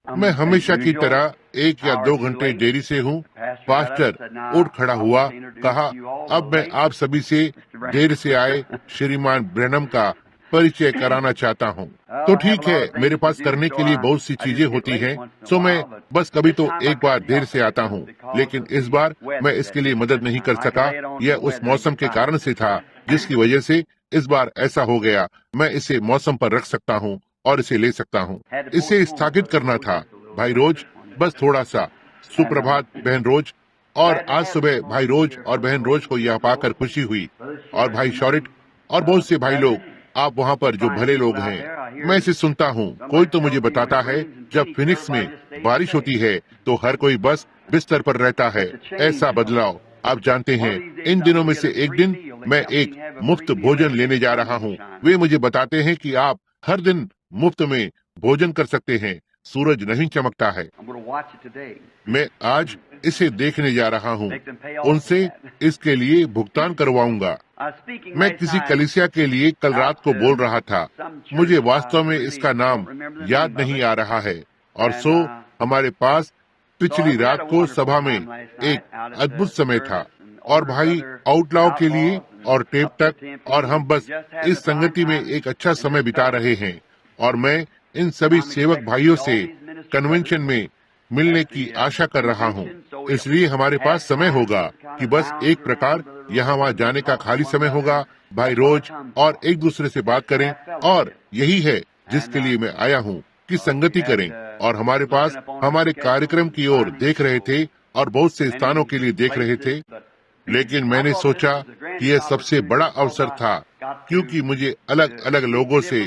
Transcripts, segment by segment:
मैं हमेशा की तरह 1 या 2 घंटे देरी से हूँ। पास्टर उठ खड़ा हुआ, कहा, अब मैं आप सभी से देर से आए श्रीमान ब्रैनम का परिचय कराना चाहता हूँ। तो ठीक है, मेरे पास करने के लिए बहुत सी चीजें होती हैं, सो मैं बस कभी तो एक बार देर से आता हूँ, लेकिन इस बार मैं इसके लिए मदद नहीं कर सका। यह उस मौसम के कारण से था, जिसकी वजह से इस बार ऐसा हो गया। मैं इसे मौसम पर रख सकता हूँ और इसे ले सकता हूँ। इसे स्थगित करना था। भाई रोज, बस थोड़ा सा। सुप्रभात बहन रोज। और आज सुबह भाई रोज और बहन रोज को यह पाकर खुशी हुई, और भाई शॉरिट और बहुत से भाई लोग, आप वहाँ पर जो भले लोग हैं। मैं इसे सुनता हूँ। कोई तो मुझे बताता है, जब फिनिक्स में बारिश होती है तो हर कोई बस बिस्तर पर रहता है। ऐसा बदलाव आप जानते हैं। इन दिनों में से एक दिन मैं एक मुफ्त भोजन लेने जा रहा हूँ। वे मुझे बताते हैं कि आप हर दिन मुफ्त में भोजन कर सकते हैं। सूरज नहीं चमकता है। मैं आज इसे देखने जा रहा हूँ। उनसे इसके लिए भुगतान करवाऊंगा। मैं किसी कलीसिया के लिए कल रात को बोल रहा था। मुझे वास्तव में इसका नाम याद नहीं आ रहा है। और सो हमारे पास पिछली रात को सभा में एक अद्भुत समय था, और भाई आउटलाव के लिए और टेप तक, और हम बस इस संगति में एक अच्छा समय बिता रहे हैं। और मैं इन सभी सेवक भाइयों से कन्वेंशन में मिलने की आशा कर रहा हूँ। इसलिए हमारे पास समय होगा कि बस एक प्रकार यहाँ वहाँ जाने का खाली समय होगा। भाई रोज और एक दूसरे से बात करें, और यही है जिसके लिए मैं आया हूँ, कि संगति करें। और हमारे पास हमारे कार्यक्रम की ओर देख रहे थे और बहुत से स्थानों के लिए देख रहे थे, लेकिन मैंने सोचा कि यह सबसे बड़ा अवसर था, क्योंकि मुझे अलग अलग लोगों से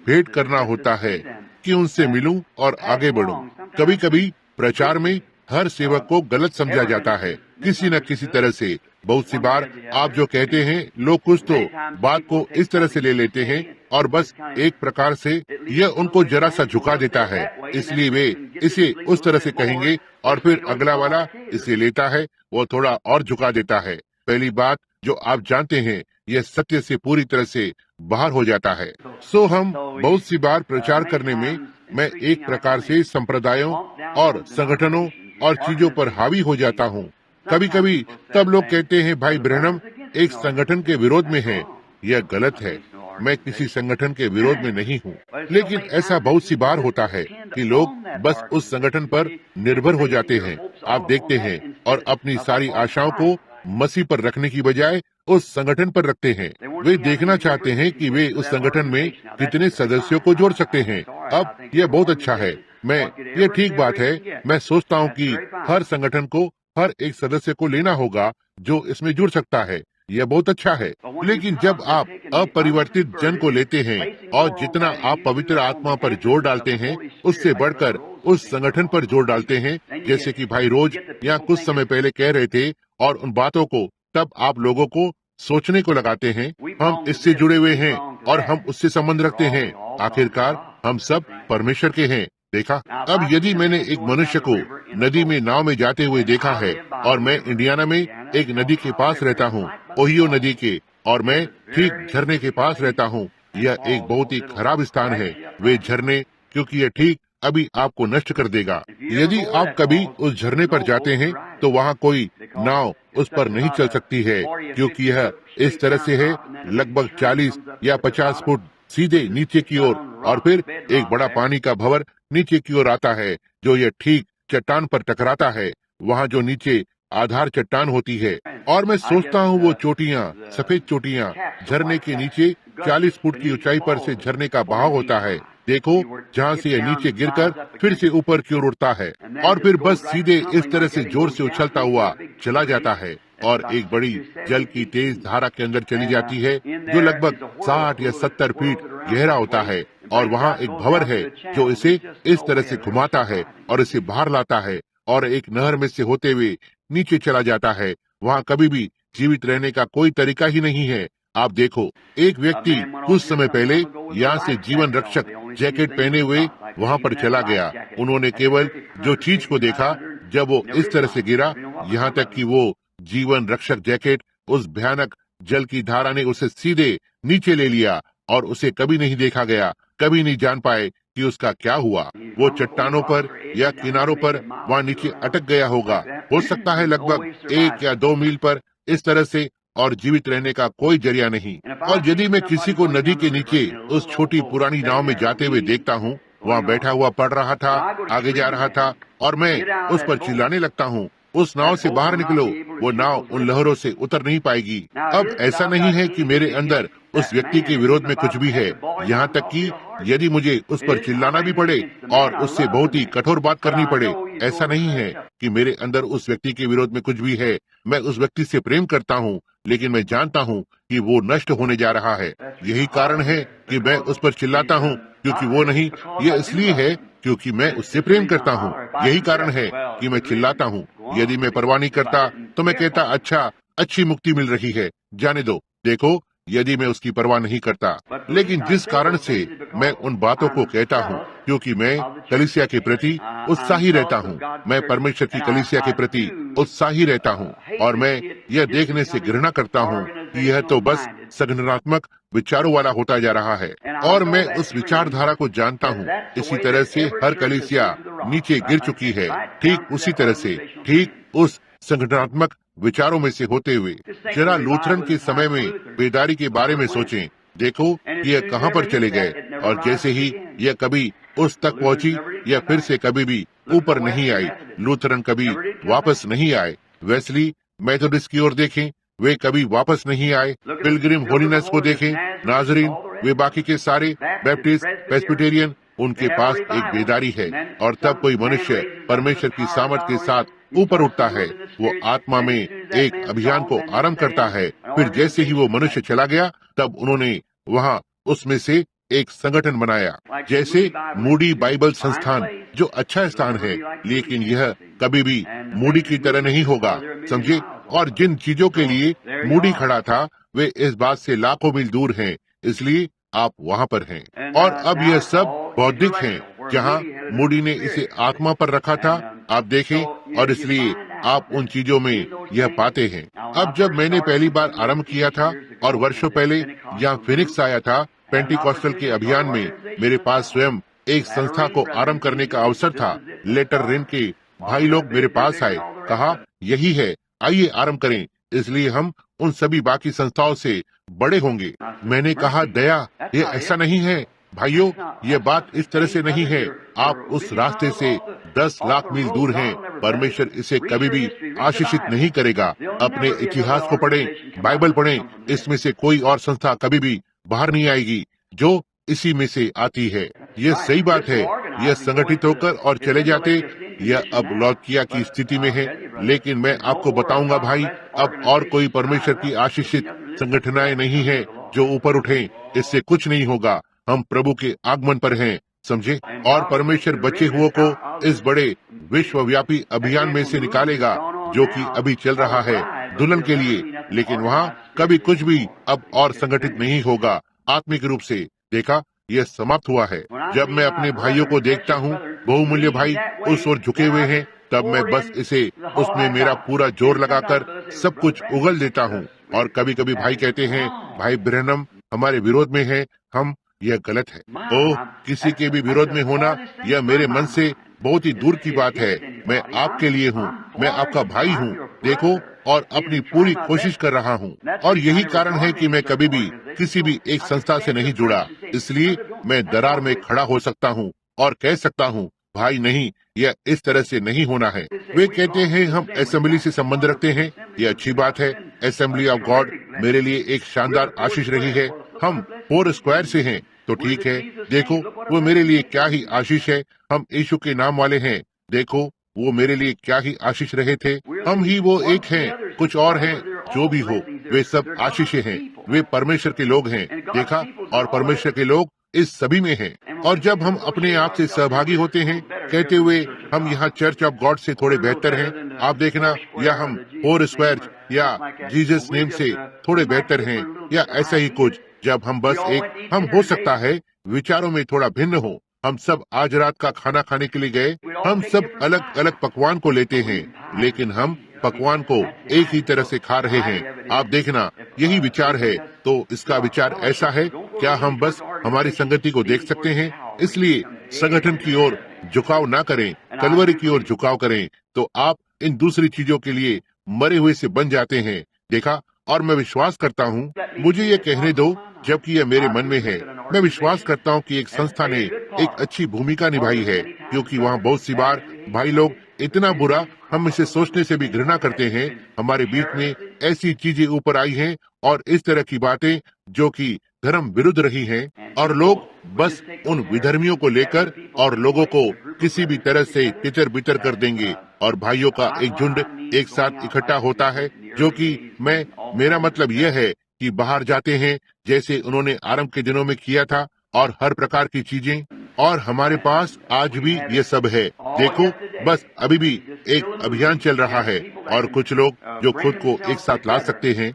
भेंट करना होता है कि उनसे मिलूं और आगे बढ़ूं। कभी कभी प्रचार में हर सेवक को गलत समझा जाता है, किसी न किसी तरह से। बहुत सी बार आप जो कहते हैं, लोग कुछ तो बात को इस तरह से ले लेते हैं, और बस एक प्रकार से यह उनको जरा सा झुका देता है, इसलिए वे इसे उस तरह से कहेंगे, और फिर अगला वाला इसे लेता है, वो थोड़ा और झुका देता है। पहली बात जो आप जानते हैं, यह सत्य से पूरी तरह से बाहर हो जाता है। सो हम बहुत सी बार प्रचार करने में मैं एक प्रकार से संप्रदायों और संगठनों और चीजों पर हावी हो जाता हूँ। कभी कभी तब लोग कहते हैं, भाई ब्रैनम एक संगठन के विरोध में है। यह गलत है। मैं किसी संगठन के विरोध में नहीं हूँ, लेकिन ऐसा बहुत सी बार होता है कि लोग बस उस संगठन पर निर्भर हो जाते हैं। आप देखते हैं, और अपनी सारी आशाओं को मसीह पर रखने की बजाय उस संगठन पर रखते हैं। वे देखना चाहते हैं कि वे उस संगठन में कितने सदस्यों को जोड़ सकते हैं। अब यह बहुत अच्छा है। ये ठीक बात है। मैं सोचता हूँ कि हर संगठन को हर एक सदस्य को लेना होगा जो इसमें जुड़ सकता है। यह बहुत अच्छा है। लेकिन जब आप अपरिवर्तित जन को लेते हैं, और जितना आप पवित्र आत्मा पर जोर डालते हैं, उससे बढ़कर उस संगठन पर जोर डालते हैं, जैसे कि भाई रोज या कुछ समय पहले कह रहे थे, और उन बातों को तब आप लोगों को सोचने को लगाते हैं। हम इससे जुड़े हुए हैं और हम उससे संबंध रखते हैं। आखिरकार हम सब परमेश्वर के हैं। देखा। अब यदि मैंने एक मनुष्य को नदी में नाव में जाते हुए देखा है, और मैं इंडियाना में एक नदी के पास रहता हूँ, ओहियो नदी के, और मैं ठीक झरने के पास रहता हूँ। यह एक बहुत ही खराब स्थान है, वे झरने, क्योंकि यह ठीक अभी आपको नष्ट कर देगा। यदि आप कभी उस झरने पर जाते हैं, तो वहाँ कोई नाव उस पर नहीं चल सकती है, क्योंकि यह इस तरह से है, लगभग 40 या 50 फुट सीधे नीचे की ओर, और फिर एक बड़ा पानी का भंवर नीचे की ओर आता है, जो यह ठीक चट्टान पर टकराता है, वहाँ जो नीचे आधार चट्टान होती है। और मैं सोचता हूँ, वो चोटियाँ, सफेद चोटियाँ, झरने के नीचे 40 फुट की ऊंचाई पर से झरने का बहाव होता है। देखो, जहाँ से यह नीचे गिरकर फिर से ऊपर की ओर उड़ता है, और फिर बस सीधे इस तरह से जोर से उछलता हुआ चला जाता है, और एक बड़ी जल की तेज धारा के अंदर चली जाती है, जो लगभग 60 या 70 फीट गहरा होता है। और वहाँ एक भंवर है जो इसे इस तरह से घुमाता है और इसे बाहर लाता है, और एक नहर में से होते हुए नीचे चला जाता है। वहाँ कभी भी जीवित रहने का कोई तरीका ही नहीं है। आप देखो, एक व्यक्ति कुछ समय पहले यहाँ से जीवन रक्षक जैकेट पहने हुए वहाँ पर चला गया। उन्होंने केवल जो चीज को देखा जब वो इस तरह से गिरा, यहाँ तक कि वो जीवन रक्षक जैकेट, उस भयानक जल की धारा ने उसे सीधे नीचे ले लिया, और उसे कभी नहीं देखा गया, कभी नहीं जान पाए कि उसका क्या हुआ। वो चट्टानों पर या किनारों पर वहाँ नीचे अटक गया होगा, हो सकता है लगभग 1 या 2 मील पर, इस तरह से, और जीवित रहने का कोई जरिया नहीं। और यदि मैं किसी को नदी के नीचे उस छोटी पुरानी नाव में जाते हुए देखता हूँ, वहाँ बैठा हुआ पढ़ रहा था, आगे जा रहा था, और मैं उस पर चिल्लाने लगता हूँ, उस नाव से बाहर निकलो, वो नाव उन लहरों से उतर नहीं पाएगी। अब ऐसा नहीं है कि मेरे अंदर उस व्यक्ति के विरोध में कुछ भी है, यहाँ तक कि यदि मुझे उस पर चिल्लाना भी पड़े और उससे बहुत ही कठोर बात करनी पड़े, ऐसा नहीं है कि मेरे अंदर उस व्यक्ति के विरोध में कुछ भी है। मैं उस व्यक्ति से प्रेम करता हूँ, लेकिन मैं जानता हूँ कि वो नष्ट होने जा रहा है। यही कारण है कि मैं उस पर चिल्लाता हूँ, क्योंकि वो नहीं, ये इसलिए है क्योंकि मैं उससे प्रेम करता हूँ। यही कारण है कि मैं चिल्लाता हूँ। यदि मैं परवाह नहीं करता तो मैं कहता, अच्छा, अच्छी मुक्ति मिल रही है, जाने दो। देखो, यदि मैं उसकी परवाह नहीं करता, लेकिन जिस कारण से मैं उन बातों को कहता हूँ, क्योंकि मैं कलीसिया के प्रति उत्साही रहता हूँ, मैं परमेश्वर की कलीसिया के प्रति उत्साही रहता हूँ, और मैं यह देखने से घृणा करता हूँ कि यह तो बस संगठनात्मक विचारों वाला होता जा रहा है, और मैं उस विचारधारा को जानता हूँ। इसी तरह से हर कलीसिया नीचे गिर चुकी है, ठीक उसी तरह से, ठीक उस संगठनात्मक विचारों में से होते हुए। जरा लूथरन के समय में बेदारी के बारे में सोचें, देखो कि यह कहाँ पर चले गए, और जैसे ही यह कभी उस तक पहुंची, यह फिर से कभी भी ऊपर नहीं आई। लूथरन कभी वापस नहीं आए। वेस्ली, मेथोडिस्ट की ओर देखें, वे कभी वापस नहीं आए। पिलग्रिम होलीनेस को देखें, नाजरीन, वे बाकी के सारे, बैप्टिस्ट, प्रेस्बिटेरियन, उनके पास एक बेदारी है। और तब कोई मनुष्य परमेश्वर की सामर्थ के साथ ऊपर उठता है, वो आत्मा में एक अभियान को आरंभ करता है। फिर जैसे ही वो मनुष्य चला गया, तब उन्होंने वहाँ उसमें से एक संगठन बनाया, जैसे मूडी बाइबल संस्थान, जो अच्छा स्थान है, लेकिन यह कभी भी मूडी की तरह नहीं होगा, समझे। और जिन चीजों के लिए मूडी खड़ा था, वे इस बात से लाखों मील दूर हैं, इसलिए आप वहाँ पर हैं। और अब यह सब बौद्धिक हैं, जहाँ मूडी ने इसे आत्मा पर रखा था, आप देखें, और इसलिए आप उन चीजों में यह पाते हैं। अब जब मैंने पहली बार आरंभ किया था, और वर्षों पहले यहाँ फिनिक्स आया था, पेंटिकॉस्टल के अभियान में, मेरे पास स्वयं एक संस्था को आरंभ करने का अवसर था। लेटर रिन के भाई लोग मेरे पास आए, कहा, यही है, आइए आरंभ करें, इसलिए हम उन सभी बाकी संस्थाओं से बड़े होंगे। मैंने कहा, दया, ये ऐसा नहीं है भाइयों, ये बात इस तरह से नहीं है। आप उस रास्ते से 10 लाख मील दूर हैं। परमेश्वर इसे कभी भी आशीषित नहीं करेगा। अपने इतिहास को पढ़ें, बाइबल पढ़ें, इसमें से कोई और संस्था कभी भी बाहर नहीं आएगी जो इसी में से आती है। यह सही बात है। यह संगठित होकर और चले जाते, यह अब लौकिया की स्थिति में है। लेकिन मैं आपको बताऊंगा भाई, अब और कोई परमेश्वर की आशीषित संगठनाएं नहीं है जो ऊपर उठें। इससे कुछ नहीं होगा। हम प्रभु के आगमन पर हैं, समझे। और परमेश्वर बचे हुओं को इस बड़े विश्वव्यापी अभियान में से निकालेगा, जो कि अभी चल रहा है दुल्हन के लिए। लेकिन वहाँ कभी कुछ भी अब और संगठित नहीं होगा आत्मिक रूप से। देखा, यह समाप्त हुआ है। जब मैं अपने भाइयों को देखता हूँ, बहुमूल्य भाई उस ओर झुके हुए हैं, तब मैं बस इसे उसमें मेरा पूरा जोर लगाकर सब कुछ उगल देता हूँ। और कभी कभी भाई कहते हैं, भाई ब्रैनम हमारे विरोध में है, हम, यह गलत है। ओह, किसी के भी विरोध में होना, यह मेरे मन से बहुत ही दूर की बात है। मैं आपके लिए हूँ, मैं आपका भाई हूँ, देखो, और अपनी पूरी कोशिश कर रहा हूँ। और यही कारण है कि मैं कभी भी किसी भी एक संस्था से नहीं जुड़ा। इसलिए मैं दरार में खड़ा हो सकता हूँ और कह सकता हूँ, भाई नहीं, यह इस तरह से नहीं होना है। वे कहते हैं हम असेंबली से संबंध रखते हैं, यह अच्छी बात है। असेंबली ऑफ गॉड मेरे लिए एक शानदार आशीष रही है। हम 4 स्क्वायर से हैं, तो ठीक है। देखो, वो मेरे लिए क्या ही आशीष है। हम यीशु के नाम वाले हैं, देखो, वो मेरे लिए क्या ही आशीष रहे थे। हम ही वो एक हैं, कुछ और हैं, जो भी हो, वे सब आशीष हैं। वे परमेश्वर के लोग हैं, देखा, और परमेश्वर के लोग इस सभी में हैं। और जब हम अपने आप से सहभागी होते हैं, कहते हुए हम यहाँ चर्च ऑफ गॉड से थोड़े बेहतर हैं, आप देखना, या हम 4 स्क्वायर या जीसस नेम से थोड़े बेहतर हैं, या ऐसा ही कुछ। जब हम बस एक, हम हो सकता है विचारों में थोड़ा भिन्न हो। हम सब आज रात का खाना खाने के लिए गए, हम सब अलग अलग पकवान को लेते हैं, लेकिन हम पकवान को एक ही तरह से खा रहे हैं। आप देखना, यही विचार है। तो इसका विचार ऐसा है, क्या हम बस हमारी संगति को देख सकते हैं। इसलिए संगठन की ओर झुकाव ना करें, कलवरी की ओर झुकाव करें, तो आप इन दूसरी चीजों के लिए मरे हुए से बन जाते हैं। देखा, और मैं विश्वास करता हूँ, मुझे ये कहने दो जबकि यह मेरे मन में है, मैं विश्वास करता हूँ कि एक संस्था ने एक अच्छी भूमिका निभाई है, क्योंकि वहाँ बहुत सी बार भाई लोग इतना बुरा, हम इसे सोचने से भी घृणा करते हैं, हमारे बीच में ऐसी चीजें ऊपर आई हैं और इस तरह की बातें जो कि धर्म विरुद्ध रही हैं, और लोग बस उन विधर्मियों को लेकर और लोगों को किसी भी तरह से तितर बितर कर देंगे, और भाइयों का एक झुंड एक साथ इकट्ठा होता है, जो कि मेरा मतलब यह है कि बाहर जाते हैं जैसे उन्होंने आरंभ के दिनों में किया था, और हर प्रकार की चीजें, और हमारे पास आज भी ये सब है। देखो, बस अभी भी एक अभियान चल रहा है, और कुछ लोग जो खुद को एक साथ ला सकते हैं।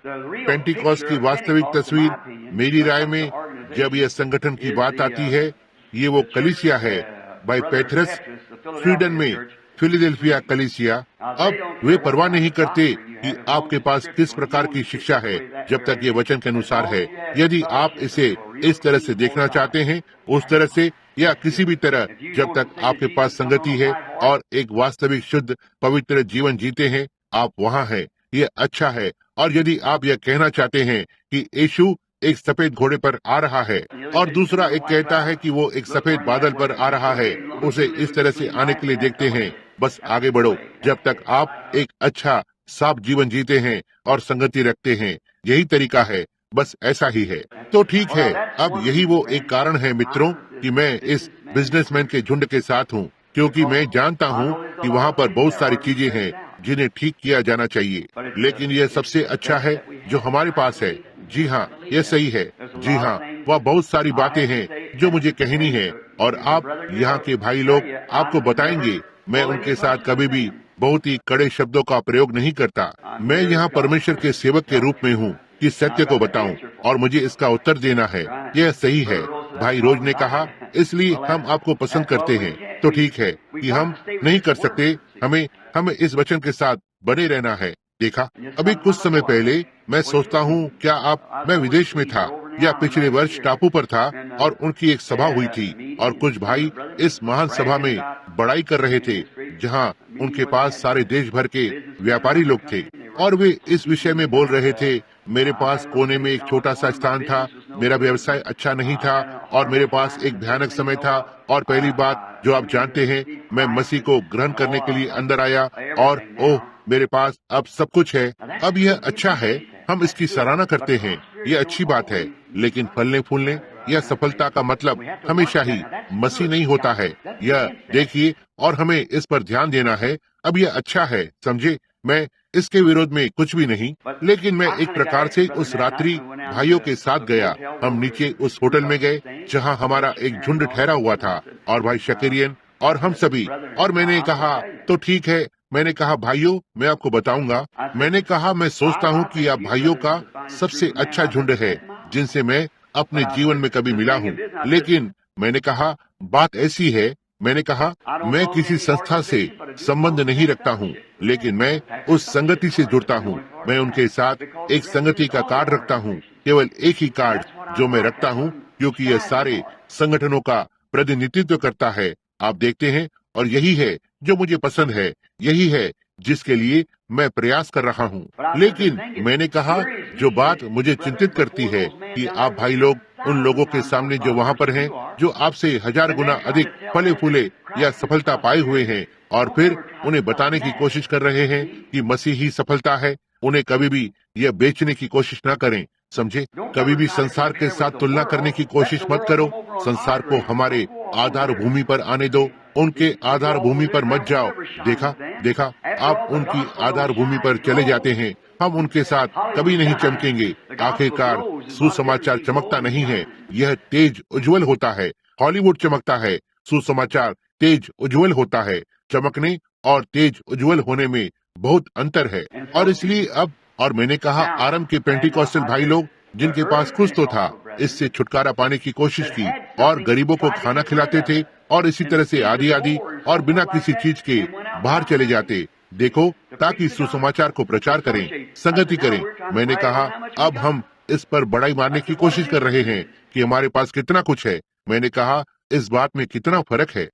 पेंटिकॉस्ट की वास्तविक तस्वीर मेरी राय में, जब यह संगठन की बात आती है, ये वो कलीसिया है बाय पेथरस, स्वीडन में फिलाडेल्फिया कलीसिया। अब वे परवाह नहीं करते कि आपके पास किस प्रकार की शिक्षा है, जब तक ये वचन के अनुसार है। यदि आप इसे इस तरह से देखना चाहते हैं, उस तरह से या किसी भी तरह, जब तक आपके पास संगति है और एक वास्तविक शुद्ध पवित्र जीवन जीते हैं, आप वहाँ हैं, ये अच्छा है। और यदि आप यह कहना चाहते हैं कि यीशु एक सफेद घोड़े पर आ रहा है, और दूसरा एक कहता है कि वो एक सफेद बादल पर आ रहा है, उसे इस तरह से आने के लिए देखते हैं, बस आगे बढ़ो जब तक आप एक अच्छा साफ जीवन जीते हैं और संगति रखते हैं। यही तरीका है, बस ऐसा ही है। तो ठीक है, अब यही वो एक कारण है मित्रों कि मैं इस बिजनेसमैन के झुंड के साथ हूँ, क्योंकि मैं जानता हूँ कि वहाँ पर बहुत सारी चीजें हैं जिन्हें ठीक किया जाना चाहिए, लेकिन यह सबसे अच्छा है जो हमारे पास है। जी हाँ, यह सही है। जी हाँ, वह बहुत सारी बातें हैं जो मुझे कहनी है, और आप यहाँ के भाई लोग आपको बताएंगे। मैं उनके साथ कभी भी बहुत ही कड़े शब्दों का प्रयोग नहीं करता। मैं यहाँ परमेश्वर के सेवक के रूप में हूँ कि सत्य को बताऊं, और मुझे इसका उत्तर देना है। यह सही है, भाई रोज ने कहा, इसलिए हम आपको पसंद करते हैं। तो ठीक है कि हम नहीं कर सकते, हमें इस वचन के साथ बने रहना है। देखा, अभी कुछ समय पहले मैं सोचता हूँ, मैं विदेश में था या पिछले वर्ष टापू पर था, और उनकी एक सभा हुई थी, और कुछ भाई इस महान सभा में बड़ाई कर रहे थे, जहाँ उनके पास सारे देश भर के व्यापारी लोग थे, और वे इस विषय में बोल रहे थे। मेरे पास कोने में एक छोटा सा स्थान था, मेरा व्यवसाय अच्छा नहीं था, और मेरे पास एक भयानक समय था, और पहली बात जो आप जानते हैं, मैं मसीह को ग्रहण करने के लिए अंदर आया, और ओह, मेरे पास अब सब कुछ है। अब यह अच्छा है, हम इसकी सराहना करते हैं, यह अच्छी बात है, लेकिन फलने फूलने या सफलता का मतलब हमेशा ही मसीह नहीं होता है। यह देखिए, और हमें इस पर ध्यान देना है। अब यह अच्छा है, समझे, मैं इसके विरोध में कुछ भी नहीं, लेकिन मैं एक प्रकार से उस रात्रि भाइयों के साथ गया। हम नीचे उस होटल में गए जहां हमारा एक झुंड ठहरा हुआ था, और भाई शकेरियन और हम सभी, और मैंने कहा, तो ठीक है, मैंने कहा, भाइयों, मैं आपको बताऊंगा। मैंने कहा, मैं सोचता हूँ कि आप भाइयों का सबसे अच्छा झुंड है जिनसे मैं अपने जीवन में कभी मिला हूँ। लेकिन मैंने कहा, बात ऐसी है, मैंने कहा, मैं किसी संस्था से संबंध नहीं रखता हूँ, लेकिन मैं उस संगति से जुड़ता हूँ। मैं उनके साथ एक संगति का कार्ड रखता हूँ, केवल एक ही कार्ड जो मैं रखता हूँ, क्योंकि यह सारे संगठनों का प्रतिनिधित्व करता है। आप देखते हैं, और यही है जो मुझे पसंद है, यही है जिसके लिए मैं प्रयास कर रहा हूँ। लेकिन मैंने कहा, जो बात मुझे चिंतित करती है कि आप भाई लोग उन लोगों के सामने जो वहाँ पर हैं, जो आपसे 1000 गुना अधिक फले फूले या सफलता पाए हुए हैं, और फिर उन्हें बताने की कोशिश कर रहे हैं कि मसीह ही सफलता है, उन्हें कभी भी यह बेचने की कोशिश न करें। समझे, कभी भी संसार के साथ तुलना करने की कोशिश मत करो। संसार को हमारे आधार भूमि पर आने दो, उनके आधार भूमि पर मत जाओ। देखा, आप उनकी आधार भूमि पर चले जाते हैं, हम उनके साथ कभी नहीं चमकेंगे। आखिरकार सुसमाचार चमकता नहीं है, यह तेज उज्जवल होता है। हॉलीवुड चमकता है, सुसमाचार तेज उज्जवल होता है। चमकने और तेज उज्जवल होने में बहुत अंतर है। और इसलिए अब, और मैंने कहा, आरंभ के पेंटिकॉस्टल भाई लोग जिनके पास कुछ तो था, इससे छुटकारा पाने की कोशिश की, और गरीबों को खाना खिलाते थे, और इसी तरह से आदि, और बिना किसी चीज के बाहर चले जाते। देखो, ताकि सुसमाचार को प्रचार करें, संगति करें। मैंने कहा, अब हम इस पर बड़ाई मारने की कोशिश कर रहे हैं कि हमारे पास कितना कुछ है। मैंने कहा, इस बात में कितना फर्क है।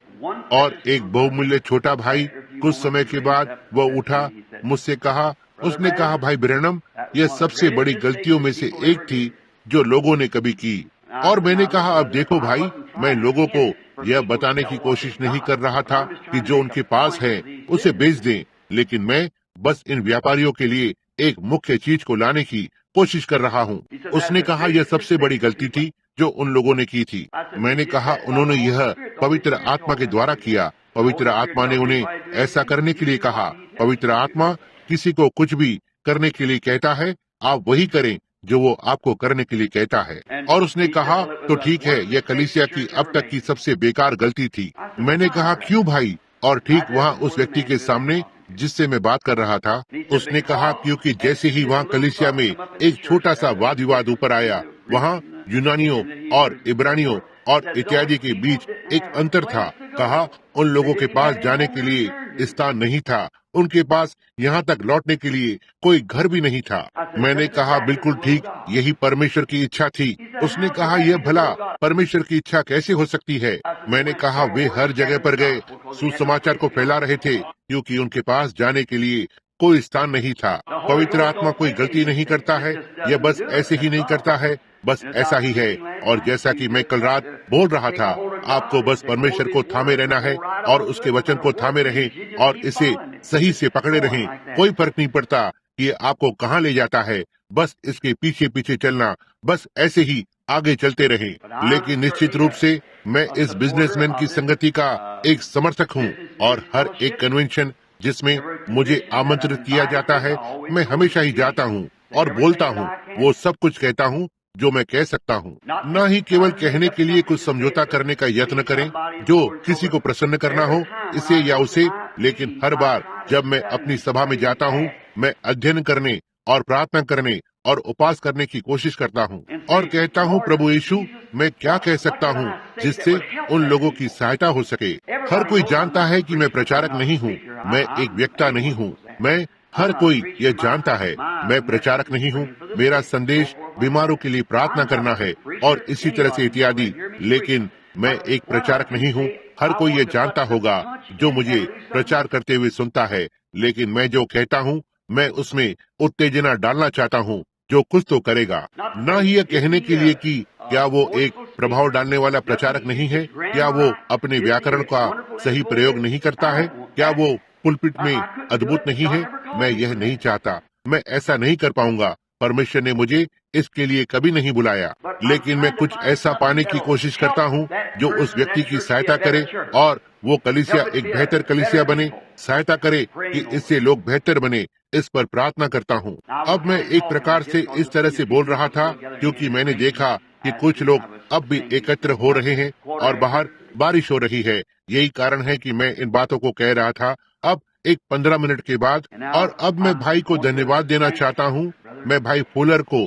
और एक बहुमूल्य छोटा भाई कुछ समय के बाद वह उठा, मुझसे कहा, उसने कहा, भाई ब्रैनम, यह सबसे बड़ी गलतियों में से एक थी जो लोगों ने कभी की। और मैंने कहा, अब देखो भाई, मैं लोगों को यह बताने की कोशिश नहीं कर रहा था कि जो उनके पास है उसे बेच दें, लेकिन मैं बस इन व्यापारियों के लिए एक मुख्य चीज को लाने की कोशिश कर रहा हूँ। उसने कहा, यह सबसे बड़ी गलती थी जो उन लोगों ने की थी। मैंने कहा, उन्होंने यह पवित्र आत्मा के द्वारा किया। पवित्र आत्मा ने उन्हें ऐसा करने के लिए कहा। पवित्र आत्मा किसी को कुछ भी करने के लिए कहता है, आप वही करें जो वो आपको करने के लिए कहता है। और उसने कहा, तो ठीक है, यह कलीसिया की अब तक की सबसे बेकार गलती थी। मैंने कहा, क्यों भाई? और ठीक वहाँ उस व्यक्ति के सामने जिससे मैं बात कर रहा था, उसने कहा, क्योंकि जैसे ही वहाँ कलीसिया में एक छोटा सा वाद विवाद ऊपर आया, वहाँ यूनानियों और इब्रानियों और इत्यादि के बीच एक अंतर था। कहा, उन लोगों के पास जाने के लिए स्थान नहीं था, उनके पास यहाँ तक लौटने के लिए कोई घर भी नहीं था। मैंने कहा, बिल्कुल ठीक, यही परमेश्वर की इच्छा थी। उसने कहा, यह भला परमेश्वर की इच्छा कैसे हो सकती है? मैंने कहा, वे हर जगह पर गए, सुसमाचार को फैला रहे थे, क्योंकि उनके पास जाने के लिए कोई स्थान नहीं था। पवित्र आत्मा कोई गलती नहीं करता है, यह बस ऐसे ही नहीं करता है, बस ऐसा ही है। और जैसा कि मैं कल रात बोल रहा था, आपको बस परमेश्वर को थामे रहना है और उसके वचन को थामे रहें और इसे सही से पकड़े रहें। कोई फर्क नहीं पड़ता कि ये आपको कहाँ ले जाता है, बस इसके पीछे पीछे चलना, बस ऐसे ही आगे चलते रहें। लेकिन निश्चित रूप से मैं इस बिजनेसमैन की संगति का एक समर्थक हूँ और हर एक कन्वेंशन जिसमें मुझे आमंत्रित किया जाता है, मैं हमेशा ही जाता हूँ और बोलता हूँ, वो सब कुछ कहता हूँ जो मैं कह सकता हूँ। न ही केवल कहने के लिए कुछ समझौता करने का यत्न करें जो किसी को प्रसन्न करना हो, इसे या उसे, लेकिन हर बार जब मैं अपनी सभा में जाता हूँ, मैं अध्ययन करने और प्रार्थना करने और उपवास करने की कोशिश करता हूँ और कहता हूँ, प्रभु यीशु, मैं क्या कह सकता हूँ जिससे उन लोगों की सहायता हो सके। हर कोई जानता है कि मैं प्रचारक नहीं हूँ, मैं एक वक्ता नहीं हूँ। मैं हर कोई यह जानता है, मैं प्रचारक नहीं हूँ। मेरा संदेश बीमारों के लिए प्रार्थना करना है और इसी तरह से इत्यादि, लेकिन मैं एक प्रचारक नहीं हूँ। हर कोई यह जानता होगा जो मुझे प्रचार करते हुए सुनता है, लेकिन मैं जो कहता हूँ, मैं उसमें उत्तेजना डालना चाहता हूँ जो कुछ तो करेगा। न ही यह कहने के लिए कि क्या वो एक प्रभाव डालने वाला प्रचारक नहीं है, क्या वो अपने व्याकरण का सही प्रयोग नहीं करता है, क्या वो पुलपिट में अद्भुत नहीं है। मैं यह नहीं चाहता, मैं ऐसा नहीं कर पाऊंगा। परमेश्वर ने मुझे इसके लिए कभी नहीं बुलाया, लेकिन मैं कुछ ऐसा पाने की कोशिश करता हूँ जो उस व्यक्ति की सहायता करे और वो कलीसिया एक बेहतर कलीसिया बने, सहायता करे कि इससे लोग बेहतर बने। इस पर प्रार्थना करता हूँ। अब मैं एक प्रकार से इस तरह से बोल रहा था क्योंकि मैंने देखा कि कुछ लोग अब भी एकत्र हो रहे हैं और बाहर बारिश हो रही है। यही कारण है कि मैं इन बातों को कह रहा था अब एक 15 मिनट के बाद। और अब मैं भाई को धन्यवाद देना चाहता हूँ। मैं भाई फूलर को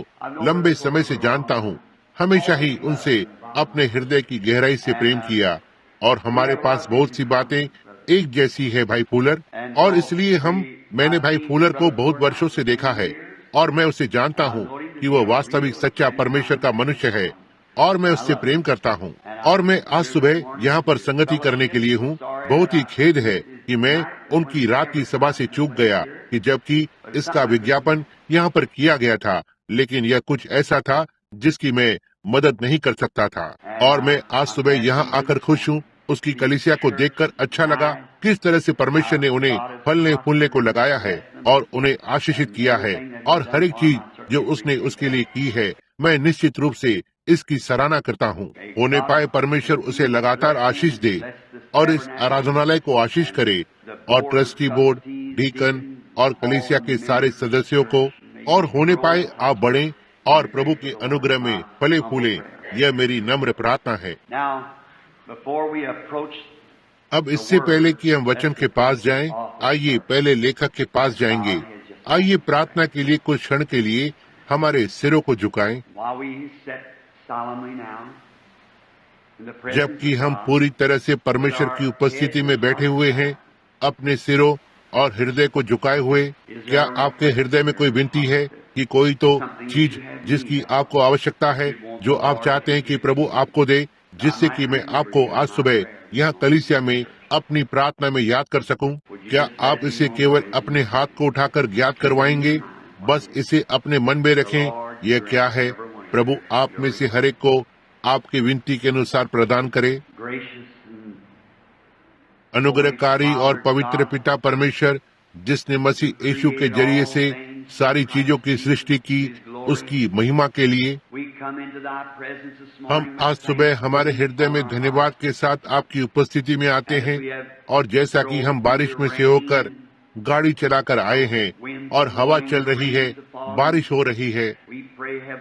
लंबे समय से जानता हूँ, हमेशा ही उनसे अपने हृदय की गहराई से प्रेम किया और हमारे पास बहुत सी बातें एक जैसी है भाई फूलर, और इसलिए मैंने भाई फूलर को बहुत वर्षों से देखा है और मैं उसे जानता हूँ कि वह वास्तविक सच्चा परमेश्वर का मनुष्य है और मैं उससे प्रेम करता हूँ। और मैं आज सुबह यहाँ पर संगति करने के लिए हूँ। बहुत ही खेद है कि मैं उनकी रात की सभा से चूक गया कि जबकि इसका विज्ञापन यहाँ पर किया गया था, लेकिन यह कुछ ऐसा था जिसकी मैं मदद नहीं कर सकता था। और मैं आज सुबह यहाँ आकर खुश हूँ। उसकी कलीसिया को देखकर अच्छा लगा किस तरह से परमेश्वर ने उन्हें फलने फूलने को लगाया है और उन्हें आशीषित किया है, और हर एक चीज जो उसने उसके लिए की है, मैं निश्चित रूप से इसकी सराहना करता हूँ। होने पाए परमेश्वर उसे लगातार आशीष दे और इस आराधनालय को आशीष करे और ट्रस्टी बोर्ड, डीकन और कलीसिया के सारे सदस्यों को, और होने पाए आप बढ़ें और प्रभु के अनुग्रह में फले फूले। यह मेरी नम्र प्रार्थना है। अब इससे पहले कि हम वचन के पास जाएं, आइए पहले लेखक के पास जाएंगे। आइए प्रार्थना के लिए कुछ क्षण के लिए हमारे सिरों को झुकाएं, जबकि हम पूरी तरह से परमेश्वर की उपस्थिति में बैठे हुए हैं, अपने सिरों और हृदय को झुकाए हुए। क्या आपके हृदय में कोई विनती है कि कोई तो चीज जिसकी आपको आवश्यकता है, जो आप चाहते हैं कि प्रभु आपको दे, जिससे कि मैं आपको आज सुबह यहाँ कलीसिया में अपनी प्रार्थना में याद कर सकूं। क्या आप इसे केवल अपने हाथ को उठाकर ज्ञात करवाएंगे? बस इसे अपने मन में रखें। यह क्या है? प्रभु आप में से हर एक को आपकी विनती के अनुसार प्रदान करे। अनुग्रहकारी और पवित्र पिता परमेश्वर, जिसने मसीह यीशु के जरिए से सारी चीजों की सृष्टि की, उसकी महिमा के लिए हम आज सुबह हमारे हृदय में धन्यवाद के साथ आपकी उपस्थिति में आते हैं। और जैसा कि हम बारिश में से होकर गाड़ी चलाकर आए हैं और हवा चल रही है, बारिश हो रही है,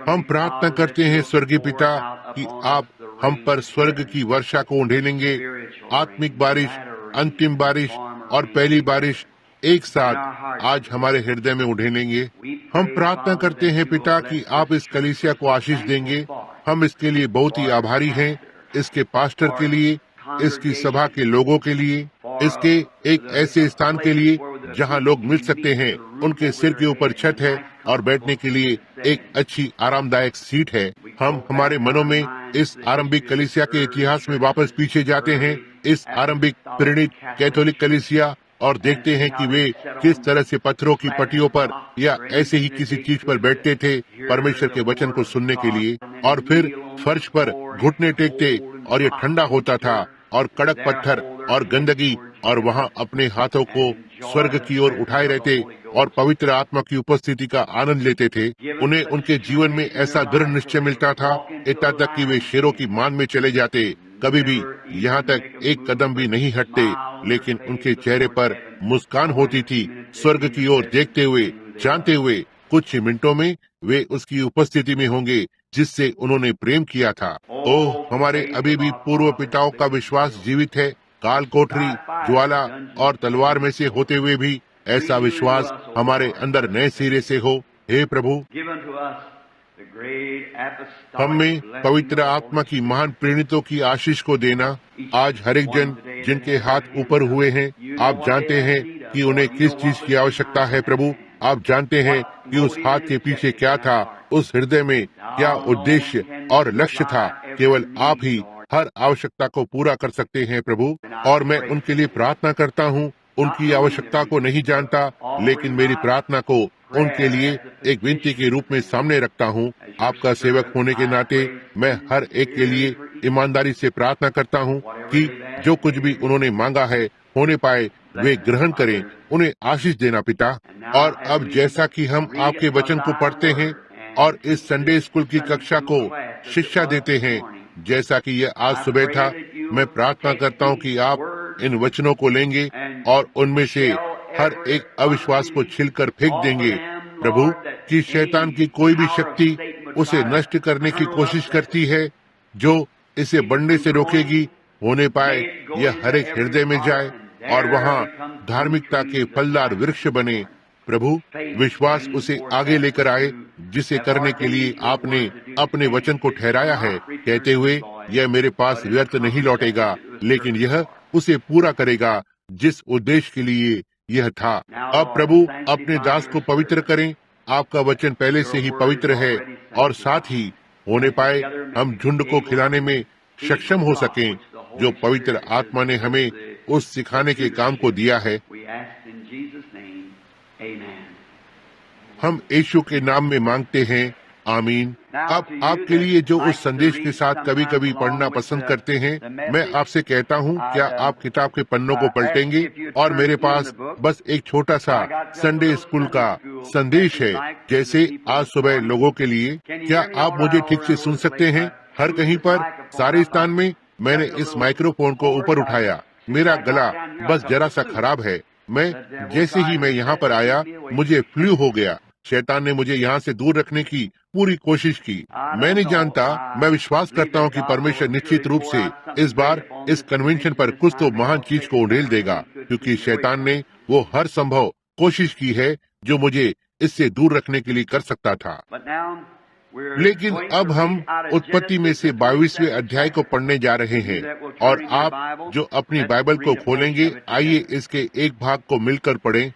हम प्रार्थना करते हैं स्वर्गीय पिता कि आप हम पर स्वर्ग की वर्षा को उंडेलेंगे। आत्मिक बारिश, अंतिम बारिश और पहली बारिश एक साथ आज हमारे हृदय में उंडेलेंगे। हम प्रार्थना करते हैं पिता कि आप इस कलीसिया को आशीष देंगे। हम इसके लिए बहुत ही आभारी हैं, इसके पास्टर के लिए, इसकी सभा के लोगों के लिए, इसके एक ऐसे स्थान के लिए जहां लोग मिल सकते हैं, उनके सिर के ऊपर छत है और बैठने के लिए एक अच्छी आरामदायक सीट है। हम हमारे मनों में इस आरंभिक कलीसिया के इतिहास में वापस पीछे जाते हैं, इस आरंभिक प्रेरित कैथोलिक कलीसिया, और देखते हैं कि वे किस तरह से पत्थरों की पट्टियों पर या ऐसे ही किसी चीज पर बैठते थे परमेश्वर के वचन को सुनने के लिए, और फिर फर्श पर घुटने टेकते और ये ठंडा होता था और कड़क पत्थर और गंदगी, और वहाँ अपने हाथों को स्वर्ग की ओर उठाए रहते और पवित्र आत्मा की उपस्थिति का आनंद लेते थे। उन्हें उनके जीवन में ऐसा दृढ़ निश्चय मिलता था, इतना तक कि वे शेरों की मान में चले जाते, कभी भी यहाँ तक एक कदम भी नहीं हटते, लेकिन उनके चेहरे पर मुस्कान होती थी, स्वर्ग की ओर देखते हुए, जानते हुए कुछ ही मिनटों में वे उसकी उपस्थिति में होंगे जिससे उन्होंने प्रेम किया था। ओह, हमारे अभी भी पूर्व पिताओं का विश्वास जीवित है। काल कोठरी, ज्वाला और तलवार में से होते हुए भी ऐसा विश्वास हमारे अंदर नए सिरे से हो। हे प्रभु, हम में पवित्र आत्मा की महान प्रेरितों की आशीष को देना। आज हर एक जन जिनके हाथ ऊपर हुए हैं, आप जानते हैं कि उन्हें किस चीज की आवश्यकता है। प्रभु, आप जानते हैं कि उस हाथ के पीछे क्या था, उस हृदय में क्या उद्देश्य और लक्ष्य था। केवल आप ही हर आवश्यकता को पूरा कर सकते हैं प्रभु, और मैं उनके लिए प्रार्थना करता हूँ। उनकी आवश्यकता को नहीं जानता, लेकिन मेरी प्रार्थना को उनके लिए एक विनती के रूप में सामने रखता हूँ। आपका सेवक होने के नाते मैं हर एक के लिए ईमानदारी से प्रार्थना करता हूँ कि जो कुछ भी उन्होंने मांगा है होने पाए, वे ग्रहण करें। उन्हें आशीष देना पिता। और अब जैसा कि हम आपके वचन को पढ़ते हैं और इस संडे स्कूल की कक्षा को शिक्षा देते हैं, जैसा कि यह आज सुबह था, मैं प्रार्थना करता हूँ कि आप इन वचनों को लेंगे और उनमें से हर एक अविश्वास को छिलकर फेंक देंगे प्रभु, कि शैतान की कोई भी शक्ति उसे नष्ट करने की कोशिश करती है, जो इसे बढ़ने से रोकेगी, होने पाए यह हर एक हृदय में जाए और वहाँ धार्मिकता के फलदार वृक्ष बने। प्रभु, विश्वास उसे आगे लेकर आए, जिसे करने के लिए आपने अपने वचन को ठहराया है, कहते हुए यह मेरे पास व्यर्थ नहीं लौटेगा, लेकिन यह उसे पूरा करेगा जिस उद्देश्य के लिए यह था। अब प्रभु, अपने दास को पवित्र करें। आपका वचन पहले से ही पवित्र है, और साथ ही होने पाए हम झुंड को खिलाने में सक्षम हो सकें, जो पवित्र आत्मा ने हमें उस सिखाने के काम को दिया है। हम यीशु के नाम में मांगते हैं, आमीन। अब आपके लिए जो उस संदेश के साथ कभी कभी पढ़ना पसंद करते हैं, मैं आपसे कहता हूं, क्या आप किताब के पन्नों को पलटेंगे? और मेरे पास बस एक छोटा सा संडे स्कूल का संदेश है, जैसे आज सुबह लोगों के लिए। क्या आप मुझे ठीक से सुन सकते हैं? हर कहीं पर, सारे स्थान में। मैंने इस माइक्रोफोन को ऊपर उठाया, मेरा गला बस जरा सा खराब है। जैसे ही मैं यहाँ पर आया, मुझे फ्लू हो गया। शैतान ने मुझे यहाँ से दूर रखने की पूरी कोशिश की। मैं नहीं जानता, मैं विश्वास करता हूँ कि परमेश्वर निश्चित रूप से इस बार इस कन्वेंशन पर कुछ तो महान चीज को उड़ेल देगा, क्योंकि शैतान ने वो हर संभव कोशिश की है जो मुझे इससे दूर रखने के लिए कर सकता था। लेकिन अब हम उत्पत्ति में से 22वें अध्याय को पढ़ने जा रहे हैं, और आप जो अपनी बाइबल को खोलेंगे, आइए इसके एक भाग को मिलकर पढ़ें।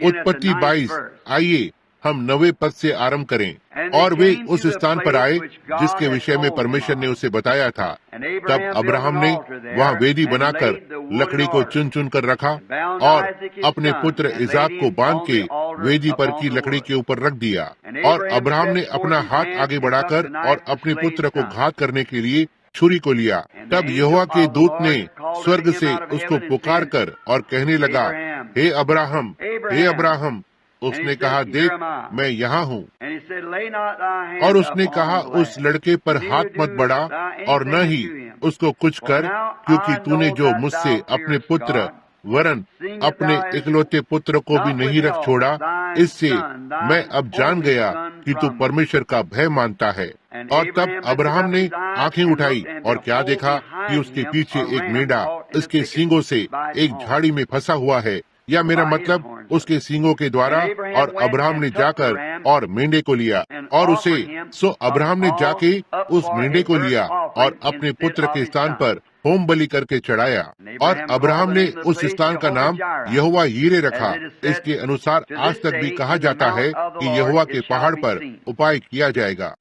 उत्पत्ति 22, आइए हम नवे पद से आरंभ करें। और वे उस स्थान पर आए जिसके विषय में परमेश्वर ने उसे बताया था। तब अब्राहम ने वहाँ वेदी बनाकर लकड़ी को चुन चुन कर रखा और अपने पुत्र इसाक को बांध के वेदी पर की लकड़ी के ऊपर रख दिया। और अब्राहम ने अपना हाथ आगे बढ़ाकर और अपने पुत्र को घात करने के लिए छुरी को लिया। तब यहोवा के दूत ने स्वर्ग से उसको पुकार कर और कहने लगा, हे अब्राहम, हे अब्राहम। उसने कहा, देख मैं यहाँ हूँ। और उसने कहा, उस लड़के पर हाथ मत बढ़ा और न ही उसको कुछ कर, क्योंकि तूने जो मुझसे अपने पुत्र वरन अपने इकलौते पुत्र को भी नहीं रख छोड़ा, इससे मैं अब जान गया कि तू परमेश्वर का भय मानता है। और तब अब्राहम ने आंखें उठाई और क्या देखा कि उसके पीछे एक मेंढा उसके सींगों से एक झाड़ी में फंसा हुआ है, या मेरा मतलब उसके सींगों के द्वारा। और अब्राहम ने जाकर और मेंढे को लिया और उसे अब्राहम ने जाके उस मेंढे को लिया और अपने पुत्र के स्थान पर होम बलि करके चढ़ाया। और अब्राहम ने उस स्थान का नाम यहोवा यीरे रखा। इसके अनुसार आज तक भी कहा जाता है कि यहोवा के पहाड़ पर उपाय किया जाएगा।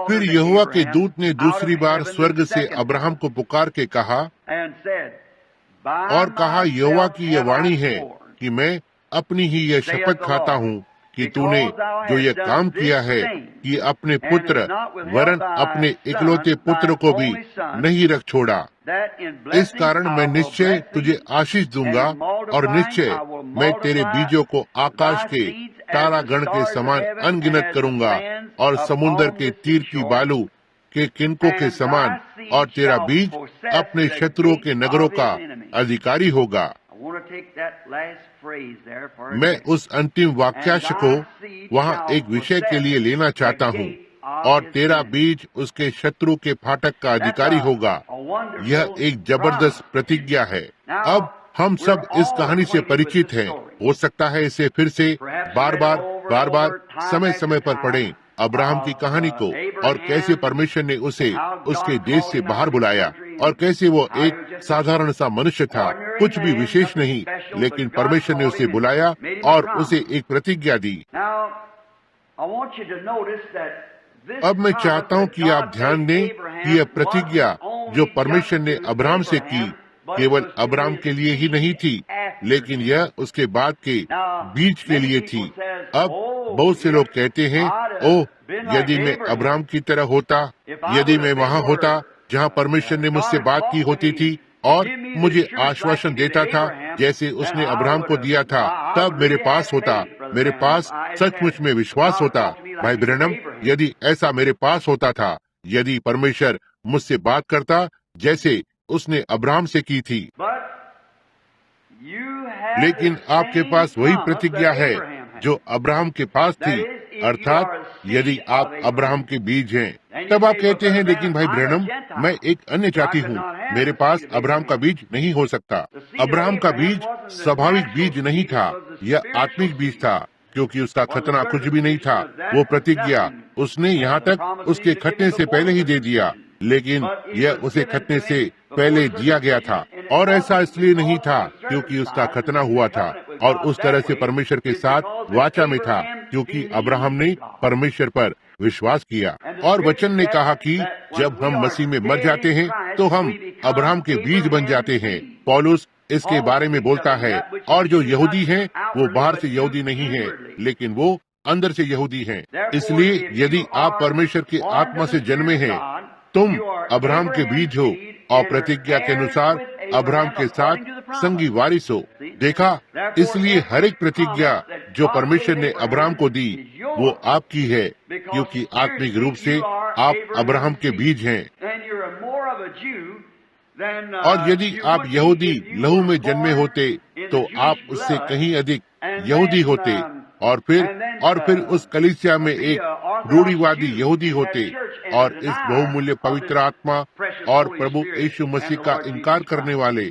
फिर यहोवा के दूत ने दूसरी बार स्वर्ग से अब्राहम को पुकार के कहा और कहा, यहोवा की यह वाणी है कि मैं अपनी ही यह शपथ खाता हूँ कि तूने जो यह काम किया है कि अपने पुत्र वरन अपने इकलौते पुत्र को भी नहीं रख छोड़ा, इस कारण मैं निश्चय तुझे आशीष दूंगा और निश्चय मैं तेरे बीजों को आकाश के तारागण के समान अनगिनत करूंगा और समुद्र के तीर की बालू के किनकों के समान, और तेरा बीज अपने शत्रुओं के नगरों का अधिकारी होगा। मैं उस अंतिम वाक्यांश को वहाँ एक विषय के लिए लेना चाहता हूँ, और तेरा बीज उसके शत्रु के फाटक का अधिकारी होगा। यह एक जबरदस्त प्रतिज्ञा है। अब हम सब इस कहानी से परिचित हैं। हो सकता है इसे फिर से बार बार समय समय पर पढ़ें, अब्राहम की कहानी को, और कैसे परमेश्वर ने उसे उसके देश से बाहर बुलाया और कैसे वो एक साधारण सा मनुष्य था, कुछ भी विशेष नहीं, लेकिन परमेश्वर ने उसे बुलाया और उसे एक प्रतिज्ञा दी। अब मैं चाहता हूँ कि आप ध्यान दें कि यह प्रतिज्ञा जो परमेश्वर ने अब्राहम से की, केवल अब्राहम के लिए ही नहीं थी, लेकिन यह उसके बाद के बीज के लिए थी। अब बहुत से लोग कहते हैं, ओह, यदि मैं अब्राहम की तरह होता, यदि मैं वहाँ होता जहाँ परमेश्वर ने मुझसे बात की होती थी और मुझे आश्वासन देता था जैसे उसने अब्राहम को दिया था, तब मेरे पास होता, मेरे पास सचमुच में विश्वास होता। भाई ब्रैनम, यदि ऐसा मेरे पास होता था, यदि परमेश्वर मुझसे बात करता जैसे उसने अब्राहम से की थी, लेकिन आपके पास वही प्रतिज्ञा है जो अब्राहम के पास थी, अर्थात यदि आप अब्राहम के बीज हैं। तब आप कहते हैं, लेकिन भाई ब्रैनम, मैं एक अन्य जाति हूँ, मेरे पास अब्राहम का बीज नहीं हो सकता। अब्राहम का बीज स्वाभाविक बीज नहीं था, यह आत्मिक बीज था, क्योंकि उसका खतना कुछ भी नहीं था। वो प्रतिज्ञा उसने यहाँ तक उसके खतने से पहले ही दे दिया, लेकिन यह उसे खतने से पहले दिया गया था, और ऐसा इसलिए नहीं था क्योंकि उसका खतना हुआ था और उस तरह से परमेश्वर के साथ वाचा में था, क्योंकि अब्राहम ने परमेश्वर पर विश्वास किया। और वचन ने कहा कि जब हम मसीह में मर जाते हैं तो हम अब्राहम के बीज बन जाते हैं। पौलुस इसके बारे में बोलता है, और जो यहूदी हैं वो बाहर से यहूदी नहीं है, लेकिन वो अंदर से यहूदी हैं। इसलिए यदि आप परमेश्वर की आत्मा से जन्मे हैं, तुम अब्राहम के बीज हो और प्रतिज्ञा के अनुसार अब्राहम के साथ संगी वारिस हो। देखा, इसलिए हर एक प्रतिज्ञा जो परमेश्वर ने अब्राहम को दी वो आपकी है, क्योंकि आत्मिक रूप से आप अब्राहम के बीज हैं। और यदि आप यहूदी लहू में जन्मे होते तो आप उससे कहीं अधिक यहूदी होते, और फिर उस कलीसिया में एक रूढ़िवादी यहूदी होते और इस बहुमूल्य पवित्र आत्मा और प्रभु यीशु मसीह का इनकार करने वाले।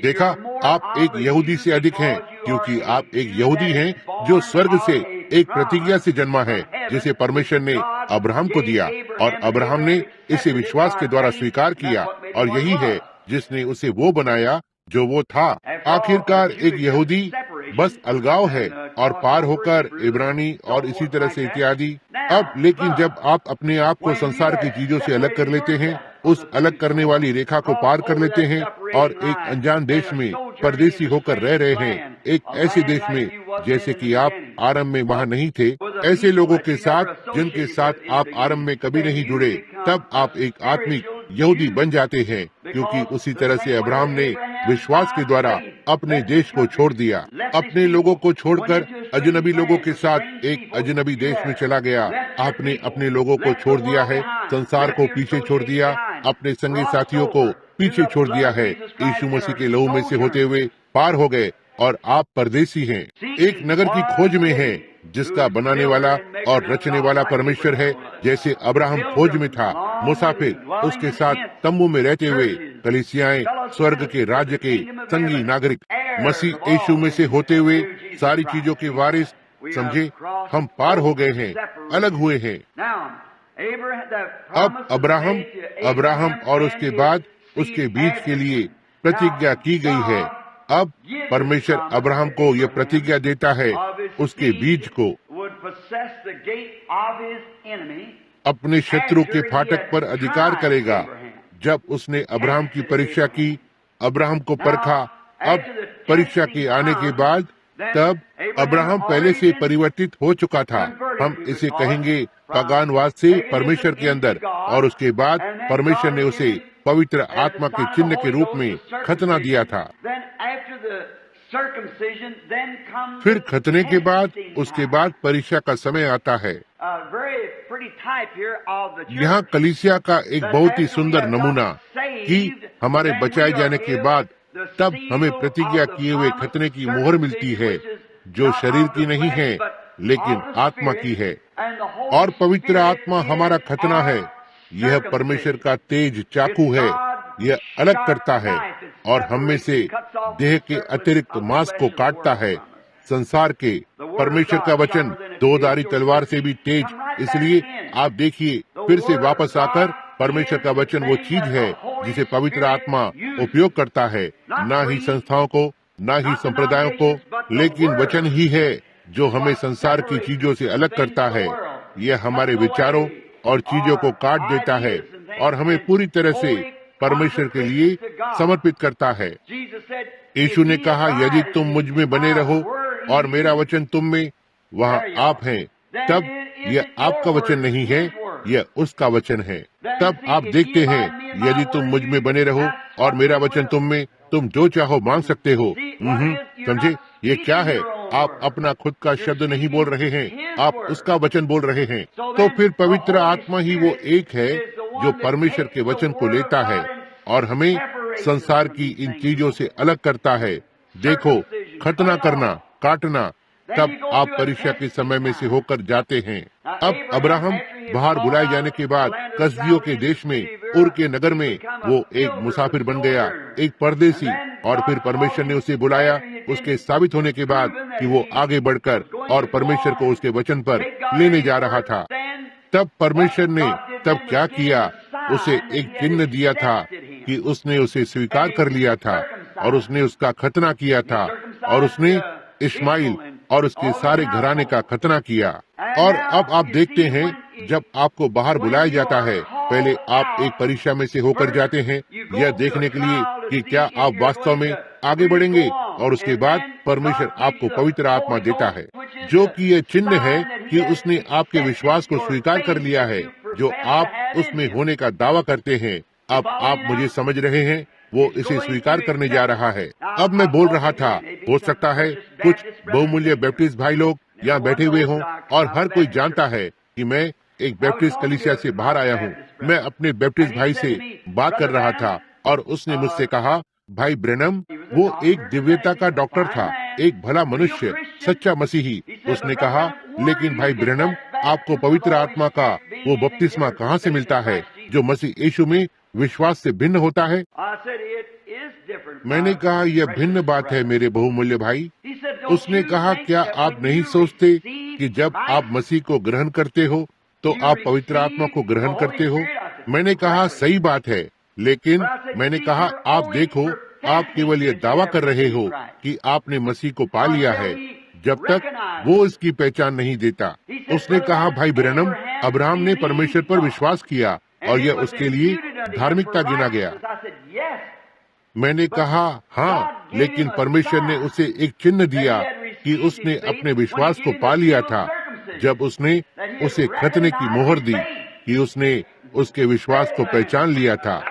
देखा, आप एक यहूदी से अधिक हैं, क्योंकि आप एक यहूदी हैं जो स्वर्ग से एक प्रतिज्ञा से जन्मा है, जिसे परमेश्वर ने अब्राहम को दिया, और अब्राहम ने इसे विश्वास के द्वारा स्वीकार किया, और यही है जिसने उसे वो बनाया जो वो था। आखिरकार एक यहूदी बस अलगाव है और पार होकर इब्रानी और इसी तरह से इत्यादि। अब लेकिन जब आप अपने आप को संसार की चीजों से अलग कर लेते हैं, उस अलग करने वाली रेखा को पार कर लेते हैं और एक अनजान देश में परदेसी होकर रह रहे हैं, एक ऐसे देश में जैसे कि आप आरंभ में वहाँ नहीं थे, ऐसे लोगों के साथ जिनके साथ आप आरंभ में कभी नहीं जुड़े, तब आप एक आत्मिक यहूदी बन जाते हैं, क्योंकि उसी तरह से अब्राहम ने विश्वास के द्वारा अपने देश को छोड़ दिया, अपने लोगों को छोड़कर अजनबी लोगों के साथ एक अजनबी देश में चला गया। आपने अपने लोगों को छोड़ दिया है, संसार को पीछे छोड़ दिया, अपने संगी साथियों को पीछे छोड़ दिया है, यीशु मसीह के लहू में से होते हुए पार हो गए और आप परदेसी हैं, एक नगर की खोज में हैं, जिसका बनाने वाला और रचने वाला परमेश्वर है। जैसे अब्राहम खोज में था, मुसाफिर, उसके साथ तंबू में रहते हुए, कलीसियाएं स्वर्ग के राज्य के संगी नागरिक, मसीह यीशु में से होते हुए सारी चीजों के वारिस, समझे, हम पार हो गए हैं, अलग हुए हैं। अब अब्राहम और उसके बाद उसके बीज के लिए प्रतिज्ञा की गई है। अब परमेश्वर अब्राहम को यह प्रतिज्ञा देता है, उसके बीज को अपने शत्रु के फाटक पर अधिकार करेगा। जब उसने अब्राहम की परीक्षा की, अब्राहम को परखा, अब परीक्षा के आने के बाद तब अब्राहम पहले से परिवर्तित हो चुका था। हम इसे कहेंगे पगानवाद से परमेश्वर के अंदर, और उसके बाद परमेश्वर ने उसे पवित्र आत्मा के चिन्ह के रूप में खतना दिया था। फिर खतने के बाद उसके बाद परीक्षा का समय आता है। यहाँ कलीसिया का एक बहुत ही सुंदर नमूना कि हमारे बचाए जाने के बाद तब हमें प्रतिज्ञा किए हुए खतने की मोहर मिलती है, जो शरीर की नहीं है लेकिन आत्मा की है, और पवित्र आत्मा हमारा खतना है। यह परमेश्वर का तेज चाकू है, यह अलग करता है और हम में से देह के अतिरिक्त मांस को काटता है। संसार के परमेश्वर का वचन दोधारी तलवार से भी तेज, इसलिए आप देखिए फिर से वापस आकर परमेश्वर का वचन वो चीज है जिसे पवित्र आत्मा उपयोग करता है, ना ही संस्थाओं को, ना ही संप्रदायों को, लेकिन वचन ही है जो हमें संसार की चीजों से अलग करता है। यह हमारे विचारों और चीजों को काट देता है और हमें पूरी तरह से परमेश्वर के लिए समर्पित करता है। यीशु ने कहा, यदि तुम मुझ में बने रहो और मेरा वचन तुम में, वहाँ आप हैं। तब यह आपका वचन नहीं है, यह उसका वचन है। तब आप देखते हैं, यदि तुम मुझ में बने रहो और मेरा वचन तुम में, तुम जो चाहो मांग सकते हो। समझे, ये क्या है? आप अपना खुद का शब्द नहीं बोल रहे हैं, आप उसका वचन बोल रहे हैं। तो फिर पवित्र आत्मा ही वो एक है जो परमेश्वर के वचन को लेता है और हमें संसार की इन चीजों से अलग करता है। देखो, खतना करना, काटना, तब आप परीक्षा के समय में से होकर जाते हैं। अब अब्राहम बाहर बुलाए जाने के बाद कसदियों के देश में, उर के नगर में, वो एक मुसाफिर बन गया, एक परदेसी, और फिर परमेश्वर ने उसे बुलाया, उसके साबित होने के बाद कि वो आगे बढ़कर और परमेश्वर को उसके वचन पर लेने जा रहा था। तब परमेश्वर ने तब क्या किया? उसे एक चिन्ह दिया था कि उसने उसे स्वीकार कर लिया था और उसने उसका खतना किया था और उसने इस्माइल और उसके सारे घराने का खतना किया। और अब आप देखते हैं, जब आपको बाहर बुलाया जाता है, पहले आप एक परीक्षा में से होकर जाते हैं, यह देखने के लिए कि क्या आप वास्तव में आगे बढ़ेंगे, और उसके बाद परमेश्वर आपको पवित्र आत्मा देता है, जो कि यह चिन्ह है कि उसने आपके विश्वास को स्वीकार कर लिया है, जो आप उसमें होने का दावा करते हैं। अब आप मुझे समझ रहे हैं, वो इसे स्वीकार करने जा रहा है। अब मैं बोल रहा था, हो सकता है कुछ बहुमूल्य बैप्टिस्ट भाई लोग यहाँ बैठे हुए हों, और हर कोई जानता है कि मैं एक बैप्टिस्ट कलीसिया से बाहर आया हूँ। मैं अपने बैप्टिस्ट भाई से बात कर रहा था और उसने मुझसे कहा, भाई ब्रैनम, वो एक दिव्यता का डॉक्टर था, एक भला मनुष्य, सच्चा मसीही। उसने कहा, लेकिन भाई ब्रैनम, आपको पवित्र आत्मा का वो बपतिस्मा कहाँ से मिलता है जो मसीह यीशु में विश्वास से भिन्न होता है? मैंने कहा, यह भिन्न बात है मेरे बहुमूल्य भाई। उसने कहा, क्या आप नहीं सोचते कि जब आप मसीह को ग्रहण करते हो तो आप पवित्र आत्मा को ग्रहण करते हो? मैंने कहा, सही बात है, लेकिन मैंने कहा, आप देखो, आप केवल ये दावा कर रहे हो कि आपने मसीह को पा लिया है, जब तक वो इसकी पहचान नहीं देता। उसने कहा, भाई ब्रैनम, अब्राहम ने परमेश्वर पर विश्वास किया और यह उसके लिए धार्मिकता गिना गया। मैंने कहा, हाँ, लेकिन परमेश्वर ने उसे एक चिन्ह दिया कि उसने अपने विश्वास को पा लिया था जब उसने उसे खतने की मोहर दी, कि उसने उसके विश्वास को पहचान लिया था।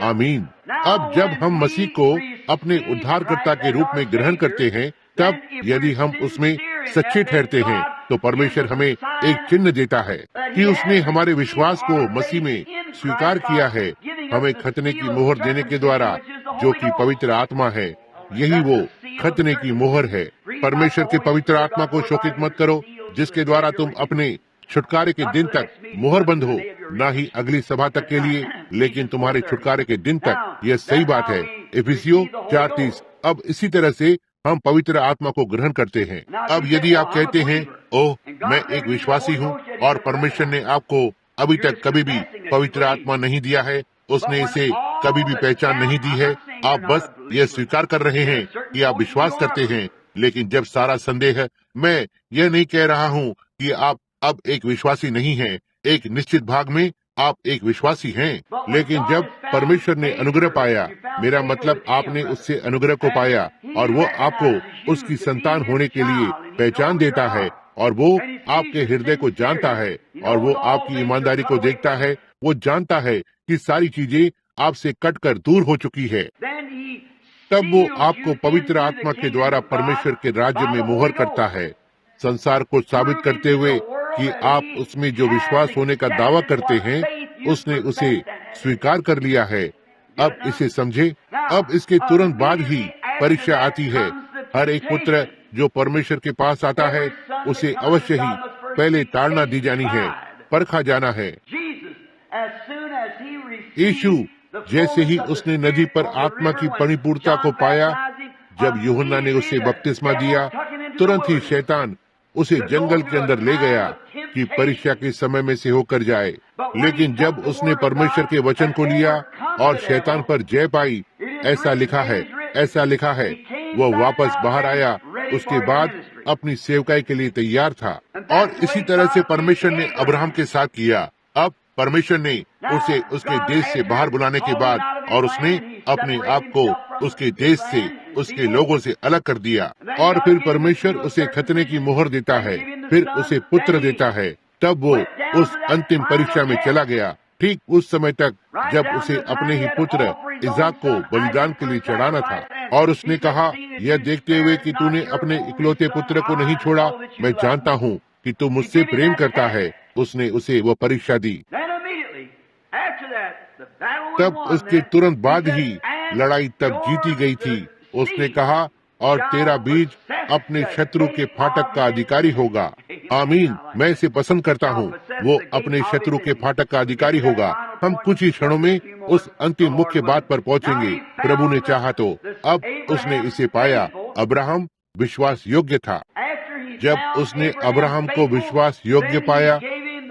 आमीन। अब जब हम मसीह को अपने उद्धारकर्ता के रूप में ग्रहण करते हैं, तब यदि हम उसमें सच्चे ठहरते हैं तो परमेश्वर हमें एक चिन्ह देता है कि उसने हमारे विश्वास को मसीह में स्वीकार किया है, हमें खतने की मोहर देने के द्वारा, जो कि पवित्र आत्मा है। यही वो खतने की मोहर है। परमेश्वर के पवित्र आत्मा को शोकित मत करो, जिसके द्वारा तुम अपने छुटकारे के दिन तक मोहर बंद हो, ना ही अगली सभा तक के लिए, लेकिन तुम्हारे छुटकारे के दिन तक। यह सही बात है। इफिसियों 4:30। अब इसी तरह से हम पवित्र आत्मा को ग्रहण करते हैं। अब यदि आप कहते हैं, ओह, मैं एक विश्वासी हूँ और परमेश्वर ने आपको अभी तक कभी भी पवित्र आत्मा नहीं दिया है, उसने इसे कभी भी पहचान नहीं दी है, आप बस यह स्वीकार कर रहे हैं कि आप विश्वास करते हैं, लेकिन जब सारा संदेह है, मैं यह नहीं कह रहा हूँ कि आप अब एक विश्वासी नहीं हैं। एक निश्चित भाग में आप एक विश्वासी हैं, लेकिन जब परमेश्वर ने अनुग्रह पाया, मेरा मतलब आपने उससे अनुग्रह को पाया, और वो आपको उसकी संतान होने के लिए पहचान देता है, और वो आपके हृदय को जानता है, और वो आपकी ईमानदारी को देखता है। वो जानता है कि सारी चीजें आपसे कटकर दूर हो चुकी है। तब वो आपको पवित्र आत्मा के द्वारा परमेश्वर के राज्य में मोहर करता है, संसार को साबित करते हुए कि आप उसमें जो विश्वास होने का दावा करते हैं, उसने उसे स्वीकार कर लिया है। अब इसे समझे। अब इसके तुरंत बाद ही परीक्षा आती है। हर एक पुत्र जो परमेश्वर के पास आता है, उसे अवश्य ही पहले ताड़ना दी जानी है, परखा जाना है। यीशु जैसे ही उसने नदी पर आत्मा की परिपूर्णता को पाया, जब यूहन्ना ने उसे बपतिस्मा दिया, तुरंत ही शैतान उसे जंगल के अंदर ले गया कि परीक्षा के समय में से होकर जाए। लेकिन जब उसने परमेश्वर के वचन को लिया और शैतान पर जय पाई, ऐसा लिखा है, वह वापस बाहर आया, उसके बाद अपनी सेवकाई के लिए तैयार था। और इसी तरह से परमेश्वर ने अब्राहम के साथ किया। अब परमेश्वर ने उसे उसके देश से बाहर बुलाने के बाद, और उसने अपने आप को उसके देश से, उसके लोगों से अलग कर दिया, और फिर परमेश्वर उसे खतने की मोहर देता है, फिर उसे पुत्र देता है। तब वो उस अंतिम परीक्षा में चला गया, ठीक उस समय तक जब उसे अपने ही पुत्र इसाक को बलिदान के लिए चढ़ाना था। और उसने कहा, यह देखते हुए कि तूने अपने इकलौते पुत्र को नहीं छोड़ा, मैं जानता हूँ कि तू मुझसे प्रेम करता है। उसने उसे वह परीक्षा दी। तब उसके तुरंत बाद ही लड़ाई तब जीती गई थी। उसने कहा, और तेरा बीज अपने शत्रु के फाटक का अधिकारी होगा। आमीन। मैं इसे पसंद करता हूँ। वो अपने शत्रु के फाटक का अधिकारी होगा। हम कुछ ही क्षणों में उस अंतिम मुख्य बात पर पहुँचेंगे, प्रभु ने चाहा तो। अब उसने इसे पाया। अब्राहम विश्वास योग्य था। जब उसने अब्राहम को विश्वास योग्य पाया,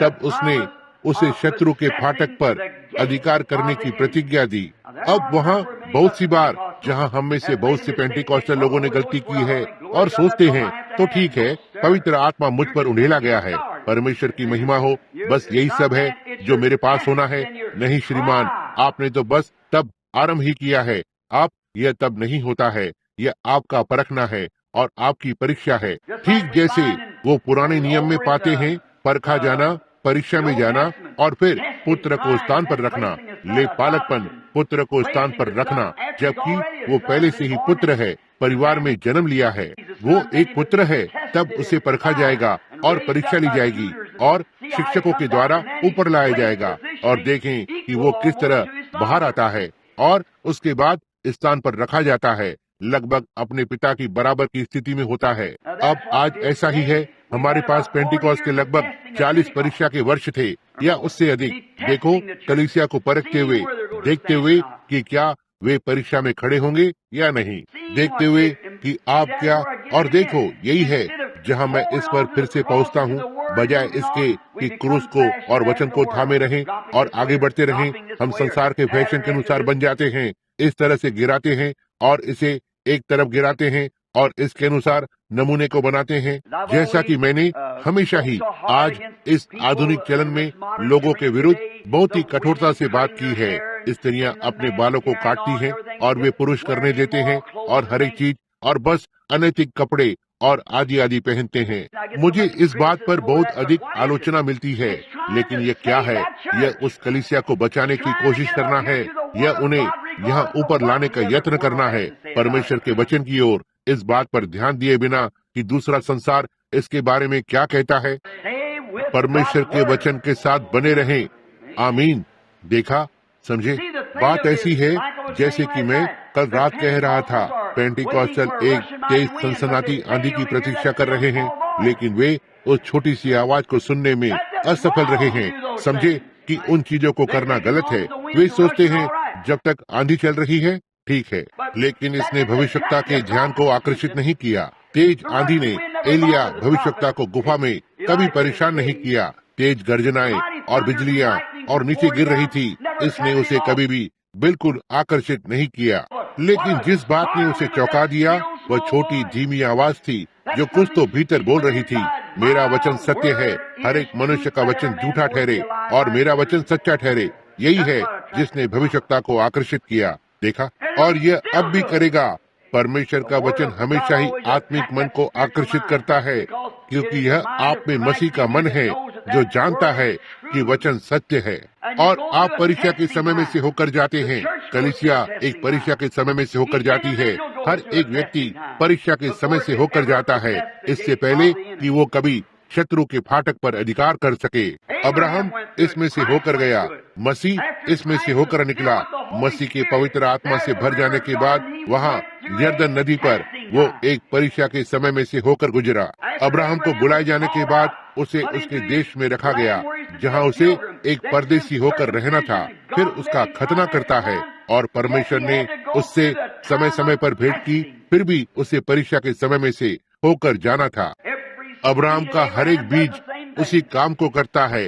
तब उसने उसे शत्रु के फाटक पर अधिकार करने की प्रतिज्ञा दी। अब वहाँ बहुत सी बार जहाँ हम में से बहुत से पेंटिकॉस्टल लोगों ने गलती की है और सोचते हैं, तो ठीक है, पवित्र आत्मा मुझ पर उंडेला गया है, परमेश्वर की महिमा हो, बस यही सब है जो मेरे पास होना है। नहीं श्रीमान, आपने तो बस तब आरंभ ही किया है। आप यह तब नहीं होता है। यह आपका परखना है और आपकी परीक्षा है। ठीक जैसे वो पुराने नियम में पाते हैं, परखा जाना, परीक्षा में जाना, और फिर पुत्र को स्थान पर रखना, ले पालकपन, पुत्र को स्थान पर रखना, जबकि वो पहले से ही पुत्र है, परिवार में जन्म लिया है। वो एक पुत्र है। तब उसे परखा जाएगा और परीक्षा ली जाएगी और शिक्षकों के द्वारा ऊपर लाया जाएगा, और देखें कि वो किस तरह बाहर आता है, और उसके बाद स्थान पर रखा जाता है, लगभग अपने पिता की बराबर की स्थिति में होता है। अब आज ऐसा ही है। हमारे पास पेंटिकॉस्ट के लगभग 40 परीक्षा के वर्ष थे, या उससे अधिक। देखो, कलीसिया को परखते हुए, देखते हुए कि क्या वे परीक्षा में खड़े होंगे या नहीं, देखते हुए कि आप क्या। और देखो, यही है जहां मैं इस पर फिर से पहुंचता हूं, बजाय इसके कि क्रूस को और वचन को थामे रहें और आगे बढ़ते रहें। हम संसार के फैशन के अनुसार बन जाते हैं, इस तरह से गिराते हैं और इसे एक तरफ गिराते हैं और इसके अनुसार नमूने को बनाते हैं। जैसा कि मैंने हमेशा ही आज इस आधुनिक चलन में लोगों के विरुद्ध बहुत ही कठोरता से बात की है। स्त्रियां अपने बालों को काटती हैं और वे पुरुष करने देते हैं और हर एक चीज और बस अनैतिक कपड़े और आदि आदि पहनते हैं। मुझे इस बात पर बहुत अधिक आलोचना मिलती है, लेकिन यह क्या है? यह उस कलीसिया को बचाने की कोशिश करना है, यह उन्हें यहाँ ऊपर लाने का यत्न करना है परमेश्वर के वचन की ओर, इस बात पर ध्यान दिए बिना कि दूसरा संसार इसके बारे में क्या कहता है। परमेश्वर के वचन के साथ बने रहें। आमीन। देखा, समझे, बात ऐसी है जैसे कि मैं कल रात कह रहा था, पेंटिकॉस्टल एक तेज सनसनाती आंधी की प्रतीक्षा कर रहे हैं, लेकिन वे उस छोटी सी आवाज को सुनने में असफल रहे हैं। समझे कि उन चीजों को करना गलत है। वे सोचते हैं जब तक आंधी चल रही है ठीक है, लेकिन इसने भविष्यवक्ता के ध्यान को आकर्षित नहीं किया। तेज आंधी ने एलिया भविष्यवक्ता को गुफा में कभी परेशान नहीं किया। तेज गर्जनाएं और बिजलियां और नीचे गिर रही थी, इसने उसे कभी भी बिल्कुल आकर्षित नहीं किया। लेकिन जिस बात ने उसे चौंका दिया वह छोटी धीमी आवाज थी जो कुछ तो भीतर बोल रही थी, मेरा वचन सत्य है, हर एक मनुष्य का वचन झूठा ठहरे और मेरा वचन सच्चा ठहरे। यही है जिसने भविष्यवक्ता को आकर्षित किया। देखा, और यह अब भी करेगा। परमेश्वर का वचन हमेशा ही आत्मिक मन को आकर्षित करता है, क्योंकि यह आप में मसीह का मन है जो जानता है कि वचन सत्य है। और आप परीक्षा के समय में से होकर जाते हैं। कलीसिया एक परीक्षा के समय में से होकर जाती है। हर एक व्यक्ति परीक्षा के समय से होकर जाता है, इससे पहले कि वो कभी शत्रु के फाटक पर अधिकार कर सके। अब्राहम इसमें से होकर गया, मसीह इसमें से होकर निकला। मसीह के पवित्र आत्मा से भर जाने के बाद वहाँ यर्दन नदी पर वो एक परीक्षा के समय में से होकर गुजरा। अब्राहम को बुलाए जाने के बाद उसे उसके देश में रखा गया, जहाँ उसे एक परदेसी होकर रहना था। फिर उसका खतना करता है और परमेश्वर ने उससे समय समय पर भेंट की, फिर भी उसे परीक्षा के समय में से होकर जाना था। अब्राहम का हर एक बीज उसी काम को करता है।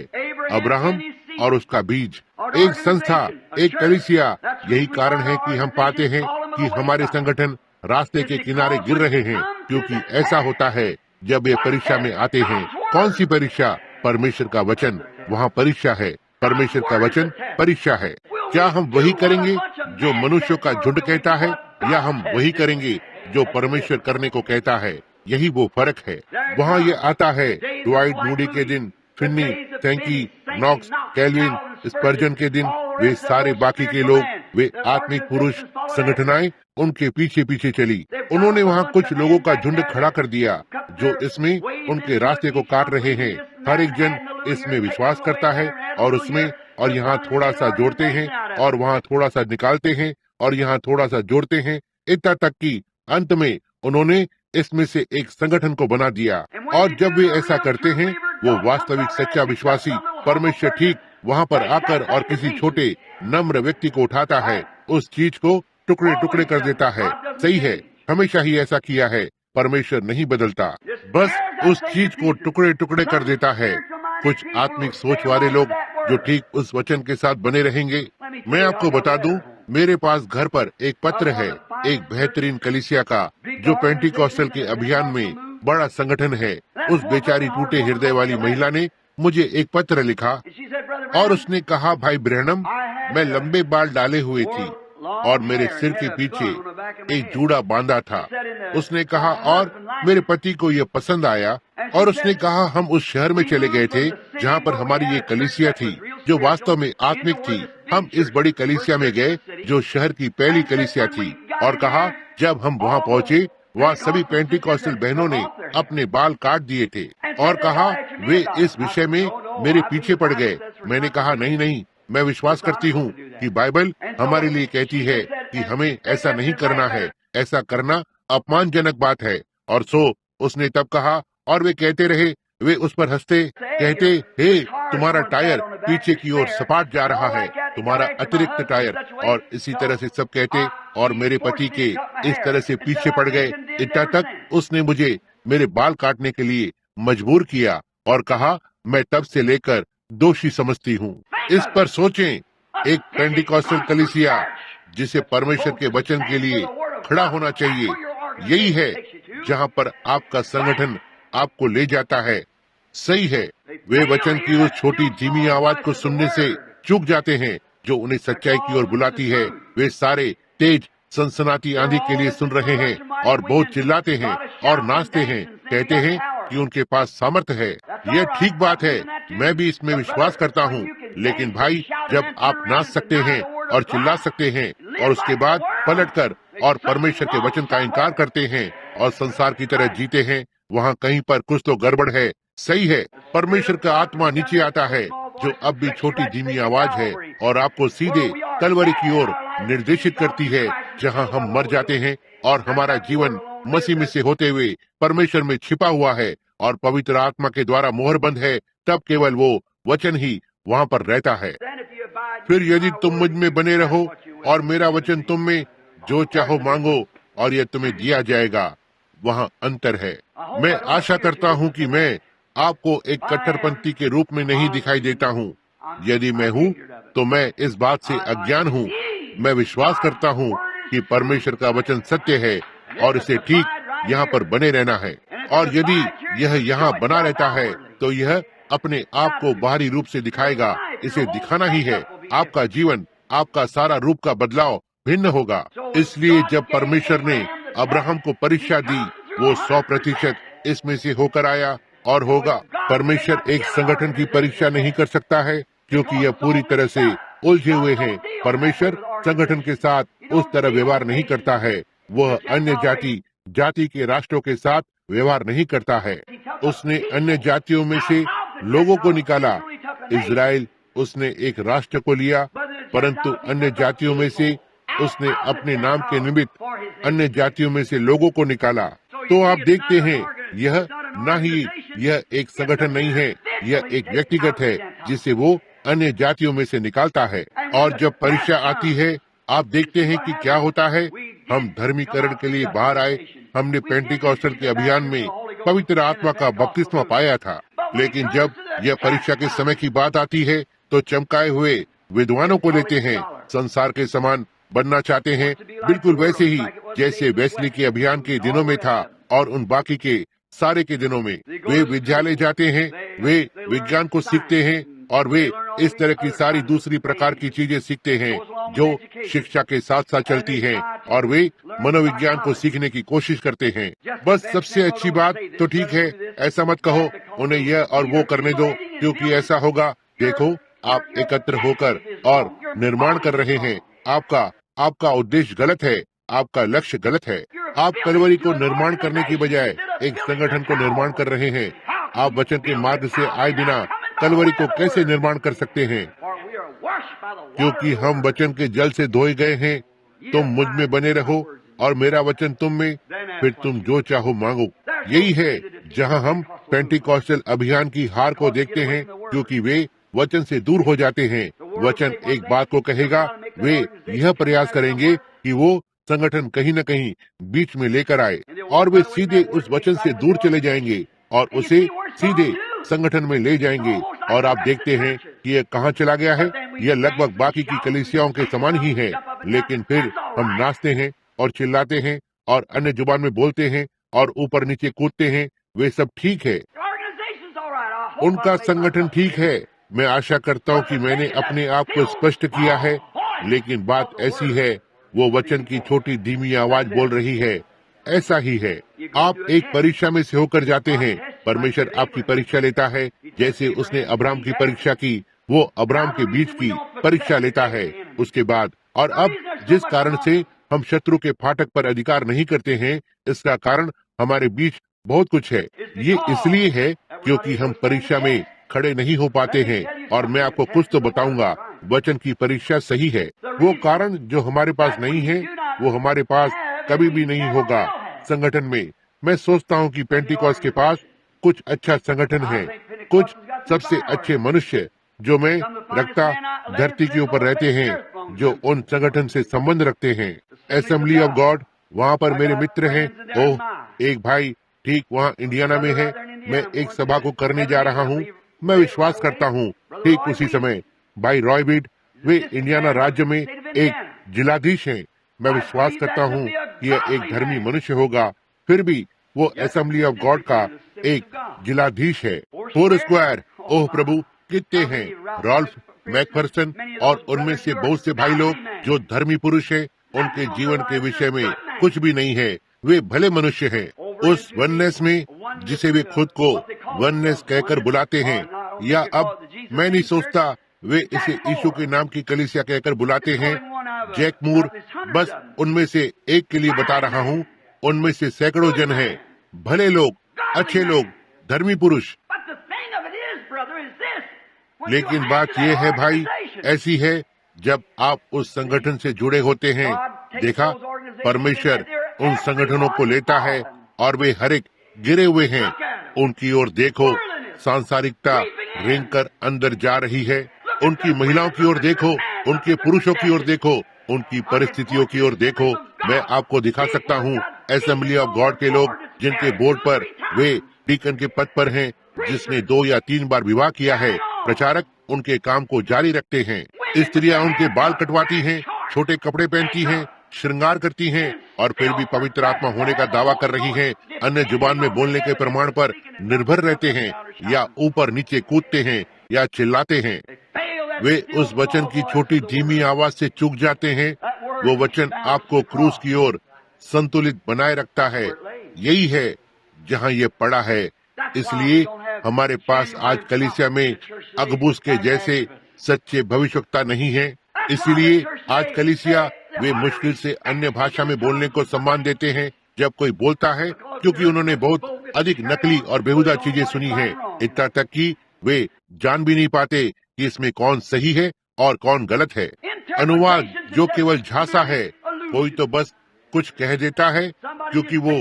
अब्राहम और उसका बीज, एक संस्था, एक कलीसिया। यही कारण है कि हम पाते हैं कि हमारे संगठन रास्ते के किनारे गिर रहे हैं, क्योंकि ऐसा होता है जब ये परीक्षा में आते हैं। कौन सी परीक्षा? परमेश्वर का वचन वहाँ परीक्षा है। परमेश्वर का वचन परीक्षा है। क्या हम वही करेंगे जो मनुष्यों का झुंड कहता है, या हम वही करेंगे जो परमेश्वर करने को कहता है? यही वो फर्क है। वहाँ ये आता है ड्वाइट मूडी के दिन, फिन्नी, थैंकी, नॉक्स, कैल्विन, स्पर्जन के दिन, वे सारे बाकी के लोग, वे आत्मिक पुरुष संगठनाएं उनके पीछे पीछे चली। उन्होंने वहाँ कुछ लोगों का झुंड खड़ा कर दिया जो इसमें उनके रास्ते को काट रहे हैं। हर एक जन इसमें विश्वास करता है और उसमें और यहाँ थोड़ा सा जोड़ते हैं और वहाँ थोड़ा सा निकालते हैं और यहाँ थोड़ा सा जोड़ते हैं, इतना तक कि अंत में उन्होंने इसमें से एक संगठन को बना दिया। और जब वे ऐसा करते हैं, वो वास्तविक सच्चा विश्वासी परमेश्वर ठीक वहाँ पर आकर और किसी छोटे नम्र व्यक्ति को उठाता है, उस चीज को टुकड़े टुकड़े कर देता है। सही है, हमेशा ही ऐसा किया है। परमेश्वर नहीं बदलता, बस उस चीज को टुकड़े टुकड़े कर देता है। कुछ आत्मिक सोच वाले लोग जो ठीक उस वचन के साथ बने रहेंगे। मैं आपको बता दूं, मेरे पास घर पर एक पत्र है एक बेहतरीन कलीसिया का, जो पेंटिकॉस्टल के अभियान में बड़ा संगठन है। उस बेचारी टूटे हृदय वाली महिला ने मुझे एक पत्र लिखा और उसने कहा, भाई ब्रैनम, मैं लंबे बाल डाले हुए थी और मेरे सिर के पीछे एक जूड़ा बांधा था। उसने कहा और मेरे पति को यह पसंद आया और उसने कहा हम उस शहर में चले गए थे जहाँ पर हमारी ये कलीसिया थी जो वास्तव में आत्मिक थी। हम इस बड़ी कलीसिया में गए जो शहर की पहली कलीसिया थी, और कहा जब हम वहाँ पहुँचे वहाँ सभी पेंटिकॉस्टल बहनों ने अपने बाल काट दिए थे और कहा वे इस विषय में मेरे पीछे पड़ गए। मैंने कहा नहीं नहीं, मैं विश्वास करती हूँ कि बाइबल हमारे लिए कहती है कि हमें ऐसा नहीं करना है, ऐसा करना अपमानजनक बात है। और सो उसने तब कहा, और वे कहते रहे, वे उस पर हंसते, कहते, हे तुम्हारा टायर पीछे की ओर सपाट जा रहा है, तुम्हारा अतिरिक्त टायर, और इसी तरह से सब कहते, और मेरे पति के इस तरह से पीछे पड़ गए। इतना तक उसने मुझे मेरे बाल काटने के लिए मजबूर किया और कहा मैं तब से लेकर दोषी समझती हूँ। इस पर सोचें, एक पेंटिकॉस्टल कलीसिया जिसे परमेश्वर के वचन के लिए खड़ा होना चाहिए, यही है जहाँ पर आपका संगठन आपको ले जाता है। सही है, वे वचन की उस छोटी धीमी आवाज को सुनने से चूक जाते हैं जो उन्हें सच्चाई की ओर बुलाती है। वे सारे तेज सनसनाती आंधी के लिए सुन रहे हैं और बहुत चिल्लाते हैं और नाचते हैं, कहते हैं कि उनके पास सामर्थ्य है। यह ठीक बात है, मैं भी इसमें विश्वास करता हूँ। लेकिन भाई, जब आप नाच सकते हैं और चिल्ला सकते हैं और उसके बाद पलटकर और परमेश्वर के वचन का इनकार करते हैं और संसार की तरह जीते हैं, वहाँ कहीं पर कुछ तो गड़बड़ है। सही है, परमेश्वर का आत्मा नीचे आता है जो अब भी छोटी धीमी आवाज है और आपको सीधे कलवरी की ओर निर्देशित करती है, जहां हम मर जाते हैं और हमारा जीवन मसीह में से होते हुए परमेश्वर में छिपा हुआ है और पवित्र आत्मा के द्वारा मोहर बंद है। तब केवल वो वचन ही वहाँ पर रहता है। फिर यदि तुम मुझ में बने रहो और मेरा वचन तुम में, जो चाहो मांगो और यह तुम्हें दिया जाएगा। वहाँ अंतर है। मैं आशा करता हूँ कि मैं आपको एक कट्टरपंथी के रूप में नहीं दिखाई देता हूँ। यदि मैं हूँ तो मैं इस बात से अज्ञान हूँ। मैं विश्वास करता हूँ कि परमेश्वर का वचन सत्य है और इसे ठीक यहाँ पर बने रहना है। और यदि यह यहाँ बना रहता है तो यह अपने आप को बाहरी रूप से दिखाएगा। इसे दिखाना ही है। आपका जीवन, आपका सारा रूप का बदलाव भिन्न होगा। इसलिए जब परमेश्वर ने अब्राहम को परीक्षा दी, वो 100% इसमें से होकर आया और होगा। परमेश्वर एक संगठन की परीक्षा नहीं कर सकता है क्योंकि यह पूरी तरह से उलझे हुए हैं। परमेश्वर संगठन के साथ उस तरह व्यवहार नहीं करता है। वह अन्य जाति के राष्ट्रों के साथ व्यवहार नहीं करता है। उसने अन्य जातियों में से लोगों को निकाला। इजराइल उसने एक राष्ट्र को लिया, परंतु अन्य जातियों में से उसने अपने नाम के निमित्त अन्य जातियों में से लोगों को निकाला। तो आप देखते हैं, यह न ही यह एक संगठन नहीं है, यह एक व्यक्तिगत है जिसे वो अन्य जातियों में से निकालता है। और जब परीक्षा आती है, आप देखते हैं कि क्या होता है। हम धर्मीकरण के लिए बाहर आए। हमने पेंटिकॉस्टल के अभियान में पवित्र आत्मा का बपतिस्मा पाया था। लेकिन जब यह परीक्षा के समय की बात आती है तो चमकाए हुए विद्वानों को लेते हैं, संसार के समान बनना चाहते हैं, बिल्कुल वैसे ही जैसे वेस्ली के अभियान के दिनों में था और उन बाकी के सारे के दिनों में। वे विद्यालय जाते हैं, वे विज्ञान को सीखते हैं और वे इस तरह की सारी दूसरी प्रकार की चीजें सीखते हैं जो शिक्षा के साथ साथ चलती हैं, और वे मनोविज्ञान को सीखने की कोशिश करते हैं। बस सबसे अच्छी बात तो ठीक है, ऐसा मत कहो उन्हें यह और वो करने दो क्योंकि ऐसा होगा। देखो, आप एकत्र होकर और निर्माण कर रहे हैं। आपका उद्देश्य गलत है, आपका लक्ष्य गलत है। आप कलवरी को निर्माण करने की बजाय एक संगठन को निर्माण कर रहे हैं। आप वचन के मार्ग से आए बिना कलवरी को कैसे निर्माण कर सकते हैं? क्योंकि हम वचन के जल से धोए गए हैं। तुम मुझ में बने रहो और मेरा वचन तुम में, फिर तुम जो चाहो मांगो। यही है जहां हम पेंटिकॉस्टल अभियान की हार को देखते हैं, क्योंकि वे वचन से दूर हो जाते हैं। वचन एक बात को कहेगा, वे यह प्रयास करेंगे कि वो संगठन कहीं न कहीं बीच में लेकर आए, और वे सीधे उस वचन से दूर चले जाएंगे और उसे सीधे संगठन में ले जाएंगे। और आप देखते हैं कि यह कहाँ चला गया है। यह लगभग बाकी की कलीसियाओं के समान ही है। लेकिन फिर हम नाचते हैं और चिल्लाते हैं और अन्य जुबान में बोलते हैं और ऊपर नीचे कूदते हैं। वे सब ठीक है, उनका संगठन ठीक है। मैं आशा करता हूँ कि मैंने अपने आप को स्पष्ट किया है। लेकिन बात ऐसी है, वो वचन की छोटी धीमी आवाज बोल रही है। ऐसा ही है, आप एक परीक्षा में से होकर जाते हैं। परमेश्वर आपकी परीक्षा लेता है, जैसे उसने अब्राहम की परीक्षा की। वो अब्राहम के बीच की परीक्षा लेता है उसके बाद। और अब जिस कारण से हम शत्रु के फाटक पर अधिकार नहीं करते हैं, इसका कारण हमारे बीच बहुत कुछ है। ये इसलिए है क्योंकि हम परीक्षा में खड़े नहीं हो पाते हैं। और मैं आपको कुछ तो बताऊंगा, वचन की परीक्षा सही है। वो कारण जो हमारे पास नहीं है, वो हमारे पास कभी भी नहीं होगा संगठन में। मैं सोचता हूँ कि पेंटिकॉस्ट के पास कुछ अच्छा संगठन है, कुछ सबसे अच्छे मनुष्य जो मैं रखता धरती के ऊपर रहते हैं, जो उन संगठन से संबंध रखते हैं। असेंबली ऑफ गॉड, वहाँ पर मेरे मित्र हैं। ओह, एक भाई ठीक वहाँ इंडियाना में है। मैं एक सभा को करने जा रहा हूँ। मैं विश्वास करता हूँ ठीक उसी समय भाई रॉयबिड, वे इंडियाना राज्य में एक जिलाधीश हैं। मैं विश्वास करता हूँ कि यह एक धर्मी मनुष्य होगा। फिर भी वो असेंबली ऑफ गॉड का एक जिलाधीश है। फोर स्क्वायर, ओह प्रभु, कितने हैं, रॉल्फ मैकफर्सन और उनमें से बहुत से भाई लोग जो धर्मी पुरुष हैं, उनके जीवन के विषय में कुछ भी नहीं है, वे भले मनुष्य हैं। उस वननेस में जिसे वे खुद को वननेस कहकर बुलाते हैं, या अब मैं नहीं सोचता वे इसे यीशु के नाम की कलीसिया कहकर बुलाते हैं, जैक मूर बस उनमें से एक के लिए बता रहा हूँ, उनमें से सैकड़ों जन हैं, भले लोग, अच्छे लोग, धर्मी पुरुष। लेकिन बात यह है भाई, ऐसी है जब आप उस संगठन से जुड़े होते हैं। देखा, परमेश्वर उन संगठनों को लेता है और वे हर एक गिरे हुए हैं, उनकी ओर देखो, सांसारिकता रेंग कर अंदर जा रही है। उनकी महिलाओं की ओर देखो, उनके पुरुषों की ओर देखो, उनकी परिस्थितियों की ओर देखो। मैं आपको दिखा सकता हूँ असेंबली ऑफ गॉड के लोग जिनके बोर्ड पर वे डीकन के पद पर हैं, जिसने 2 या 3 बार विवाह किया है। प्रचारक उनके काम को जारी रखते हैं, स्त्रियां उनके बाल कटवाती हैं, छोटे कपड़े पहनती हैं, श्रृंगार करती हैं और फिर भी पवित्र आत्मा होने का दावा कर रही हैं, अन्य जुबान में बोलने के प्रमाण पर निर्भर रहते हैं, या ऊपर नीचे कूदते हैं या चिल्लाते हैं। वे उस वचन की छोटी धीमी आवाज से चूक जाते हैं। वो वचन आपको क्रूस की ओर संतुलित बनाए रखता है। यही है जहाँ ये पड़ा है। इसलिए हमारे पास आज कलीसिया में अगबुस के जैसे सच्चे भविष्यवक्ता नहीं है। इसलिए आज कलीसिया वे मुश्किल से अन्य भाषा में बोलने को सम्मान देते हैं जब कोई बोलता है, क्योंकि उन्होंने बहुत अधिक नकली और बेहुदा चीजें सुनी हैं, इतना तक कि वे जान भी नहीं पाते कि इसमें कौन सही है और कौन गलत है। अनुवाद जो केवल झांसा है, कोई तो बस कुछ कह देता है क्योंकि वो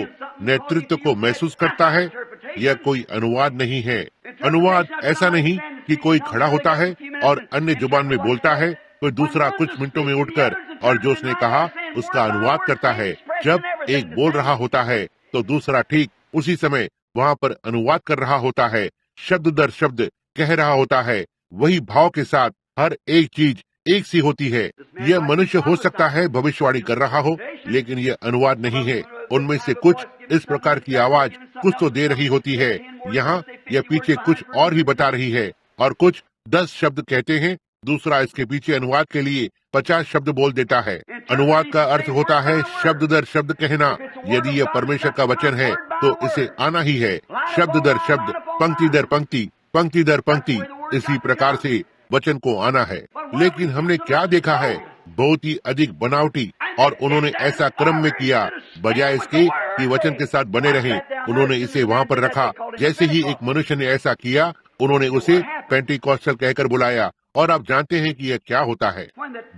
नेतृत्व को महसूस करता है। यह कोई अनुवाद नहीं है। अनुवाद ऐसा नहीं कि कोई खड़ा होता है और अन्य जुबान में बोलता है, कोई दूसरा कुछ मिनटों में उठकर और जो उसने कहा उसका अनुवाद करता है। जब एक बोल रहा होता है तो दूसरा ठीक उसी समय वहाँ पर अनुवाद कर रहा होता है, शब्द दर शब्द कह रहा होता है, वही भाव के साथ हर एक चीज एक सी होती है। यह मनुष्य हो सकता है भविष्यवाणी कर रहा हो, लेकिन यह अनुवाद नहीं है। उनमें से कुछ इस प्रकार की आवाज कुछ तो दे रही होती है, यहाँ यह पीछे कुछ और ही बता रही है, और कुछ 10 शब्द कहते हैं, दूसरा इसके पीछे अनुवाद के लिए 50 शब्द बोल देता है। अनुवाद का अर्थ होता है शब्द दर शब्द कहना। यदि यह परमेश्वर का वचन है तो इसे आना ही है, शब्द दर शब्द, पंक्ति दर पंक्ति, पंक्ति दर पंक्ति, इसी प्रकार से वचन को आना है। लेकिन हमने क्या देखा है, बहुत ही अधिक बनावटी, और उन्होंने ऐसा क्रम में किया, बजाय इसके कि वचन के साथ बने रहें, उन्होंने इसे वहाँ पर रखा। जैसे ही एक मनुष्य ने ऐसा किया, उन्होंने उसे पेंटिकॉस्टल कहकर बुलाया। और आप जानते हैं कि यह क्या होता है,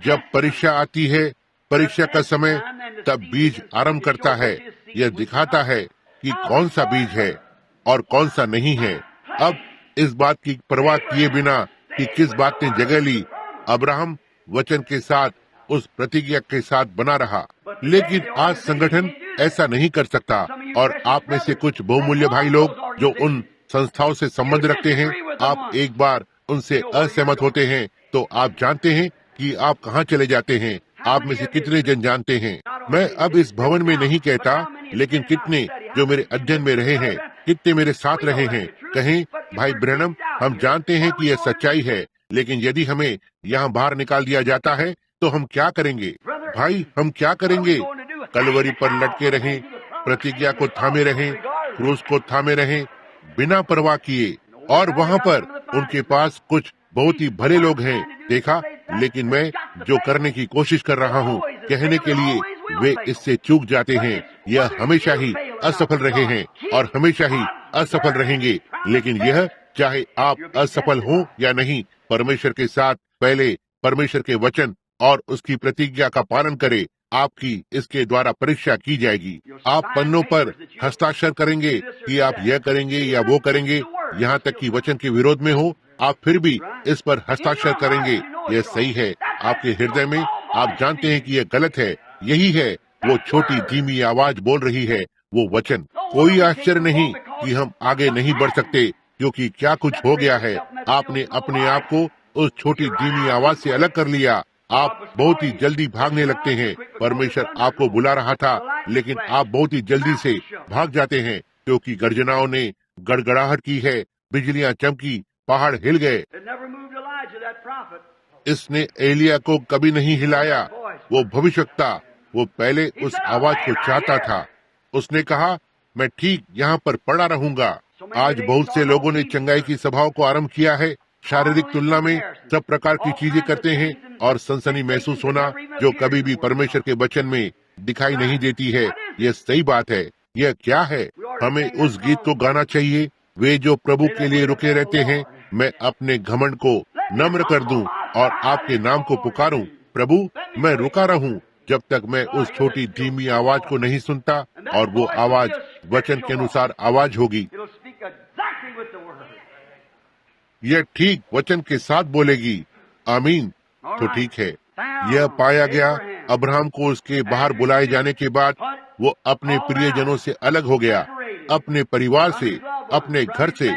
जब परीक्षा आती है, परीक्षा का समय, तब बीज आरंभ करता है। यह दिखाता है कि कौन सा बीज है और कौन सा नहीं है। अब इस बात की परवाह किए बिना कि किस बात ने जगह ली, अब्राहम वचन के साथ उस प्रतिज्ञा के साथ बना रहा। लेकिन आज संगठन ऐसा नहीं कर सकता, और आप में से कुछ बहुमूल्य भाई लोग जो उन संस्थाओं से संबंध रखते हैं, आप एक बार उनसे असहमत होते हैं तो आप जानते हैं कि आप कहाँ चले जाते हैं। आप में से कितने जन जानते हैं, मैं अब इस भवन में नहीं कहता, लेकिन कितने जो मेरे अध्ययन में रहे हैं, कितने मेरे साथ रहे हैं, कहें भाई ब्रैनम, हम जानते हैं कि यह सच्चाई है, लेकिन यदि हमें यहाँ बाहर निकाल दिया जाता है तो हम क्या करेंगे? भाई, हम क्या करेंगे? कलवरी पर लटके रहें, प्रतिज्ञा को थामे रहें, क्रूस को थामे रहें, बिना परवाह किए। और वहाँ पर उनके पास कुछ बहुत ही भले लोग हैं, देखा। लेकिन मैं जो करने की कोशिश कर रहा हूँ कहने के लिए, वे इससे चूक जाते हैं। यह हमेशा ही असफल रहे हैं और हमेशा ही असफल रहेंगे। लेकिन यह, चाहे आप असफल हो या नहीं, परमेश्वर के साथ पहले परमेश्वर के वचन और उसकी प्रतिज्ञा का पालन करें। आपकी इसके द्वारा परीक्षा की जाएगी। आप पन्नों पर हस्ताक्षर करेंगे कि आप यह करेंगे या वो करेंगे, यहाँ तक कि वचन के विरोध में हो, आप फिर भी इस पर हस्ताक्षर करेंगे। यह सही है आपके हृदय में, आप जानते हैं कि यह गलत है। यही है वो छोटी धीमी आवाज बोल रही है, वो वचन। कोई आश्चर्य नहीं कि हम आगे नहीं बढ़ सकते, क्योंकि क्या कुछ हो गया है। आपने अपने आप को उस छोटी धीमी आवाज से अलग कर लिया। आप बहुत ही जल्दी भागने लगते हैं। परमेश्वर आपको बुला रहा था, लेकिन आप बहुत ही जल्दी से भाग जाते हैं, क्योंकि गर्जनाओं ने गड़गड़ाहट की है, बिजलियां चमकी, पहाड़ हिल गए। इसने एलिया को कभी नहीं हिलाया। वो भविष्यवक्ता, वो पहले उस आवाज को चाहता था। उसने कहा, मैं ठीक यहाँ पर पड़ा रहूंगा। आज बहुत से लोगों ने चंगाई की सभाओं को आरंभ किया है, शारीरिक तुलना में सब प्रकार की चीजें करते हैं और सनसनी महसूस होना जो कभी भी परमेश्वर के वचन में दिखाई नहीं देती है। यह सही बात है। यह क्या है? हमें उस गीत को गाना चाहिए, वे जो प्रभु के लिए रुके रहते हैं। मैं अपने घमंड को नम्र कर दूं और आपके नाम को पुकारूं। प्रभु, मैं रुका रहूं जब तक मैं उस छोटी धीमी आवाज को नहीं सुनता, और वो आवाज वचन के अनुसार आवाज होगी। यह ठीक वचन के साथ बोलेगी। आमीन। तो ठीक है। यह पाया गया, अब्राहम को उसके बाहर बुलाए जाने के बाद वो अपने प्रियजनों से अलग हो गया, अपने परिवार से, अपने घर से,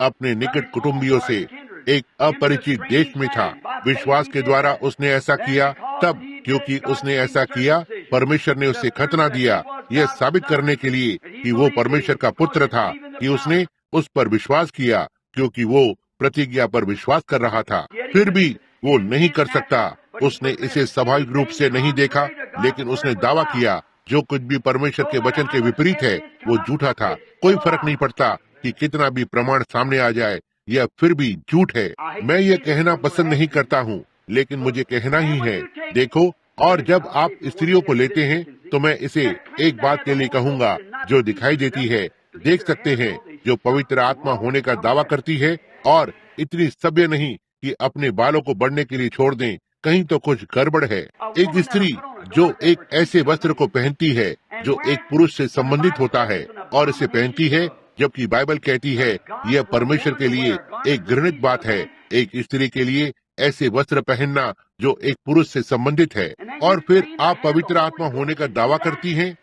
अपने निकट कुटुंबियों से, एक अपरिचित देश में था। विश्वास के द्वारा उसने ऐसा किया। तब क्योंकि उसने ऐसा किया, परमेश्वर ने उसे खतना दिया, यह साबित करने के लिए कि वो परमेश्वर का पुत्र था, कि उसने उस पर विश्वास किया, क्योंकि वो प्रतिज्ञा पर विश्वास कर रहा था। फिर भी वो नहीं कर सकता। उसने इसे स्वाभाविक रूप से नहीं देखा, लेकिन उसने दावा किया, जो कुछ भी परमेश्वर के वचन के विपरीत है वो झूठा था। कोई फर्क नहीं पड़ता कि कितना भी प्रमाण सामने आ जाए, यह फिर भी झूठ है। मैं ये कहना पसंद नहीं करता हूँ, लेकिन मुझे कहना ही है। देखो, और जब आप स्त्रियों को लेते हैं, तो मैं इसे एक बात के लिए कहूँगा जो दिखाई देती है। देख सकते हैं, जो पवित्र आत्मा होने का दावा करती है और इतनी सभ्य नहीं कि अपने बालों को बढ़ने के लिए छोड़ दें, कहीं तो कुछ गड़बड़ है। एक स्त्री जो एक ऐसे वस्त्र को पहनती है जो एक पुरुष से संबंधित होता है और इसे पहनती है, जबकि बाइबल कहती है यह परमेश्वर के लिए एक घृणित बात है, एक स्त्री के लिए ऐसे वस्त्र पहनना जो एक पुरुष से संबंधित है। और फिर आप पवित्र आत्मा होने का दावा करती हैं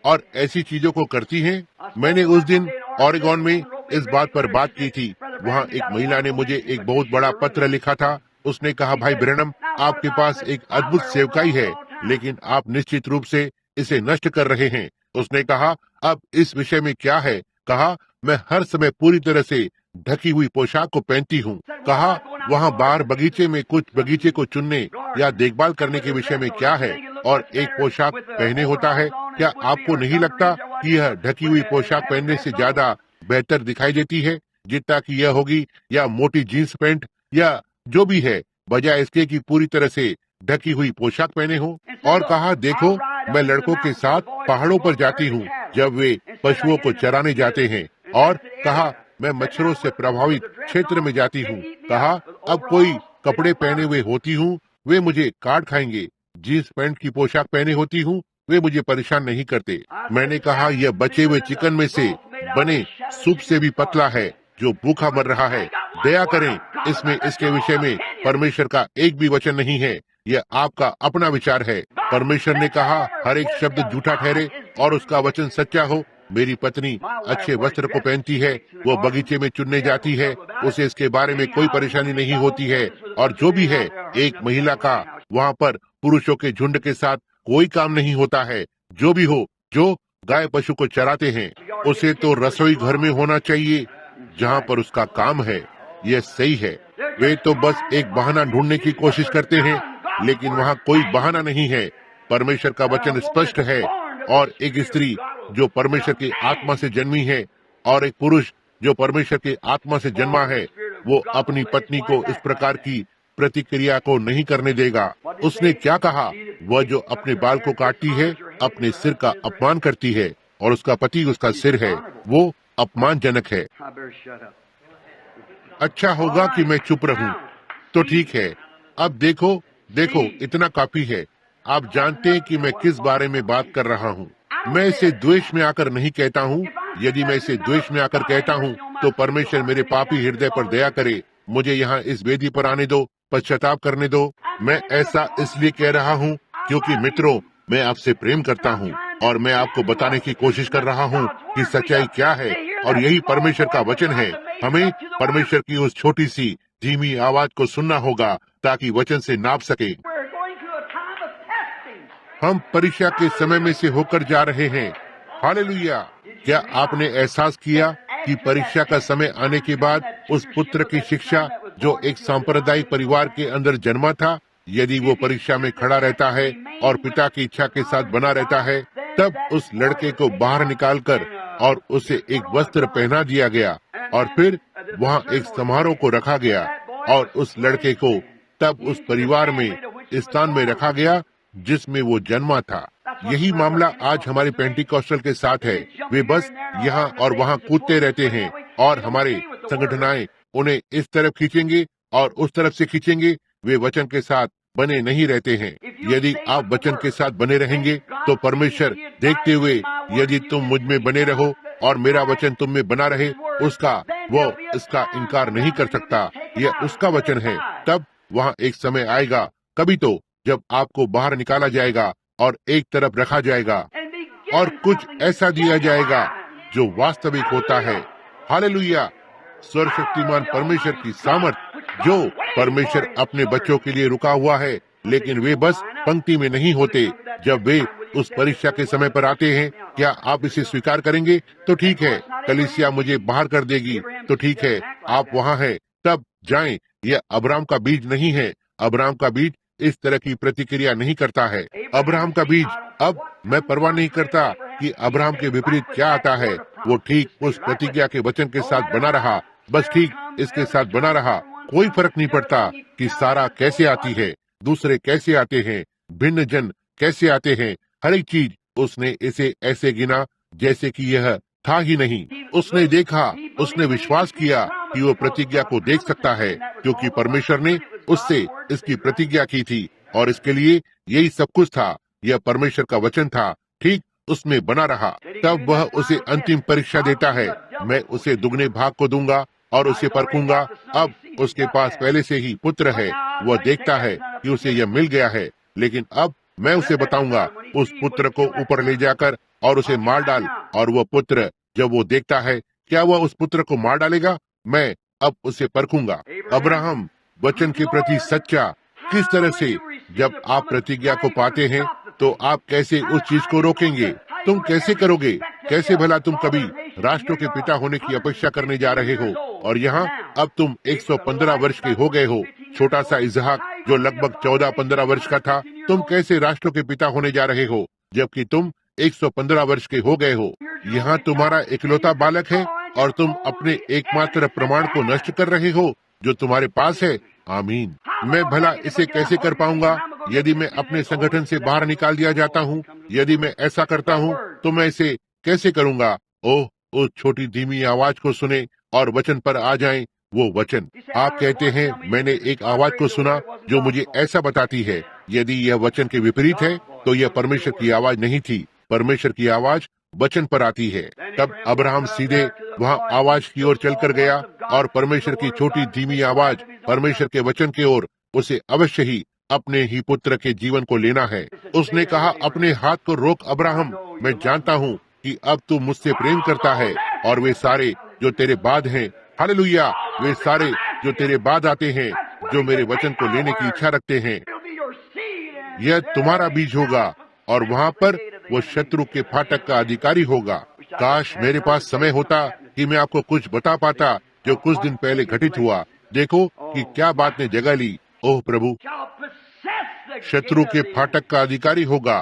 और ऐसी चीजों को करती हैं। मैंने उस दिन ओरेगोन में इस बात पर बात की थी। वहाँ एक महिला ने मुझे एक बहुत बड़ा पत्र लिखा था। उसने कहा, भाई ब्रैनम, आपके पास एक अद्भुत सेवकाई है, लेकिन आप निश्चित रूप से इसे नष्ट कर रहे हैं। उसने कहा, अब इस विषय में क्या है? कहा, मैं हर समय पूरी तरह से ढकी हुई पोशाक को पहनती हूँ। कहा, वहाँ बाहर बगीचे में कुछ बगीचे को चुनने या देखभाल करने के विषय में क्या है, और एक पोशाक पहने होता है। क्या आपको नहीं लगता कि यह ढकी हुई पोशाक पहनने से ज्यादा बेहतर दिखाई देती है, जितना कि यह होगी या मोटी जीन्स पैंट या जो भी है, बजाय इसके कि पूरी तरह से ढकी हुई पोशाक पहने हो? और कहा, देखो, मैं लड़कों के साथ पहाड़ों पर जाती हूँ जब वे पशुओं को चराने जाते हैं। और कहा, मैं मच्छरों से प्रभावित क्षेत्र में जाती हूँ। कहा, अब कोई कपड़े पहने हुए होती हूँ, वे मुझे काट खाएंगे। जीन्स पैंट की पोशाक पहने होती हूँ, वे मुझे परेशान नहीं करते। मैंने कहा, यह बचे हुए चिकन में से बने सूप से भी पतला है जो भूखा मर रहा है। दया करें, इसमें इसके विषय में परमेश्वर का एक भी वचन नहीं है। यह आपका अपना विचार है। परमेश्वर ने कहा, हर एक शब्द झूठा ठहरे और उसका वचन सच्चा हो। मेरी पत्नी अच्छे वस्त्र को पहनती है, वो बगीचे में चुनने जाती है, उसे इसके बारे में कोई परेशानी नहीं होती है। और जो भी है, एक महिला का वहाँ पर पुरुषों के झुंड के साथ कोई काम नहीं होता है। जो भी हो, जो गाय पशु को चराते हैं, उसे तो रसोई घर में होना चाहिए जहाँ पर उसका काम है। यह सही है। वे तो बस एक बहाना ढूंढने की कोशिश करते हैं, लेकिन वहाँ कोई बहाना नहीं है। परमेश्वर का वचन स्पष्ट है। और एक स्त्री जो परमेश्वर की आत्मा से जन्मी है और एक पुरुष जो परमेश्वर की आत्मा से जन्मा है, वो अपनी पत्नी को इस प्रकार की प्रतिक्रिया को नहीं करने देगा। उसने क्या कहा? वह जो अपने बाल को काटती है, अपने सिर का अपमान करती है, और उसका पति उसका सिर है, वो अपमानजनक है। अच्छा होगा कि मैं चुप रहूं। तो ठीक है। अब देखो, इतना काफी है। आप जानते हैं कि मैं किस बारे में बात कर रहा हूँ। मैं इसे द्वेष में आकर नहीं कहता हूँ। यदि मैं इसे द्वेष में आकर कहता हूँ, तो परमेश्वर मेरे पापी हृदय पर दया करे। मुझे यहाँ इस वेदी पर आने दो, पश्चाताप करने दो। मैं ऐसा इसलिए कह रहा हूँ क्योंकि मित्रों, मैं आपसे प्रेम करता हूँ और मैं आपको बताने की कोशिश कर रहा हूँ कि सच्चाई क्या है, और यही परमेश्वर का वचन है। हमें परमेश्वर की उस छोटी सी धीमी आवाज को सुनना होगा ताकि वचन से नाप सके। हम परीक्षा के समय में से होकर जा रहे हैं। हालेलुया। क्या आपने एहसास किया कि परीक्षा का समय आने के बाद उस पुत्र की शिक्षा जो एक सांप्रदायिक परिवार के अंदर जन्मा था, यदि वो परीक्षा में खड़ा रहता है और पिता की इच्छा के साथ बना रहता है, तब उस लड़के को बाहर निकालकर और उसे एक वस्त्र पहना दिया गया और फिर वहाँ एक समारोह को रखा गया और उस लड़के को तब उस परिवार में स्थान में रखा गया जिसमें वो जन्मा था। यही मामला आज हमारे पेंटिकॉस्टल के साथ है। वे बस यहाँ और वहाँ कूदते रहते हैं और हमारे संगठनाएं उन्हें इस तरफ खींचेंगे और उस तरफ से खींचेंगे। वे वचन के साथ बने नहीं रहते हैं। यदि आप वचन के साथ बने रहेंगे तो परमेश्वर देखते हुए, यदि तुम मुझ में बने रहो और मेरा वचन तुम में बना रहे, वो इसका इनकार नहीं कर सकता। यह उसका वचन है। तब वहाँ एक समय आएगा, कभी तो, जब आपको बाहर निकाला जाएगा और एक तरफ रखा जाएगा और कुछ ऐसा दिया जाएगा जो वास्तविक होता है। हालेलुया। सर्वशक्तिमान परमेश्वर की सामर्थ, जो परमेश्वर अपने बच्चों के लिए रुका हुआ है, लेकिन वे बस पंक्ति में नहीं होते। जब वे उस परीक्षा के समय पर आते हैं, क्या आप इसे स्वीकार करेंगे? तो ठीक है, कलीसिया मुझे बाहर कर देगी, तो ठीक है, आप वहाँ हैं, तब जाएं। यह अब्राहम का बीज नहीं है। अब्राहम का बीज इस तरह की प्रतिक्रिया नहीं करता है। अब्राहम का बीज, अब मैं परवाह नहीं करता कि अब्राहम के विपरीत क्या आता है, वो ठीक उस प्रतिज्ञा के वचन के साथ बना रहा, बस ठीक इसके साथ बना रहा। कोई फर्क नहीं पड़ता कि सारा कैसे आती है, दूसरे कैसे आते हैं, भिन्न जन कैसे आते हैं, हर एक चीज उसने इसे ऐसे गिना जैसे कि यह था ही नहीं। उसने देखा, उसने विश्वास किया कि वो प्रतिज्ञा को देख सकता है, क्योंकि परमेश्वर ने उससे इसकी प्रतिज्ञा की थी और इसके लिए यही सब कुछ था। यह परमेश्वर का वचन था, ठीक उसमें बना रहा। तब वह उसे अंतिम परीक्षा देता है। मैं उसे दुगने भाग को दूंगा और उसे परखूंगा। अब उसके पास पहले से ही पुत्र है। वह देखता है कि उसे यह मिल गया है, लेकिन अब मैं उसे बताऊंगा, उस पुत्र को ऊपर ले जाकर और उसे मार डाल। और वह पुत्र जब वो देखता है, क्या वह उस पुत्र को मार डालेगा? मैं अब उसे परखूंगा। अब्राहम वचन के प्रति सच्चा, किस तरह से जब आप प्रतिज्ञा को पाते हैं तो आप कैसे उस चीज को रोकेंगे? तुम कैसे करोगे? कैसे भला तुम कभी राष्ट्रों के पिता होने की अपेक्षा करने जा रहे हो और यहाँ अब तुम 115 वर्ष के हो गए हो। छोटा सा इसहाक जो लगभग 14-15 वर्ष का था, तुम कैसे राष्ट्रों के पिता होने जा रहे हो जबकि तुम 115 वर्ष के हो गए हो। यहाँ तुम्हारा इकलौता बालक है और तुम अपने एकमात्र प्रमाण को नष्ट कर रहे हो जो तुम्हारे पास है। आमीन। मैं भला इसे कैसे कर पाऊंगा यदि मैं अपने संगठन से बाहर निकाल दिया जाता हूँ? यदि मैं ऐसा करता हूँ तो मैं इसे कैसे करूँगा? ओह, उस छोटी धीमी आवाज को सुने और वचन पर आ जाएं। वो वचन, आप कहते हैं, मैंने एक आवाज को सुना जो मुझे ऐसा बताती है। यदि यह वचन के विपरीत है तो यह परमेश्वर की आवाज नहीं थी। परमेश्वर की आवाज वचन पर आती है। तब अब्राहम सीधे वहाँ आवाज की ओर चलकर गया और परमेश्वर की छोटी धीमी आवाज परमेश्वर के वचन की ओर, उसे अवश्य ही अपने ही पुत्र के जीवन को लेना है। उसने कहा, अपने हाथ को रोक अब्राहम, मैं जानता हूँ कि अब तू मुझसे प्रेम करता है और वे सारे जो तेरे बाद हैं, हालेलुया, वे सारे जो तेरे बाद आते हैं, जो मेरे वचन को लेने की इच्छा रखते हैं, यह तुम्हारा बीज होगा और वहाँ पर वो शत्रु के फाटक का अधिकारी होगा। काश मेरे पास समय होता कि मैं आपको कुछ बता पाता जो कुछ दिन पहले घटित हुआ। देखो कि क्या बात ने जगह ली। ओह प्रभु, शत्रु के फाटक का अधिकारी होगा।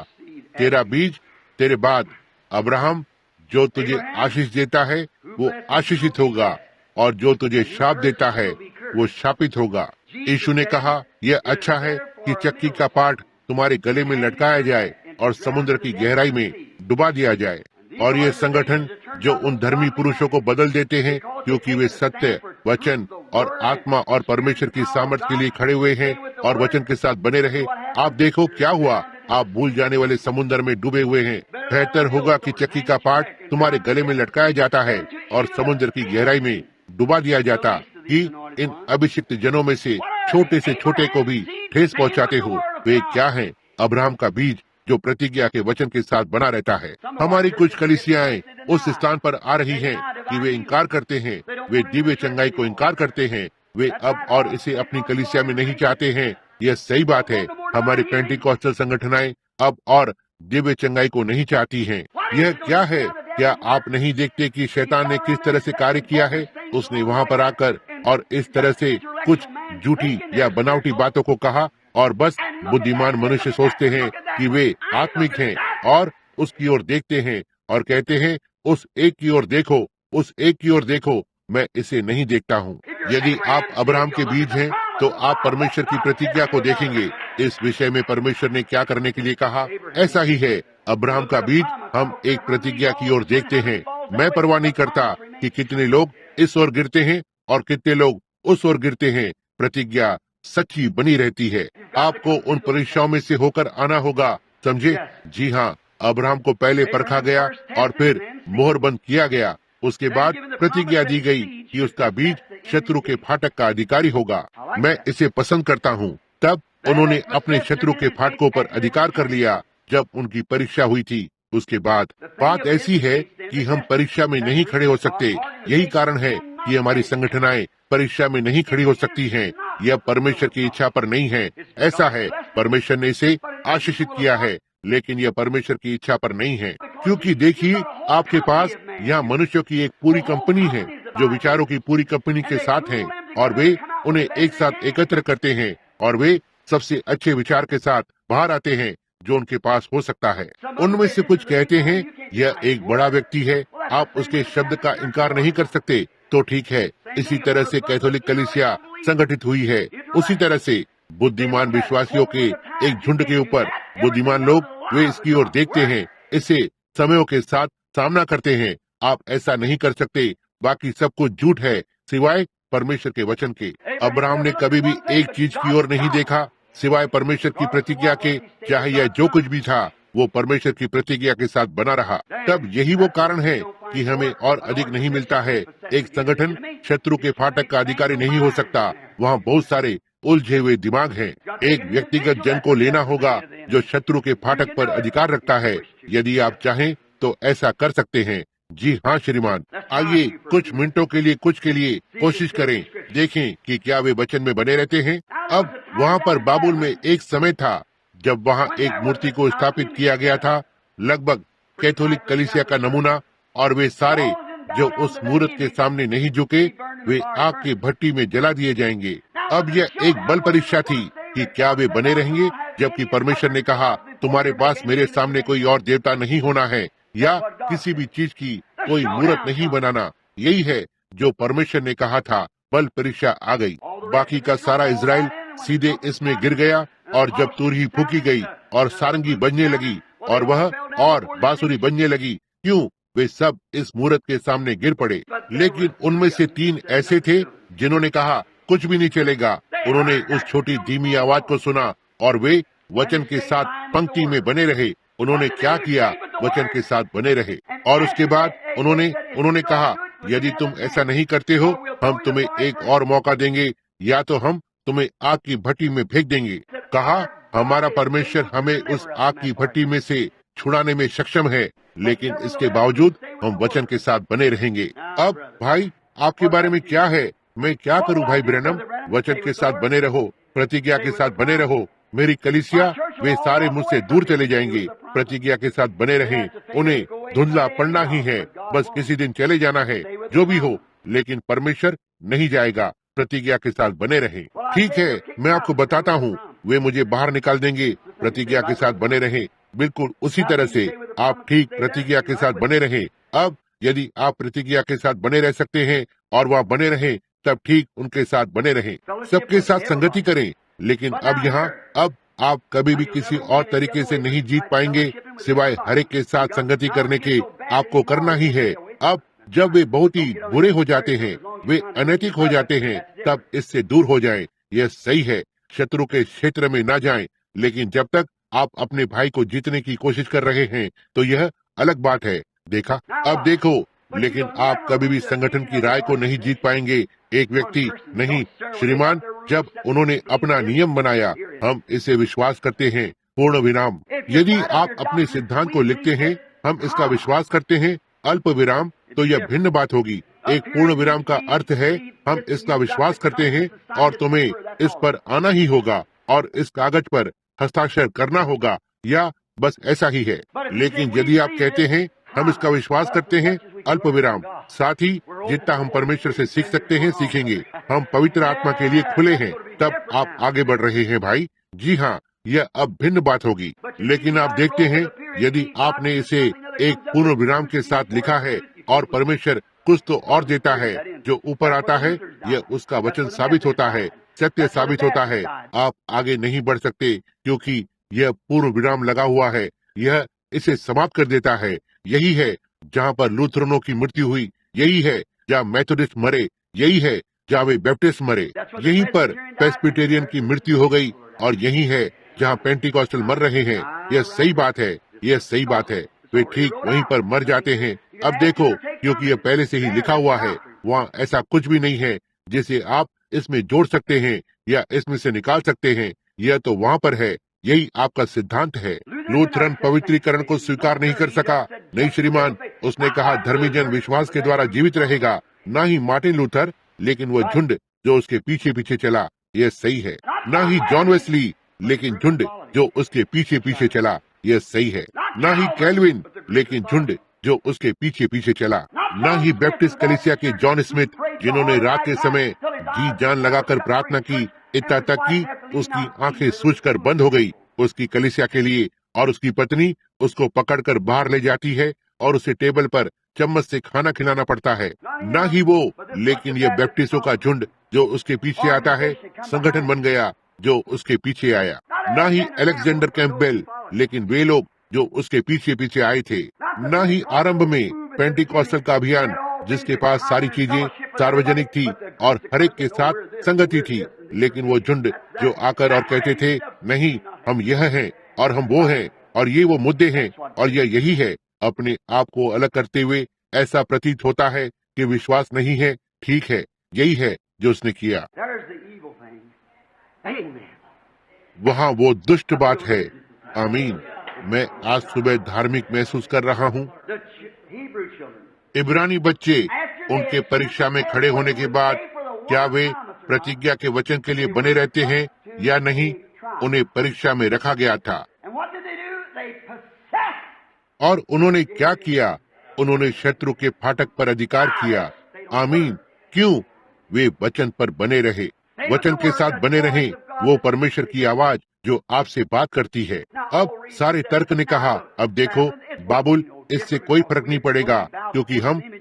तेरा बीज तेरे बाद, अब्राहम, जो तुझे आशीष देता है वो आशीषित होगा और जो तुझे शाप देता है वो शापित होगा। यीशु ने कहा, यह अच्छा है कि चक्की का पाट तुम्हारे गले में लटकाया जाए और समुद्र की गहराई में डुबा दिया जाए। और ये संगठन जो उन धर्मी पुरुषों को बदल देते हैं क्योंकि वे सत्य, वचन और आत्मा और परमेश्वर की सामर्थ के लिए खड़े हुए हैं और वचन के साथ बने रहे। आप देखो क्या हुआ, आप भूल जाने वाले समुद्र में डूबे हुए हैं। बेहतर होगा कि चक्की का पाट तुम्हारे गले में लटकाया जाता है और समुद्र की गहराई में डुबा दिया जाता कि इन अभिषिक्त जनों में से छोटे छोटे को भी ठेस पहुंचाते हो। वे क्या हैं? अब्राहम का बीज जो प्रतिज्ञा के वचन के साथ बना रहता है। हमारी कुछ कलीसियाएं उस स्थान पर आ रही हैं कि वे इनकार करते हैं, वे दिव्य चंगाई को इनकार करते हैं। वे अब और इसे अपनी कलीसिया में नहीं चाहते हैं। यह सही बात है। हमारी पेंटिकॉस्टल संगठनाएं अब और दिव्य चंगाई को नहीं चाहती हैं। यह क्या है? क्या आप नहीं देखते कि शैतान ने किस तरह से कार्य किया है? उसने वहाँ पर आकर और इस तरह से कुछ झूठी या बनावटी बातों को कहा, और बस बुद्धिमान मनुष्य सोचते हैं कि वे आत्मिक हैं और उसकी ओर देखते हैं और कहते हैं, उस एक की ओर देखो, उस एक की ओर देखो, मैं इसे नहीं देखता हूँ। यदि आप अब्राहम के बीज हैं, तो आप परमेश्वर की प्रतिज्ञा को देखेंगे। इस विषय में परमेश्वर ने क्या करने के लिए कहा, ऐसा ही है। अब्राहम का बीज हम एक प्रतिज्ञा की ओर देखते हैं। मैं परवाह नहीं करता कि कितने लोग इस ओर गिरते हैं और कितने लोग उस ओर गिरते हैं, प्रतिज्ञा सच्ची बनी रहती है। आपको उन परीक्षाओं में से होकर आना होगा, समझे? जी हाँ, अब्राहम को पहले परखा गया और फिर मोहर बंद किया गया। उसके बाद प्रतिज्ञा दी गई कि उसका बीज शत्रु के फाटक का अधिकारी होगा। मैं इसे पसंद करता हूँ। तब उन्होंने अपने शत्रु के फाटकों पर अधिकार कर लिया जब उनकी परीक्षा हुई थी। उसके बाद बात ऐसी है कि हम परीक्षा में नहीं खड़े हो सकते। यही कारण है कि हमारी संगठनाएं परीक्षा में नहीं खड़ी हो सकती हैं। यह परमेश्वर की इच्छा पर नहीं है। ऐसा है, परमेश्वर ने इसे आशीषित किया है, लेकिन यह परमेश्वर की इच्छा पर नहीं है। क्योंकि देखिए, आपके पास यहाँ मनुष्यों की एक पूरी कंपनी है जो विचारों की पूरी कंपनी के साथ हैं, और वे उन्हें एक साथ एकत्र करते हैं और वे सबसे अच्छे विचार के साथ बाहर आते हैं जो उनके पास हो सकता है। उनमें से कुछ कहते हैं, यह एक बड़ा व्यक्ति है, आप उसके शब्द का इनकार नहीं कर सकते, तो ठीक है। इसी तरह से कैथोलिक कलीसिया संगठित हुई है। उसी तरह से बुद्धिमान विश्वासियों के एक झुंड के ऊपर बुद्धिमान लोग वे इसकी ओर देखते हैं, इसे समयों के साथ सामना करते हैं। आप ऐसा नहीं कर सकते। बाकी सब कुछ झूठ है सिवाय परमेश्वर के वचन के। अब्राहम ने कभी भी एक चीज की ओर नहीं देखा सिवाय परमेश्वर की प्रतिज्ञा के। चाहे यह जो कुछ भी था, वो परमेश्वर की प्रतिज्ञा के साथ बना रहा। तब यही वो कारण है कि हमें और अधिक नहीं मिलता है। एक संगठन शत्रु के फाटक का अधिकारी नहीं हो सकता। वहाँ बहुत सारे उलझे हुए दिमाग हैं। एक व्यक्तिगत जन को लेना होगा जो शत्रु के फाटक पर अधिकार रखता है। यदि आप चाहें तो ऐसा कर सकते हैं। जी हाँ श्रीमान, आइए कुछ मिनटों के लिए कोशिश करें, देखें कि क्या वे वचन में बने रहते हैं। अब वहाँ पर बाबुल में एक समय था जब वहाँ एक मूर्ति को स्थापित किया गया था, लगभग कैथोलिक कलीसिया का नमूना, और वे सारे जो उस मूर्त के सामने नहीं झुके, वे आग की भट्टी में जला दिए जाएंगे। अब यह एक बल परीक्षा थी कि क्या वे बने रहेंगे, जबकि परमेश्वर ने कहा, तुम्हारे पास मेरे सामने कोई और देवता नहीं होना है या किसी भी चीज की कोई मूर्त नहीं बनाना। यही है जो परमेश्वर ने कहा था। बल परीक्षा आ गई। बाकी का सारा इजराइल सीधे इसमें गिर गया, और जब तुरही फूकी गई और सारंगी बजने लगी और वह और बांसुरी बजने लगी, क्यों? वे सब इस मूर्त के सामने गिर पड़े। लेकिन उनमें से 3 ऐसे थे जिन्होंने कहा, कुछ भी नहीं चलेगा। उन्होंने उस छोटी धीमी आवाज को सुना और वे वचन के साथ पंक्ति में बने रहे। उन्होंने क्या किया? वचन के साथ बने रहे। और उसके बाद उन्होंने कहा, यदि तुम ऐसा नहीं करते हो, हम तुम्हें एक और मौका देंगे, या तो हम तुम्हें आग की भट्टी में फेंक देंगे। कहा, हमारा परमेश्वर हमें उस आग की भट्टी में से छुड़ाने में सक्षम है, लेकिन इसके बावजूद हम वचन के साथ बने रहेंगे। अब भाई, आपके बारे में क्या है? मैं क्या करूं भाई ब्रैनम? वचन के साथ बने रहो, प्रतिज्ञा के साथ बने रहो। मेरी कलीसिया, वे सारे मुझसे दूर चले जाएंगे। प्रतिज्ञा के साथ बने रहें। उन्हें धुंधला पड़ना ही है, बस किसी दिन चले जाना है, जो भी हो, लेकिन परमेश्वर नहीं जाएगा। प्रतिज्ञा के साथ बने रहें। ठीक है, मैं आपको बताता हूँ, वे मुझे बाहर निकाल देंगे। प्रतिज्ञा के साथ बने रहें। बिल्कुल उसी तरह से आप ठीक प्रतिज्ञा के साथ बने रहें। अब यदि आप प्रतिज्ञा के साथ बने रह सकते हैं और वहाँ बने रहें, तब ठीक उनके साथ बने रहें। सबके साथ संगति करें। लेकिन अब आप कभी भी किसी और तरीके से नहीं जीत पाएंगे सिवाय हर एक के साथ संगति करने के। आपको करना ही है। अब जब वे बहुत ही बुरे हो जाते हैं, वे अनैतिक हो जाते हैं, तब इससे दूर हो जाएं। यह सही है, शत्रु के क्षेत्र में ना जाएं। लेकिन जब तक आप अपने भाई को जीतने की कोशिश कर रहे हैं, तो यह अलग बात है। देखा? अब देखो, लेकिन आप कभी भी संगठन की राय को नहीं जीत पाएंगे। एक व्यक्ति नहीं श्रीमान, जब उन्होंने अपना नियम बनाया, हम इसे विश्वास करते हैं, पूर्ण विराम। यदि आप अपने सिद्धांत को लिखते हैं, हम इसका विश्वास करते हैं, अल्प विराम, तो यह भिन्न बात होगी। एक पूर्ण विराम का अर्थ है, हम इसका विश्वास करते हैं और तुम्हें इस पर आना ही होगा और इस कागज पर हस्ताक्षर करना होगा, या बस ऐसा ही है। लेकिन यदि आप कहते हैं हम इसका विश्वास करते हैं, अल्प विराम, साथ ही जितना हम परमेश्वर से सीख सकते हैं सीखेंगे, हम पवित्र आत्मा के लिए खुले हैं, तब आप आगे बढ़ रहे हैं भाई। जी हाँ, यह अब भिन्न बात होगी। लेकिन आप देखते हैं, यदि आपने इसे एक पूर्ण विराम के साथ लिखा है और परमेश्वर कुछ तो और देता है जो ऊपर आता है, यह उसका वचन साबित होता है, सत्य साबित होता है, आप आगे नहीं बढ़ सकते क्योंकि यह पूर्ण विराम लगा हुआ है। यह इसे समाप्त कर देता है। यही है जहाँ पर लूथरनों की मृत्यु हुई, यही है जहाँ मेथोडिस्ट मरे, यही है जहाँ वे बैप्टिस्ट मरे, यहीं पर प्रेस्बिटेरियन की मृत्यु हो गई, और यही है जहाँ पेंटिकॉस्टल मर रहे हैं। यह सही बात है, यह सही बात है, वे ठीक वहीं पर मर जाते हैं। अब देखो, क्योंकि यह पहले से ही लिखा हुआ है, वहाँ ऐसा कुछ भी नहीं है जिसे आप इसमें जोड़ सकते हैं या इसमें से निकाल सकते हैं। यह तो वहाँ पर है, यही आपका सिद्धांत है। लूथरन पवित्रीकरण को स्वीकार नहीं कर सका। नहीं श्रीमान, उसने कहा धर्मी जन विश्वास के द्वारा जीवित रहेगा, ना ही मार्टिन लूथर, लेकिन वह झुंड जो उसके पीछे पीछे चला। यह सही है। ना ही जॉन वेस्ली, लेकिन झुंड जो उसके पीछे पीछे चला। यह सही है। ना ही कैल्विन, लेकिन झुंड जो उसके पीछे पीछे चला। ना ही बैप्टिस्ट कलीसिया के जॉन स्मिथ, जिन्होंने रात के समय जी जान लगाकर प्रार्थना की, इतना तक कि उसकी आंखें सूजकर बंद हो गई उसकी कलीसिया के लिए, और उसकी पत्नी उसको पकड़कर बाहर ले जाती है और उसे टेबल पर चम्मच से खाना खिलाना पड़ता है। ना ही वो, लेकिन यह बैप्टिस्टों का झुंड जो उसके पीछे आता है, संगठन बन गया जो उसके पीछे आया। ना ही अलेक्जेंडर कैंपबेल, लेकिन वे लोग जो उसके पीछे पीछे आए थे। ना ही आरंभ में पेंटिकॉस्टल का अभियान, जिसके पास सारी चीजें सार्वजनिक थी और हर एक के साथ संगति थी, लेकिन वो झुंड जो आकर और कहते थे नहीं, हम यह हैं और हम वो हैं और ये वो मुद्दे हैं और यह यही है। अपने आप को अलग करते हुए ऐसा प्रतीत होता है कि विश्वास नहीं है। ठीक है, यही है जो उसने किया। वहाँ वो दुष्ट बात है। आमीन। मैं आज सुबह धार्मिक महसूस कर रहा हूँ। इब्रानी बच्चे उनके परीक्षा में खड़े होने के बाद क्या वे प्रतिज्ञा के वचन के लिए बने रहते हैं या नहीं? उन्हें परीक्षा में रखा गया था और उन्होंने क्या किया? उन्होंने शत्रु के फाटक पर अधिकार किया। आमीन। क्यों? वे वचन पर बने रहे, वचन के साथ बने रहे। वो परमेश्वर की आवाज जो आपसे बात करती है। अब सारे तर्क ने कहा, अब देखो बाबुल, इससे कोई फर्क नहीं पड़ेगा, क्योंकि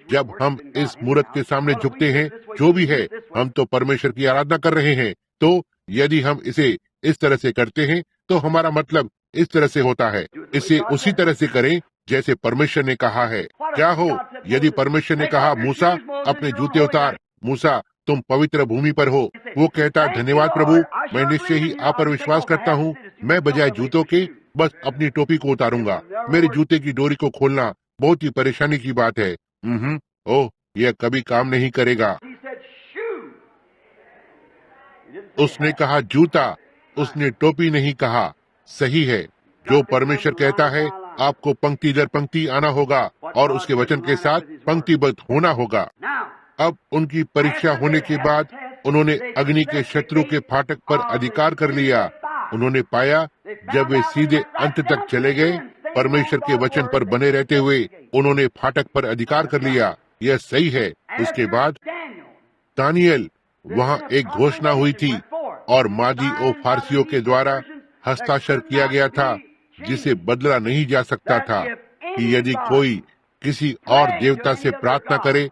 जब हम इस मूर्त के सामने झुकते हैं, जो भी है, हम तो परमेश्वर की आराधना कर रहे हैं। तो यदि हम इसे इस तरह से करते हैं तो हमारा मतलब इस तरह से होता है। इसे उसी तरह से करें जैसे परमेश्वर ने कहा है। क्या हो यदि परमेश्वर ने कहा मूसा अपने जूते उतार, मूसा तुम पवित्र भूमि पर हो, वो कहता धन्यवाद प्रभु, मैं निश्चय ही आप पर विश्वास करता हूँ, मैं बजाय जूतों के बस अपनी टोपी को उतारूंगा। मेरे जूते की डोरी को खोलना बहुत ही परेशानी की बात है। ओह, यह कभी काम नहीं करेगा। उसने कहा जूता, उसने टोपी नहीं कहा। सही है, जो परमेश्वर कहता है आपको पंक्ति दर पंक्ति आना होगा और उसके वचन के साथ पंक्तिबद्ध होना होगा। अब उनकी परीक्षा होने के बाद उन्होंने अग्नि के शत्रु के फाटक पर अधिकार कर लिया। उन्होंने पाया जब वे सीधे अंत तक चले गए, परमेश्वर के वचन पर बने रहते हुए उन्होंने फाटक पर अधिकार कर लिया। यह सही है। उसके बाद दानियल, वहाँ एक घोषणा हुई थी और मादी ओ फारसियों के द्वारा हस्ताक्षर किया गया था, जिसे बदला नहीं जा सकता था, कि यदि कोई किसी और देवता से प्रार्थना करे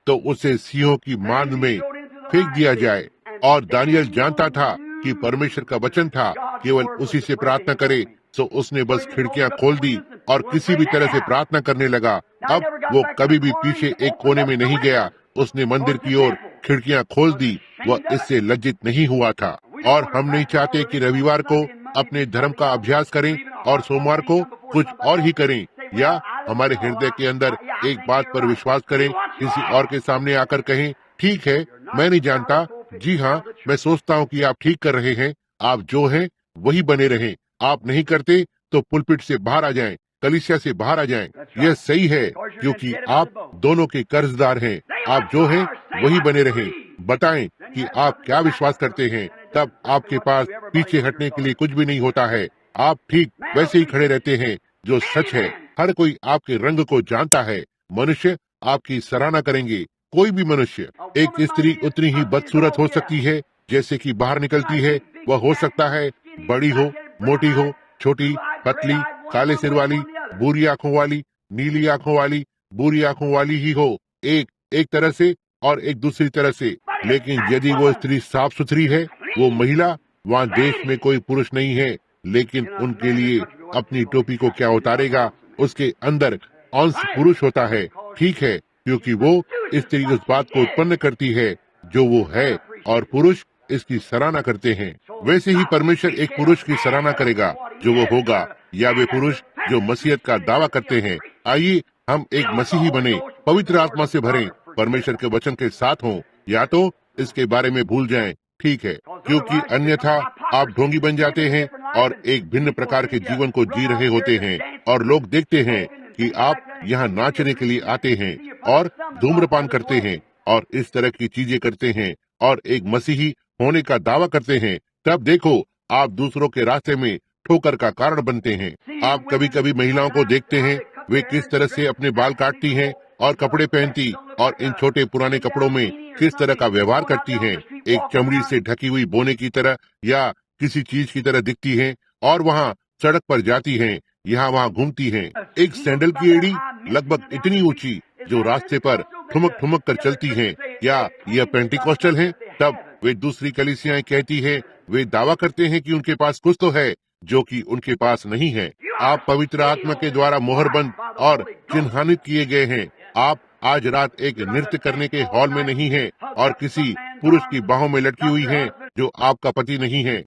तो उसे सिंहों की मांद में फेंक दिया जाए। और दानियल जानता था कि परमेश्वर का वचन था, केवल उसी से प्रार्थना करे। तो उसने बस खिड़कियां खोल दी और किसी भी तरह से प्रार्थना करने लगा। अब वो कभी भी पीछे एक कोने में नहीं गया, उसने मंदिर की ओर खिड़कियां खोल दी। वह इससे लज्जित नहीं हुआ था। और हम नहीं चाहते कि रविवार को अपने धर्म का अभ्यास करें और सोमवार को कुछ और ही करें, या हमारे हृदय के अंदर एक बात पर विश्वास करें, किसी और के सामने आकर कहें ठीक है मैं नहीं जानता, जी हाँ मैं सोचता हूँ कि आप ठीक कर रहे हैं, आप जो हैं वही बने रहें। आप नहीं करते तो पुलपिट से बाहर आ जाएं, कलीसिया से बाहर आ जाएं। यह सही है, क्योंकि आप दोनों के कर्जदार हैं। आप जो हैं वही बने रहें। बताएं कि आप क्या विश्वास करते हैं, तब आपके पास पीछे हटने के लिए कुछ भी नहीं होता है। आप ठीक वैसे ही खड़े रहते हैं जो सच है। हर कोई आपके रंग को जानता है। मनुष्य आपकी सराहना करेंगे। कोई भी मनुष्य, एक स्त्री उतनी ही बदसूरत हो सकती है जैसे कि बाहर निकलती है। वह हो सकता है बड़ी हो, मोटी हो, छोटी, पतली, काले सिर वाली, बुरी आंखों वाली, नीली आंखों वाली, बुरी आंखों वाली ही हो, एक तरह से और एक दूसरी तरह से। लेकिन यदि वो स्त्री साफ सुथरी है, वो महिला, वहाँ देश में कोई पुरुष नहीं है। लेकिन उनके लिए अपनी टोपी को क्या उतारेगा? उसके अंदर अंश पुरुष होता है। ठीक है, क्योंकि वो स्त्री उस बात को उत्पन्न करती है जो वो है, और पुरुष इसकी सराहना करते हैं। वैसे ही परमेश्वर एक पुरुष की सराहना करेगा जो वो होगा, या वे पुरुष जो मसीहत का दावा करते हैं। आइए हम एक मसीही बने, पवित्र आत्मा से भरें, परमेश्वर के वचन के साथ हों, या तो इसके बारे में भूल जाएं। ठीक है, क्योंकि अन्यथा आप ढोंगी बन जाते हैं और एक भिन्न प्रकार के जीवन को जी रहे होते हैं, और लोग देखते हैं कि आप यहाँ नाचने के लिए आते हैं और धूम्रपान करते हैं और इस तरह की चीजें करते हैं और एक मसीही होने का दावा करते हैं। तब देखो, आप दूसरों के रास्ते में ठोकर का कारण बनते हैं। आप कभी कभी महिलाओं को देखते हैं, वे किस तरह से अपने बाल काटती हैं और कपड़े पहनती, और इन छोटे पुराने कपड़ों में किस तरह का व्यवहार करती हैं। एक चमड़ी से ढकी हुई बोने की तरह या किसी चीज की तरह दिखती हैं, और वहाँ सड़क पर जाती हैं, यहाँ वहाँ घूमती हैं। एक सैंडल की एड़ी लगभग इतनी ऊंची जो रास्ते पर ठुमक ठुमक कर चलती हैं। या यह पेंटिकॉस्टल हैं? तब वे दूसरी कलीसियाएं कहती हैं, वे दावा करते हैं कि उनके पास कुछ तो है जो कि उनके पास नहीं है। आप पवित्र आत्मा के द्वारा मोहरबंद और चिन्हानित किए गए हैं। आप आज रात एक नृत्य करने के हॉल में नहीं हैं और किसी पुरुष की बाहों में लटकी हुई हैं जो आपका पति नहीं है।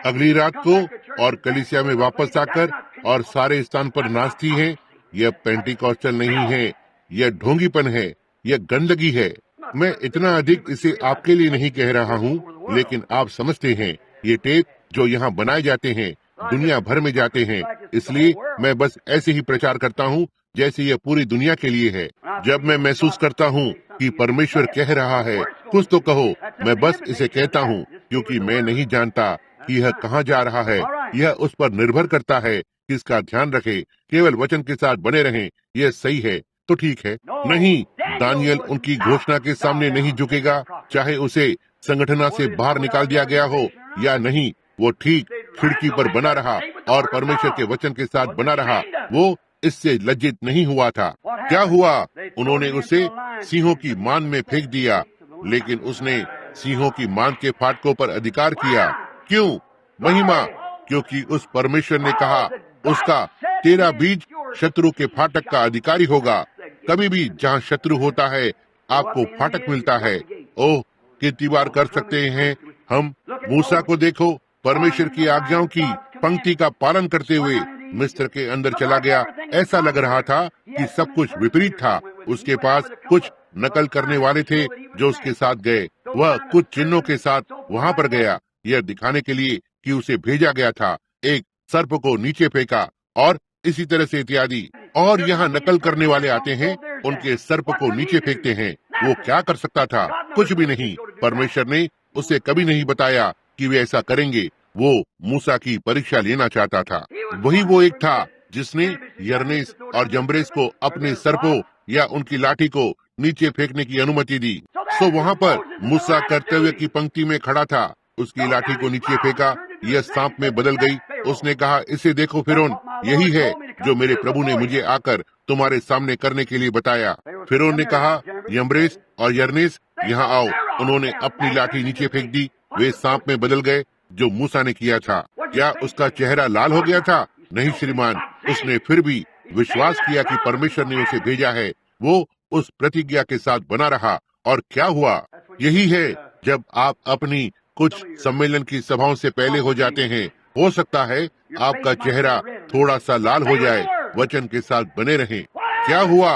अगली रात को और कलीसिया में वापस आकर और सारे स्थान पर नाचती हैं। यह पेंटिकॉस्टल नहीं है, यह ढोंगीपन है, यह गंदगी है। मैं इतना अधिक इसे आपके लिए नहीं कह रहा हूँ, लेकिन आप समझते हैं। ये टेप जो यहाँ बनाए जाते हैं दुनिया भर में जाते हैं, इसलिए मैं बस ऐसे ही प्रचार करता हूँ जैसे यह पूरी दुनिया के लिए है। जब मैं महसूस करता हूँ कि परमेश्वर कह रहा है कुछ तो कहो, मैं बस इसे कहता हूँ, क्योंकि मैं नहीं जानता कि यह कहाँ जा रहा है। यह उस पर निर्भर करता है कि इसका ध्यान रखे, केवल वचन के साथ बने रहें। यह सही है तो ठीक है। नहीं, दानियल उनकी घोषणा के सामने नहीं झुकेगा, चाहे उसे संगठना से बाहर निकाल दिया गया हो या नहीं। वो ठीक खिड़की पर बना रहा और परमेश्वर के वचन के साथ बना रहा। वो इससे लज्जित नहीं हुआ था। क्या हुआ? उन्होंने उसे सिंहों की मान में फेंक दिया, लेकिन उसने सिंहों की मान के फाटकों पर अधिकार किया। क्यों? महिमा, क्योंकि उस परमेश्वर ने कहा उसका तेरा बीज शत्रु के फाटक का अधिकारी होगा। कभी भी जहाँ शत्रु होता है आपको फाटक मिलता है। ओह, कितनी बार कर सकते हैं हम? मूसा को देखो, परमेश्वर की आज्ञाओं की पंक्ति का पालन करते हुए मिस्र के अंदर चला गया। ऐसा लग रहा था कि सब कुछ विपरीत था। उसके पास कुछ नकल करने वाले थे जो उसके साथ गए। वह कुछ चिन्हों के साथ वहाँ पर गया, यह दिखाने के लिए कि उसे भेजा गया था। एक सर्प को नीचे फेंका और इसी तरह से इत्यादि। और यहाँ नकल करने वाले आते हैं, उनके सर्प को नीचे फेंकते हैं। वो क्या कर सकता था? कुछ भी नहीं। परमेश्वर ने उसे कभी नहीं बताया कि वे ऐसा करेंगे। वो मूसा की परीक्षा लेना चाहता था। वही वो एक था जिसने यर्नेस और जम्ब्रेस को अपने सर्पों या उनकी लाठी को नीचे फेंकने की अनुमति दी। सो वहाँ पर मूसा कर्तव्य की पंक्ति में खड़ा था। उसकी लाठी को नीचे फेंका, यह सांप में बदल गई। उसने कहा, इसे देखो फिरौन, यही है जो मेरे प्रभु ने मुझे आकर तुम्हारे सामने करने के लिए बताया। फिरौन ने कहा, यम्ब्रेस और यर्नेस यहाँ आओ। उन्होंने अपनी लाठी नीचे फेंक दी। वे सांप में बदल गए जो मूसा ने किया था। क्या उसका चेहरा लाल हो गया था? नहीं श्रीमान, उसने फिर भी विश्वास किया कि परमेश्वर ने उसे भेजा है। वो उस प्रतिज्ञा के साथ बना रहा। और क्या हुआ? यही है, जब आप अपनी कुछ सम्मेलन की सभाओं से पहले हो जाते हैं, हो सकता है आपका चेहरा थोड़ा सा लाल हो जाए। वचन के साथ बने रहें। क्या हुआ?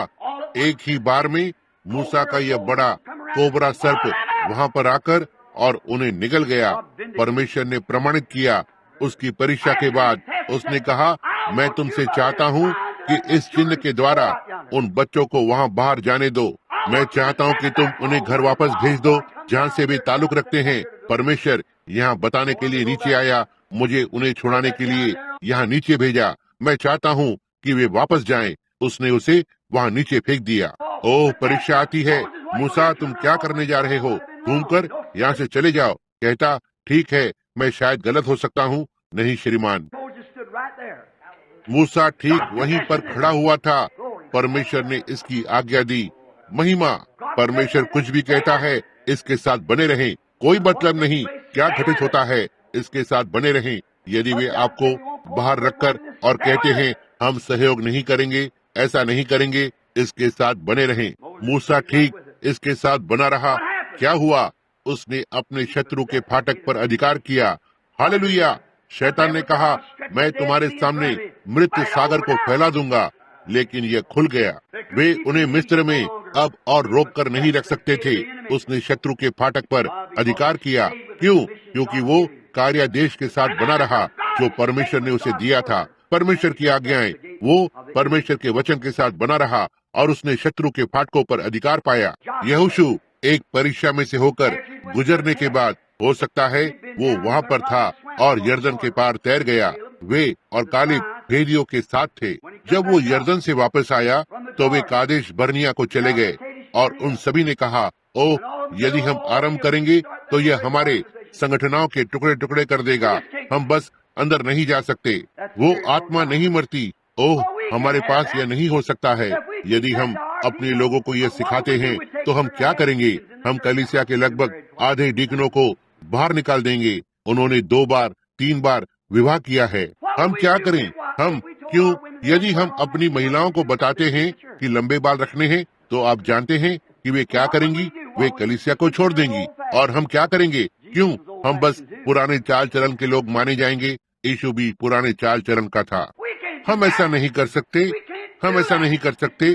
एक ही बार में मूसा का यह बड़ा कोबरा सर्प वहाँ पर आकर और उन्हें निगल गया। परमेश्वर ने प्रमाणित किया। उसकी परीक्षा के बाद उसने कहा, मैं तुमसे चाहता हूँ कि इस चिन्ह के द्वारा उन बच्चों को वहाँ बाहर जाने दो। मैं चाहता हूँ कि तुम उन्हें घर वापस भेज दो जहाँ से वे ताल्लुक रखते हैं। परमेश्वर यहाँ बताने के लिए नीचे आया, मुझे उन्हें छुड़ाने के लिए यहाँ नीचे भेजा। मैं चाहता हूँ कि वे वापस जाएं। उसने उसे वहाँ नीचे फेंक दिया। ओह, परीक्षा आती है। मूसा, तुम क्या करने जा रहे हो? घूमकर यहाँ से चले जाओ। कहता, ठीक है, मैं शायद गलत हो सकता हूँ। नहीं श्रीमान। मूसा ठीक वहीं पर खड़ा हुआ था। परमेश्वर ने इसकी आज्ञा दी। महिमा। परमेश्वर कुछ भी कहता है, इसके साथ बने रहें। कोई मतलब नहीं क्या घटित होता है, इसके साथ बने रहें। यदि वे आपको बाहर रखकर और कहते हैं हम सहयोग नहीं करेंगे, ऐसा नहीं करेंगे, इसके साथ बने रहें। मूसा ठीक इसके साथ बना रहा। क्या हुआ? उसने अपने शत्रु के फाटक पर अधिकार किया। हालेलुया। शैतान ने कहा, मैं तुम्हारे सामने मृत्यु सागर को फैला दूंगा, लेकिन यह खुल गया। वे उन्हें मिस्र में अब और रोक कर नहीं रख सकते थे। उसने शत्रु के फाटक पर अधिकार किया। क्यों? क्योंकि वो कार्यादेश के साथ बना रहा जो परमेश्वर ने उसे दिया था। परमेश्वर की आज्ञाएं, वो परमेश्वर के वचन के साथ बना रहा और उसने शत्रु के फाटकों पर अधिकार पाया। यहोशू एक परीक्षा में से होकर गुजरने के बाद हो सकता है वो वहाँ पर था और यर्दन के पार तैर गया। वे और कालिब भेदियों के साथ थे। जब वो यर्दन से वापस आया तो वे कादेश बर्निया को चले गए और उन सभी ने कहा, ओह, यदि हम आरंभ करेंगे तो यह हमारे संगठनों के टुकड़े टुकड़े कर देगा। हम बस अंदर नहीं जा सकते। वो आत्मा नहीं मरती। ओह, हमारे पास यह नहीं हो सकता है। यदि हम अपने लोगों को यह सिखाते हैं तो हम क्या करेंगे? हम कलीसिया के लगभग आधे डीकनों को बाहर निकाल देंगे। उन्होंने 2 बार 3 बार विवाह किया है। हम क्या करें? हम क्यों? यदि हम अपनी महिलाओं को बताते हैं कि लंबे बाल रखने हैं, तो आप जानते हैं कि वे क्या करेंगी? वे कलीसिया को छोड़ देंगी। और हम क्या करेंगे? क्यों? हम बस पुराने चाल चलन के लोग माने जाएंगे। यीशु भी पुराने चाल चलन का था। हम ऐसा नहीं कर सकते। हम ऐसा नहीं कर सकते।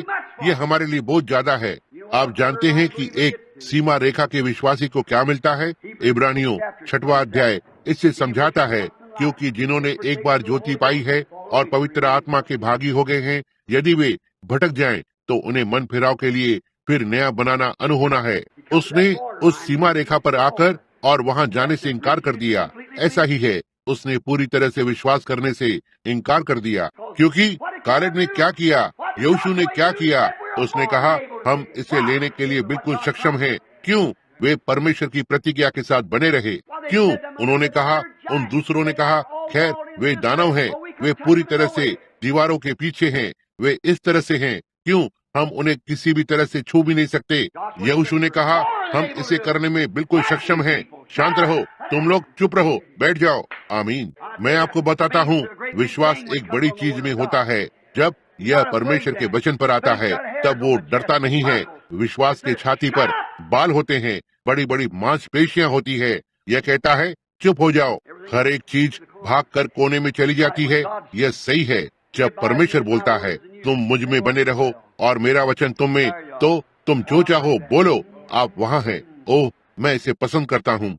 ये हमारे लिए बहुत ज्यादा है। आप जानते हैं कि एक सीमा रेखा के विश्वासी को क्या मिलता है? इब्रानियों 6वां अध्याय इससे समझाता है, क्योंकि जिन्होंने एक बार ज्योति पाई है और पवित्र आत्मा के भागी हो गए हैं, यदि वे भटक जाएं, तो उन्हें मन फिराव के लिए फिर नया बनाना अनहोना है। उसने उस सीमा रेखा पर आकर और वहां जाने से इनकार कर दिया। ऐसा ही है, उसने पूरी तरह से विश्वास करने से इनकार कर दिया। क्योंकि कालेब ने क्या किया? यहोशू ने क्या किया? उसने कहा, हम इसे लेने के लिए बिल्कुल सक्षम हैं। क्यों? वे परमेश्वर की प्रतिज्ञा के साथ बने रहे। क्यों? उन्होंने कहा, उन दूसरों ने कहा, खैर वे दानव हैं, वे पूरी तरह से दीवारों के पीछे हैं, वे इस तरह से हैं। क्यों? हम उन्हें किसी भी तरह से छू भी नहीं सकते। यहोशू ने कहा, हम इसे करने में बिल्कुल सक्षम हैं। शांत रहो, तुम लोग चुप रहो, बैठ जाओ। आमीन। मैं आपको बताता हूँ, विश्वास एक बड़ी चीज में होता है। जब यह परमेश्वर के वचन पर आता है, तब वो डरता नहीं है। विश्वास के छाती पर बाल होते हैं, बड़ी बड़ी मांसपेशियां होती है। यह कहता है, चुप हो जाओ। हर एक चीज भागकर कोने में चली जाती है। यह सही है। जब परमेश्वर बोलता है, तुम मुझ में बने रहो और मेरा वचन तुम में, तो तुम जो चाहो बोलो, आप वहाँ हैं। ओह, मैं इसे पसंद करता हूँ।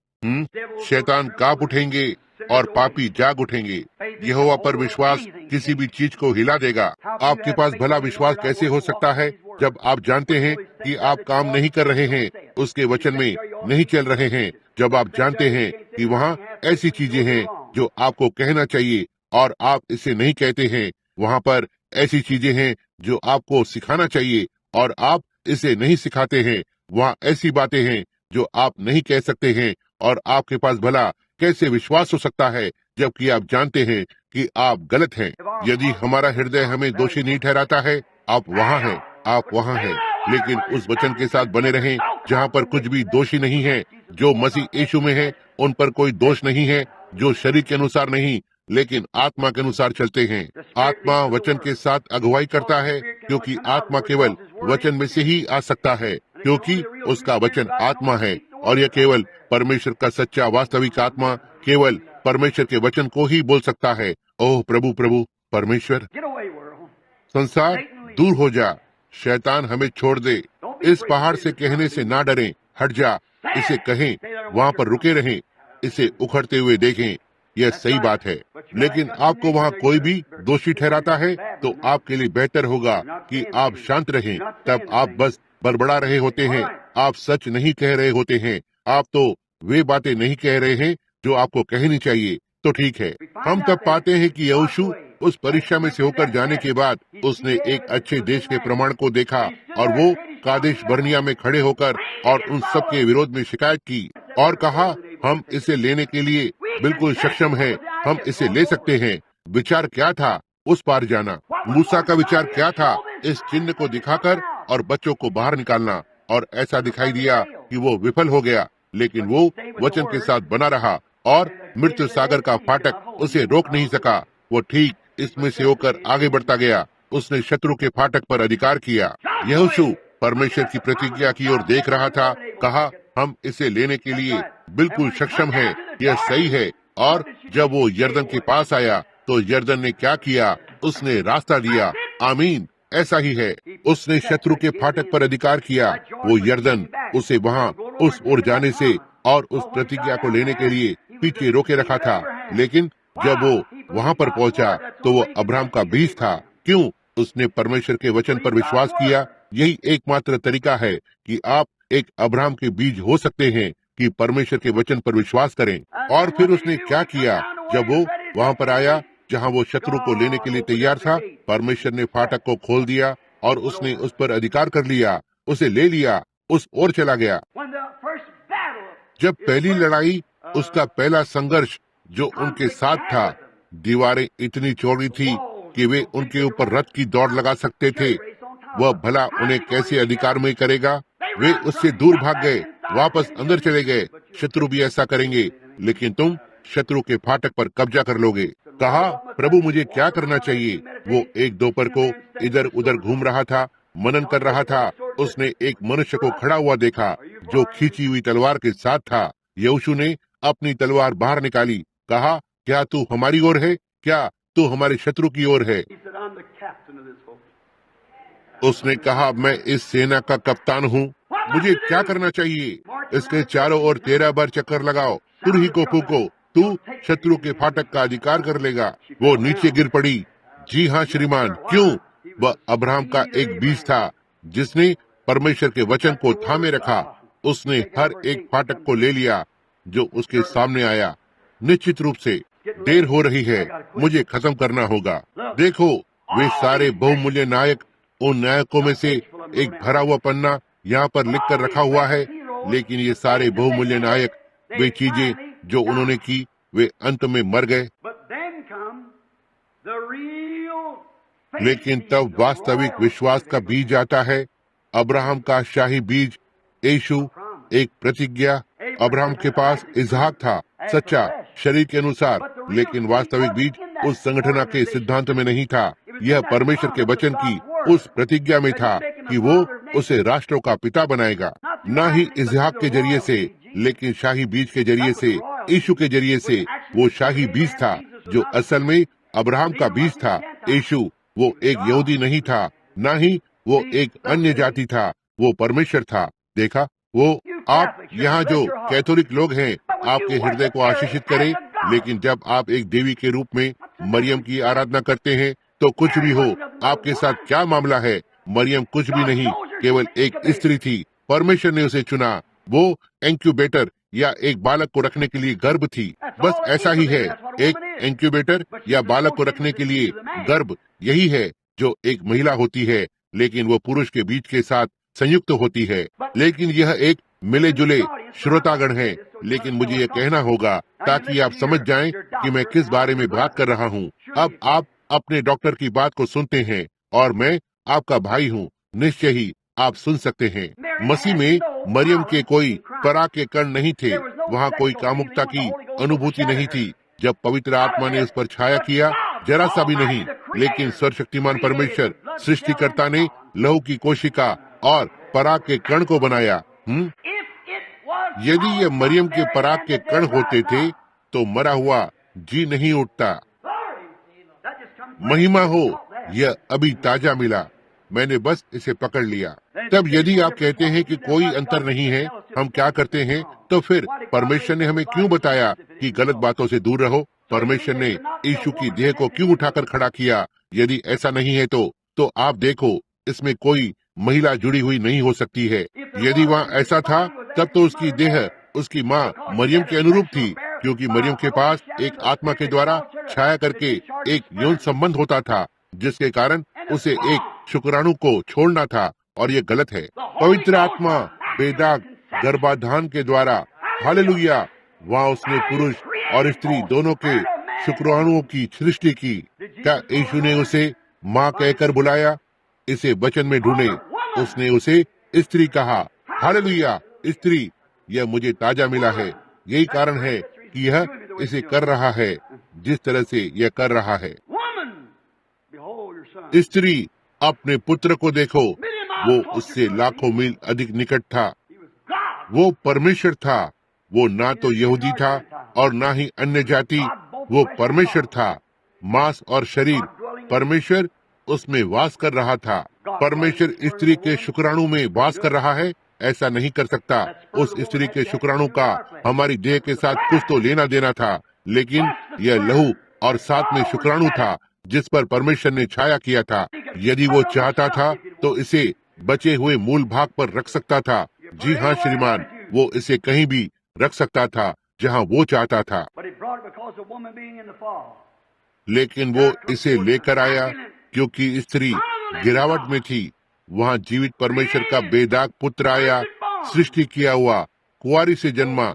शैतान कांप उठेंगे और पापी जाग उठेंगे। यहोवा पर विश्वास किसी भी चीज को हिला देगा। आपके पास भला विश्वास कैसे हो सकता है जब आप जानते हैं कि आप काम नहीं कर रहे हैं, उसके वचन में नहीं चल रहे हैं? जब आप जानते हैं कि वहाँ ऐसी चीजें हैं जो आपको कहना चाहिए और आप इसे नहीं कहते हैं, वहाँ पर ऐसी चीजें हैं जो आपको सिखाना चाहिए और आप इसे नहीं सिखाते हैं, वहाँ ऐसी बातें हैं जो आप नहीं कह सकते हैं, और आपके पास भला कैसे विश्वास हो सकता है जबकि आप जानते हैं कि आप गलत हैं? यदि हमारा हृदय हमें दोषी नहीं ठहराता है, आप वहाँ हैं, आप वहाँ हैं। लेकिन उस वचन के साथ बने रहें जहाँ पर कुछ भी दोषी नहीं है। जो मसीह यीशु में है उन पर कोई दोष नहीं है, जो शरीर के अनुसार नहीं लेकिन आत्मा के अनुसार चलते हैं। आत्मा वचन के साथ अगुवाई करता है, क्योंकि आत्मा केवल वचन में से ही आ सकता है, क्योंकि उसका वचन आत्मा है। और यह केवल परमेश्वर का सच्चा वास्तविक आत्मा केवल परमेश्वर के वचन को ही बोल सकता है। ओह प्रभु, प्रभु परमेश्वर, संसार दूर हो जा, शैतान हमें छोड़ दे। इस पहाड़ से कहने से ना डरें, हट जा। इसे कहें, वहाँ पर रुके रहें, इसे उखड़ते हुए देखें। यह सही बात है। लेकिन आपको वहाँ कोई भी दोषी ठहराता है तो आपके लिए बेहतर होगा कि आप शांत रहें। तब आप बस बड़बड़ा रहे होते हैं, आप सच नहीं कह रहे होते हैं, आप तो वे बातें नहीं कह रहे हैं जो आपको कहनी चाहिए। तो ठीक है। हम तब पाते हैं कि यहोशू उस परीक्षा में से होकर जाने के बाद उसने एक अच्छे देश के प्रमाण को देखा और वो कादेश बर्निया में खड़े होकर और उन सब के विरोध में शिकायत की और कहा, हम इसे लेने के लिए बिल्कुल सक्षम हैं, हम इसे ले सकते हैं। विचार क्या था? उस पार जाना। मूसा का विचार क्या था? इस चिन्ह को दिखाकर और बच्चों को बाहर निकालना। और ऐसा दिखाई दिया कि वो विफल हो गया, लेकिन वो वचन के साथ बना रहा और मृत्यु सागर का फाटक उसे रोक नहीं सका। वो ठीक इसमें से होकर आगे बढ़ता गया। उसने शत्रु के फाटक पर अधिकार किया। यहोशू परमेश्वर की प्रतिज्ञा की ओर देख रहा था। कहा, हम इसे लेने के लिए बिल्कुल सक्षम हैं, यह सही है। और जब वो यरदन के पास आया तो यरदन ने क्या किया? उसने रास्ता दिया। आमीन, ऐसा ही है। उसने शत्रु के फाटक पर अधिकार किया। वो यरदन उसे वहाँ उस ओर जाने से और उस प्रतिज्ञा को लेने के लिए पीछे रोके रखा था। लेकिन जब वो वहाँ पर पहुँचा तो वो अब्राहम का बीज था। क्यों? उसने परमेश्वर के वचन पर विश्वास किया। यही एकमात्र तरीका है कि आप एक अब्राहम के बीज हो सकते हैं, कि परमेश्वर के वचन पर विश्वास करें। और फिर उसने क्या किया? जब वो वहाँ पर आया जहाँ वो शत्रु को लेने के लिए तैयार था, परमेश्वर ने फाटक को खोल दिया और उसने उस पर अधिकार कर लिया, उसे ले लिया, उस ओर चला गया। जब पहली लड़ाई, उसका पहला संघर्ष जो उनके साथ था, दीवारें इतनी चौड़ी थी कि वे उनके ऊपर रथ की दौड़ लगा सकते थे। वह भला उन्हें कैसे अधिकार में करेगा? वे उससे दूर भाग गए, वापस अंदर चले गए। शत्रु भी ऐसा करेंगे, लेकिन तुम शत्रु के फाटक पर कब्जा कर लोगे। कहा, प्रभु मुझे क्या करना चाहिए? वो एक दोपहर को इधर उधर घूम रहा था, मनन कर रहा था। उसने एक मनुष्य को खड़ा हुआ देखा जो खींची हुई तलवार के साथ था। यहोशू ने अपनी तलवार बाहर निकाली। कहा, क्या तू हमारी ओर है? क्या तू हमारे शत्रु की ओर है? उसने कहा, मैं इस सेना का कप्तान हूँ। मुझे क्या करना चाहिए? इसके चारों ओर 13 बार चक्कर लगाओ, तुरही को फूको, तू शत्रु के फाटक का अधिकार कर लेगा। वो नीचे गिर पड़ी। जी हाँ श्रीमान। क्यों? वह अब्राहम का एक बीज था जिसने परमेश्वर के वचन को थामे रखा। उसने हर एक फाटक को ले लिया जो उसके सामने आया। निश्चित रूप से देर हो रही है, मुझे खत्म करना होगा। देखो, वे सारे बहुमूल्य नायक, उन नायकों में से एक भरा हुआ पन्ना यहाँ पर लिख कर रखा हुआ है। लेकिन ये सारे बहुमूल्य नायक, वे चीजें जो उन्होंने की, वे अंत में मर गए। लेकिन तब वास्तविक विश्वास का बीज आता है, अब्राहम का शाही बीज, यीशु, एक प्रतिज्ञा। अब्राहम के पास इसहाक था, सच्चा शरीर के अनुसार, लेकिन वास्तविक बीज उस संगठन के सिद्धांत में नहीं था। यह परमेश्वर के वचन की उस प्रतिज्ञा में था कि वो उसे राष्ट्रों का पिता बनाएगा। न ही इसहाक के जरिए से, लेकिन शाही बीज के जरिए से, यीशु के जरिए से। वो शाही बीज था जो असल में अब्राहम का बीज था। यीशु, वो एक यहूदी नहीं था, न ही वो एक अन्य जाति था, वो परमेश्वर था। देखा, वो आप यहाँ जो कैथोलिक लोग हैं, आपके हृदय को आशीषित करें, लेकिन जब आप एक देवी के रूप में मरियम की आराधना करते हैं, तो कुछ भी हो, आपके साथ क्या मामला है? मरियम कुछ भी नहीं, केवल एक स्त्री थी। परमेश्वर ने उसे चुना। वो इंक्यूबेटर या एक बालक को रखने के लिए गर्भ थी। बस ऐसा ही है, एक इंक्यूबेटर या बालक को रखने के लिए गर्भ यही है जो एक महिला होती है, लेकिन वो पुरुष के बीच के साथ संयुक्त होती है। लेकिन यह एक मिले जुले श्रोतागण है, लेकिन मुझे यह कहना होगा ताकि आप समझ जाएं कि मैं किस बारे में बात कर रहा हूँ। अब आप अपने डॉक्टर की बात को सुनते हैं और मैं आपका भाई हूँ, निश्चय ही आप सुन सकते हैं। मसीह में मरियम के कोई पराग के कण नहीं थे, वहाँ कोई कामुकता की अनुभूति नहीं थी। जब पवित्र आत्मा ने उस पर छाया किया, जरा सा भी नहीं। लेकिन सर्वशक्तिमान परमेश्वर सृष्टिकर्ता ने लहू की कोशिका और पराग के कण को बनाया। यदि ये मरियम के पराग के कण होते थे तो मरा हुआ जी नहीं उठता। महिमा हो, यह अभी ताजा मिला, मैंने बस इसे पकड़ लिया। तब यदि आप कहते हैं कि कोई अंतर नहीं है, हम क्या करते हैं? तो फिर परमेश्वर ने हमें क्यों बताया कि गलत बातों से दूर रहो? परमेश्वर ने यीशु की देह को क्यों उठाकर खड़ा किया? यदि ऐसा नहीं है तो आप देखो, इसमें कोई महिला जुड़ी हुई नहीं हो सकती है। यदि वहाँ ऐसा था, तब तो उसकी देह उसकी माँ मरियम के अनुरूप थी, क्योंकि मरियम के पास एक आत्मा के द्वारा छाया करके एक यौन संबंध होता था, जिसके कारण उसे एक शुक्राणु को छोड़ना था, और ये गलत है। पवित्र आत्मा बेदाग गर्भाधान के द्वारा, हालेलुया, वहाँ उसने पुरुष और स्त्री दोनों के शुक्राणुओं की सृष्टि की। क्या यीशु ने उसे माँ कहकर बुलाया? इसे वचन में ढूंढे, उसने उसे स्त्री कहा। हालेलुया, स्त्री, यह मुझे ताजा मिला है। यही कारण है कि यह इसे कर रहा है जिस तरह से यह कर रहा है। स्त्री, अपने पुत्र को देखो, वो उससे लाखों मील अधिक निकट था। वो परमेश्वर था। वो ना तो यहूदी था और ना ही अन्य जाति, वो परमेश्वर था। मांस और शरीर, परमेश्वर उसमें वास कर रहा था। परमेश्वर स्त्री के शुक्राणु में वास कर रहा है, ऐसा नहीं कर सकता। उस स्त्री के शुक्राणु का हमारी देह के साथ कुछ तो लेना देना था, लेकिन यह लहू और साथ में शुक्राणु था जिस पर परमेश्वर ने छाया किया था। यदि वो चाहता था तो इसे बचे हुए मूल भाग पर रख सकता था। जी हाँ श्रीमान, वो इसे कहीं भी रख सकता था जहाँ वो चाहता था, लेकिन वो इसे लेकर आया क्योंकि स्त्री गिरावट में थी। वहाँ जीवित परमेश्वर का बेदाग पुत्र आया, सृष्टि किया हुआ, कुंवारी से जन्मा,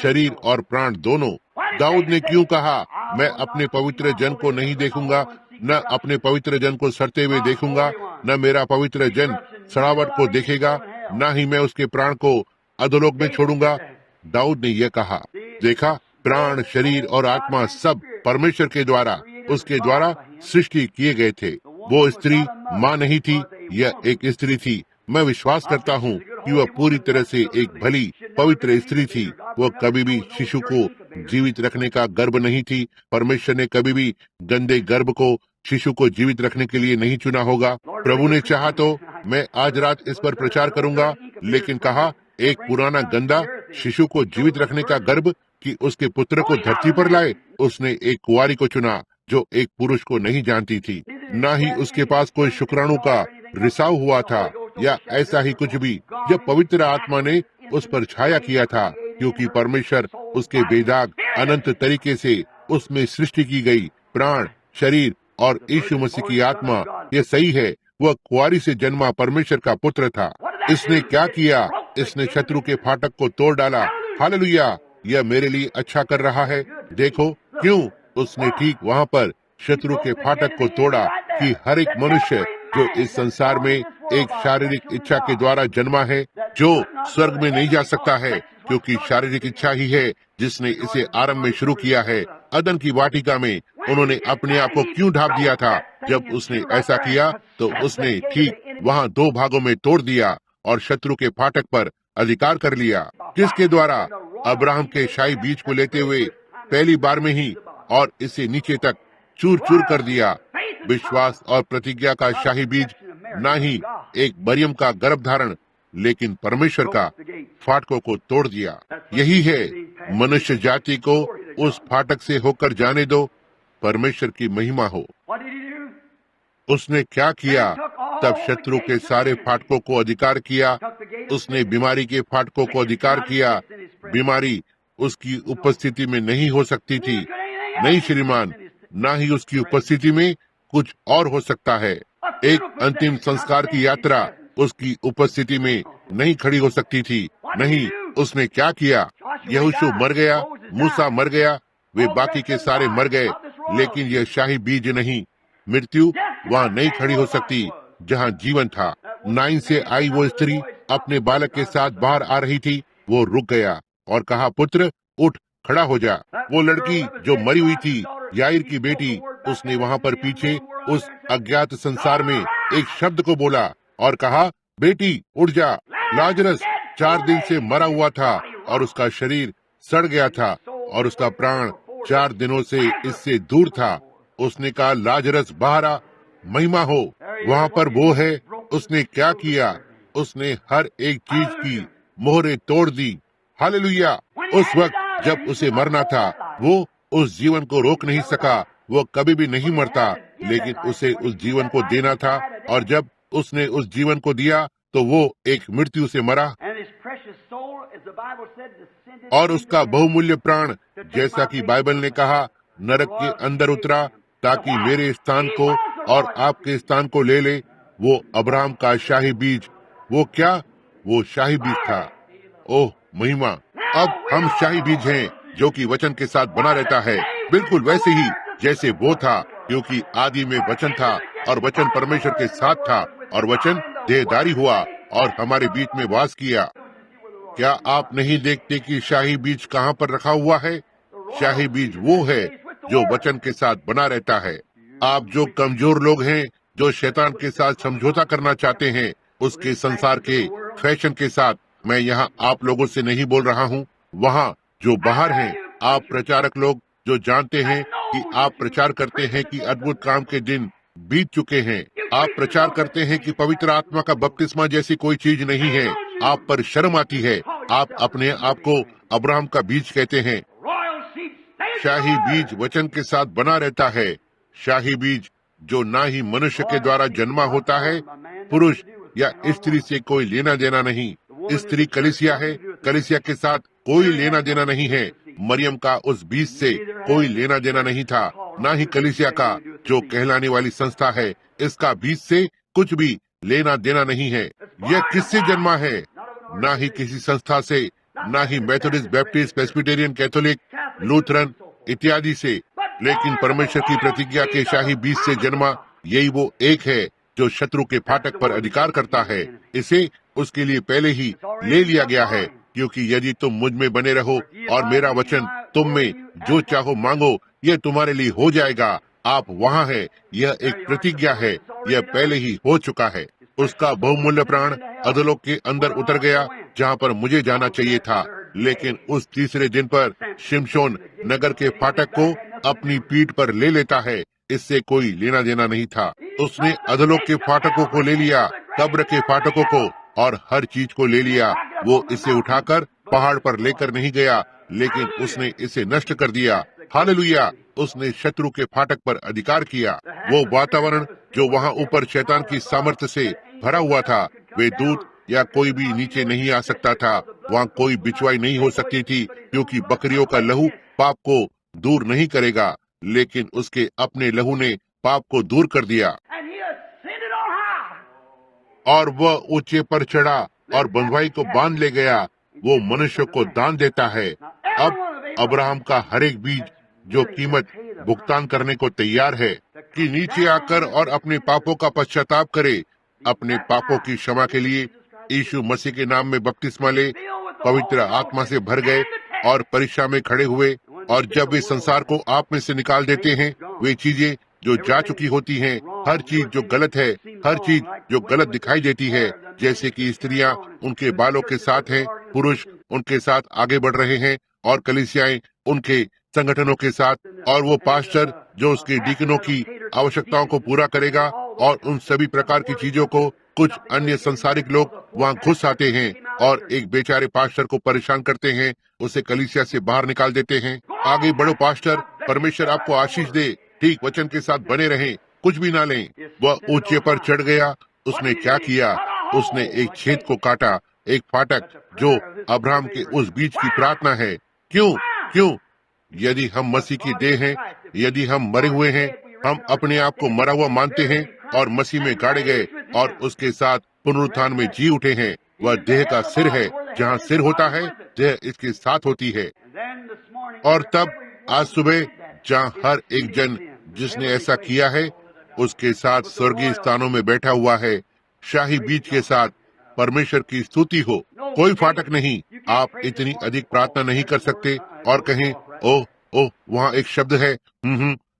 शरीर और प्राण दोनों। दाऊद ने क्यों कहा, मैं अपने पवित्र जन को नहीं देखूंगा, न अपने पवित्र जन को सड़ते हुए देखूंगा, न मेरा पवित्र जन सड़ावट को देखेगा, न ही मैं उसके प्राण को अधोलोक में छोड़ूंगा। दाऊद ने यह कहा। देखा, प्राण, शरीर और आत्मा सब परमेश्वर के द्वारा, उसके द्वारा सृष्टि किए गए थे। वो स्त्री माँ नहीं थी, यह एक स्त्री थी। मैं विश्वास करता हूँ कि वह पूरी तरह से एक भली पवित्र स्त्री थी। वह कभी भी शिशु को जीवित रखने का गर्भ नहीं थी। परमेश्वर ने कभी भी गंदे गर्भ को शिशु को जीवित रखने के लिए नहीं चुना होगा। प्रभु ने चाहा तो मैं आज रात इस पर प्रचार करूंगा, लेकिन कहा, एक पुराना गंदा शिशु को जीवित रखने का गर्भ कि उसके पुत्र को धरती पर लाए। उसने एक कुंवारी को चुना जो एक पुरुष को नहीं जानती थी, न ही उसके पास कोई शुक्राणु का रिसाव हुआ था या ऐसा ही कुछ भी। जब पवित्र आत्मा ने उस पर छाया किया था, क्योंकि परमेश्वर उसके बेदाग अनंत तरीके से उसमें सृष्टि की गई प्राण, शरीर और यीशु मसीह की आत्मा, ये सही है, वह कुंवारी से जन्मा परमेश्वर का पुत्र था। इसने क्या किया? इसने शत्रु के फाटक को तोड़ डाला। हालेलुया, यह मेरे लिए अच्छा कर रहा है। देखो क्यों, उसने ठीक वहाँ पर शत्रु के फाटक को तोड़ा कि हर एक मनुष्य जो इस संसार में एक शारीरिक इच्छा के द्वारा जन्मा है, जो स्वर्ग में नहीं जा सकता है, क्योंकि शारीरिक इच्छा ही है जिसने इसे आरंभ में शुरू किया है। अदन की वाटिका में उन्होंने अपने आप को क्यों ढांप दिया था? जब उसने ऐसा किया तो उसने ठीक वहाँ दो भागों में तोड़ दिया और शत्रु के फाटक पर अधिकार कर लिया, किसके द्वारा? अब्राहम के शाही बीज को लेते हुए पहली बार में ही, और इसे नीचे तक चूर चूर कर दिया। विश्वास और प्रतिज्ञा का शाही बीज, न ही एक मरियम का गर्भ धारण, लेकिन परमेश्वर का फाटकों को तोड़ दिया। यही है, मनुष्य जाति को उस फाटक से होकर जाने दो, परमेश्वर की महिमा हो। उसने क्या किया? तब शत्रु के सारे फाटकों को अधिकार किया। उसने बीमारी के फाटकों को अधिकार किया। बीमारी उसकी उपस्थिति में नहीं हो सकती थी। नहीं श्रीमान, ना ही उसकी उपस्थिति में कुछ और हो सकता है। एक अंतिम संस्कार की यात्रा उसकी उपस्थिति में नहीं खड़ी हो सकती थी। नहीं, उसने क्या किया? यहोशू मर गया, मूसा मर गया, वे बाकी के सारे मर गए, लेकिन यह शाही बीज नहीं। मृत्यु वहाँ नहीं खड़ी हो सकती जहाँ जीवन था। नाइन से आई वो स्त्री अपने बालक के साथ बाहर आ रही थी। वो रुक गया और कहा, पुत्र उठ, खड़ा हो जा। वो लड़की जो मरी हुई थी, याईर की बेटी, उसने वहाँ पर पीछे उस अज्ञात संसार में एक शब्द को बोला और कहा, बेटी उठ जा। लाजरस 4 दिन से मरा हुआ था और उसका शरीर सड़ गया था और उसका प्राण 4 दिनों से इससे दूर था। उसने कहा, लाजरस बाहर आ, महिमा हो। वहाँ पर वो है। उसने क्या किया? उसने हर एक चीज की मोहरें तोड़ दी। हालेलुया। उस वक्त जब उसे मरना था, वो उस जीवन को रोक नहीं सका। वो कभी भी नहीं मरता, लेकिन उसे उस जीवन को देना था, और जब उसने उस जीवन को दिया तो वो एक मृत्यु से मरा, और उसका बहुमूल्य प्राण जैसा कि बाइबल ने कहा, नरक के अंदर उतरा ताकि मेरे स्थान को और आपके स्थान को ले ले। वो अब्राहम का शाही बीज, वो क्या, वो शाही बीज था। ओह महिमा! अब हम शाही बीज हैं जो कि वचन के साथ बना रहता है, बिल्कुल वैसे ही जैसे वो था, क्योंकि आदि में वचन था और वचन परमेश्वर के साथ था और वचन देहधारी हुआ और हमारे बीच में वास किया। क्या आप नहीं देखते कि शाही बीज कहाँ पर रखा हुआ है? शाही बीज वो है जो वचन के साथ बना रहता है। आप जो कमजोर लोग हैं, जो शैतान के साथ समझौता करना चाहते हैं, उसके संसार के फैशन के साथ, मैं यहाँ आप लोगों से नहीं बोल रहा हूँ, वहाँ जो बाहर हैं, आप प्रचारक लोग जो जानते हैं कि आप प्रचार करते हैं कि अद्भुत काम के दिन बीत चुके हैं। आप प्रचार करते हैं कि पवित्र आत्मा का बपतिस्मा जैसी कोई चीज नहीं है। आप पर शर्म आती है। आप अपने आप को अब्राहम का बीज कहते हैं। शाही बीज वचन के साथ बना रहता है। शाही बीज जो ना ही मनुष्य के द्वारा जन्मा होता है, पुरुष या स्त्री से कोई लेना देना नहीं। स्त्री कलीसिया है, कलीसिया के साथ कोई लेना देना नहीं है। मरियम का उस बीज से कोई लेना देना नहीं था, ना ही कलीसिया का जो कहलाने वाली संस्था है, इसका बीज से कुछ भी लेना देना नहीं है। यह किससे जन्मा है? ना ही किसी संस्था से, ना ही Methodist, Baptist, Presbyterian, Catholic, Lutheran इत्यादि से, लेकिन परमेश्वर की प्रतिज्ञा के शाही बीज से जन्मा। यही वो एक है जो शत्रु के फाटक पर अधिकार करता है। इसे उसके लिए पहले ही ले लिया गया है, क्योंकि यदि तुम मुझ में बने रहो और मेरा वचन तुम में, जो चाहो मांगो, यह तुम्हारे लिए हो जाएगा। आप वहाँ है। यह एक प्रतिज्ञा है, यह पहले ही हो चुका है। उसका बहुमूल्य प्राण अधोलोक के अंदर उतर गया, जहाँ पर मुझे जाना चाहिए था। लेकिन उस तीसरे दिन पर शिमशोन नगर के फाटक को अपनी पीठ पर ले लेता है। इससे कोई लेना देना नहीं था। उसने अधोलोक के फाटकों को ले लिया, कब्र के फाटकों को और हर चीज को ले लिया। वो इसे उठाकर पहाड़ पर लेकर नहीं गया, लेकिन उसने इसे नष्ट कर दिया। हालेलुया! उसने शत्रु के फाटक पर अधिकार किया। वो वातावरण जो वहाँ ऊपर शैतान की सामर्थ्य से भरा हुआ था, वे दूत या कोई भी नीचे नहीं आ सकता था। वहाँ कोई बिचवाई नहीं हो सकती थी, क्योंकि बकरियों का लहू पाप को दूर नहीं करेगा, लेकिन उसके अपने लहू ने पाप को दूर कर दिया। और वह ऊंचे पर चढ़ा और बंधुआई को बांध ले गया। वो मनुष्य को दान देता है। अब अब्राहम का हर एक बीज जो कीमत भुगतान करने को तैयार है कि नीचे आकर और अपने पापों का पश्चाताप करे, अपने पापों की क्षमा के लिए यीशु मसीह के नाम में बपतिस्मा ले, पवित्र आत्मा से भर गए और परीक्षा में खड़े हुए। और जब वे संसार को आप में से निकाल देते हैं, वे चीजें जो जा चुकी होती हैं, हर चीज जो गलत है, हर चीज जो गलत दिखाई देती है, जैसे कि स्त्रियां उनके बालों के साथ हैं, पुरुष उनके साथ आगे बढ़ रहे हैं और कलीसियाएं उनके संगठनों के साथ, और वो पास्टर जो उसके डीकनों की आवश्यकताओं को पूरा करेगा, और उन सभी प्रकार की चीजों को कुछ अन्य संसारिक लोग वहाँ घुस आते हैं और एक बेचारे पास्टर को परेशान करते हैं, उसे कलीसिया से बाहर निकाल देते हैं। आगे बढ़ो पास्टर, परमेश्वर आपको आशीष दे, ठीक वचन के साथ बने रहें, कुछ भी ना लें। वह ऊंचे पर चढ़ गया। उसने क्या किया? उसने एक छेद को काटा, एक फाटक जो अब्राहम के उस बीज की प्रार्थना है। क्यों? क्यों? यदि हम मसीह की देह हैं, यदि हम मरे हुए हैं, हम अपने आप को मरा हुआ मानते हैं और मसीह में गाड़े गए और उसके साथ पुनरुत्थान में जी उठे हैं। वह देह का सिर है। जहाँ सिर होता है, देह इसके साथ होती है। और तब आज सुबह जहाँ हर एक जन जिसने ऐसा किया है, उसके साथ स्वर्गीय स्थानों में बैठा हुआ है, शाही बीज के साथ, परमेश्वर की स्तुति हो। कोई फाटक नहीं। आप इतनी अधिक प्रार्थना नहीं कर सकते और कहें, ओह ओह वहाँ एक शब्द है,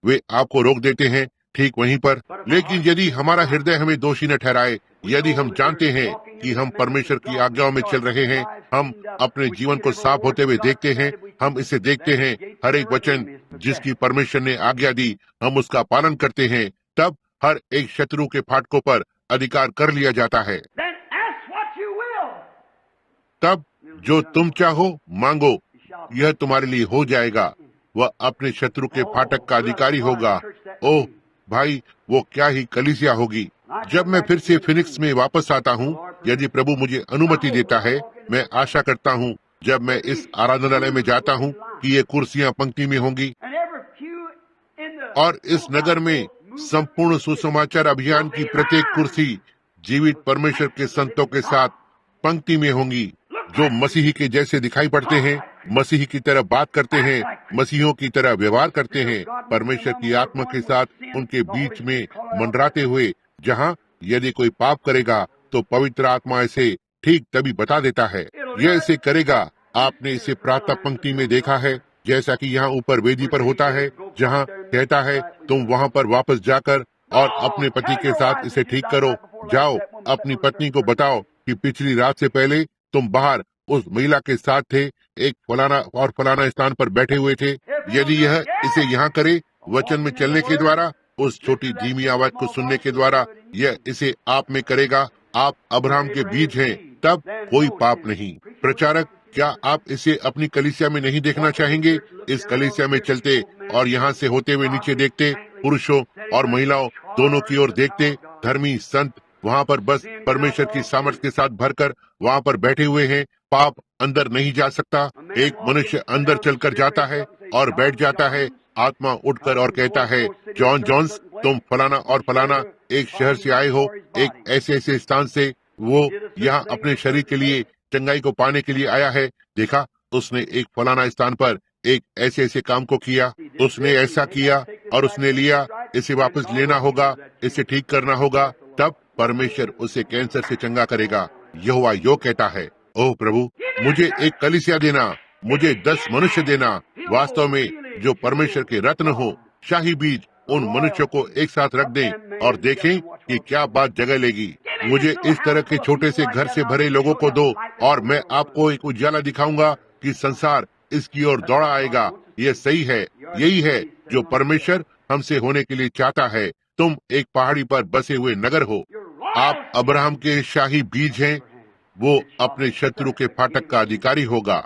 वे आपको रोक देते हैं ठीक वहीं पर। लेकिन यदि हमारा हृदय हमें दोषी न ठहराए, यदि हम जानते हैं कि हम परमेश्वर की आज्ञाओं में चल रहे हैं, हम अपने जीवन को साफ होते हुए देखते हैं, हम इसे देखते हैं, हर एक वचन जिसकी परमेश्वर ने आज्ञा दी, हम उसका पालन करते हैं, तब हर एक शत्रु के फाटकों पर अधिकार कर लिया जाता है। तब जो तुम चाहो मांगो, यह तुम्हारे लिए हो जाएगा। वह अपने शत्रु के फाटक का अधिकारी होगा। ओह भाई, वो क्या ही कलीसिया होगी। जब मैं फिर से फिनिक्स में वापस आता हूँ, यदि प्रभु मुझे अनुमति देता है, मैं आशा करता हूँ जब मैं इस आराधनालय में जाता हूँ कि ये कुर्सियां पंक्ति में होंगी और इस नगर में संपूर्ण सुसमाचार अभियान की प्रत्येक कुर्सी जीवित परमेश्वर के संतों के साथ पंक्ति में होंगी, जो मसीही के जैसे दिखाई पड़ते हैं, मसीही की तरह बात करते हैं, मसीहियों की तरह व्यवहार करते हैं, परमेश्वर की आत्मा के साथ उनके बीच में मंडराते हुए, जहाँ यदि कोई पाप करेगा तो पवित्र आत्मा इसे ठीक तभी बता देता है, यह इसे करेगा। आपने इसे प्रातः पंक्ति में देखा है, जैसा कि यहाँ ऊपर वेदी पर होता है, जहाँ कहता है तुम वहाँ पर वापस जाकर और अपने पति के साथ इसे ठीक करो। जाओ अपनी पत्नी को बताओ कि पिछली रात से पहले तुम बाहर उस महिला के साथ थे, एक फलाना और फलाना स्थान पर बैठे हुए थे। यदि यह इसे यहाँ करे, वचन में चलने के द्वारा, उस छोटी धीमी आवाज को सुनने के द्वारा, यह इसे आप में करेगा। आप अब्राहम के बीज हैं, तब कोई पाप नहीं। प्रचारक, क्या आप इसे अपनी कलीसिया में नहीं देखना चाहेंगे? इस कलीसिया में चलते और यहाँ से होते हुए नीचे देखते, पुरुषों और महिलाओं दोनों की ओर देखते, धर्मी संत वहाँ पर बस परमेश्वर की सामर्थ के साथ भरकर वहाँ पर बैठे हुए हैं। पाप अंदर नहीं जा सकता। एक मनुष्य अंदर चलकर जाता है और बैठ जाता है। आत्मा उठकर और कहता है, जॉन जोन्स, तुम फलाना और फलाना एक शहर से आए हो, एक ऐसे ऐसे स्थान से। वो यहाँ अपने शरीर के लिए चंगाई को पाने के लिए आया है। देखा, उसने एक फलाना स्थान पर एक ऐसे ऐसे काम को किया, उसने ऐसा किया और उसने लिया। इसे वापस लेना होगा, इसे ठीक करना होगा, तब परमेश्वर उसे कैंसर से चंगा करेगा। यहोवा यो कहता है, ओह प्रभु, मुझे एक कलीसिया देना, मुझे 10 मनुष्य देना, वास्तव में जो परमेश्वर के रत्न हो, शाही बीज। उन मनुष्यों को एक साथ रख दें और देखें कि क्या बात जगह लेगी। मुझे इस तरह के छोटे से घर से भरे लोगों को दो और मैं आपको एक उजाला दिखाऊंगा कि संसार इसकी ओर दौड़ा आएगा। ये सही है, यही है जो परमेश्वर हमसे होने के लिए चाहता है। तुम एक पहाड़ी पर बसे हुए नगर हो, आप अब्राहम के शाही बीज हैं। वो अपने शत्रु के फाटक का अधिकारी होगा।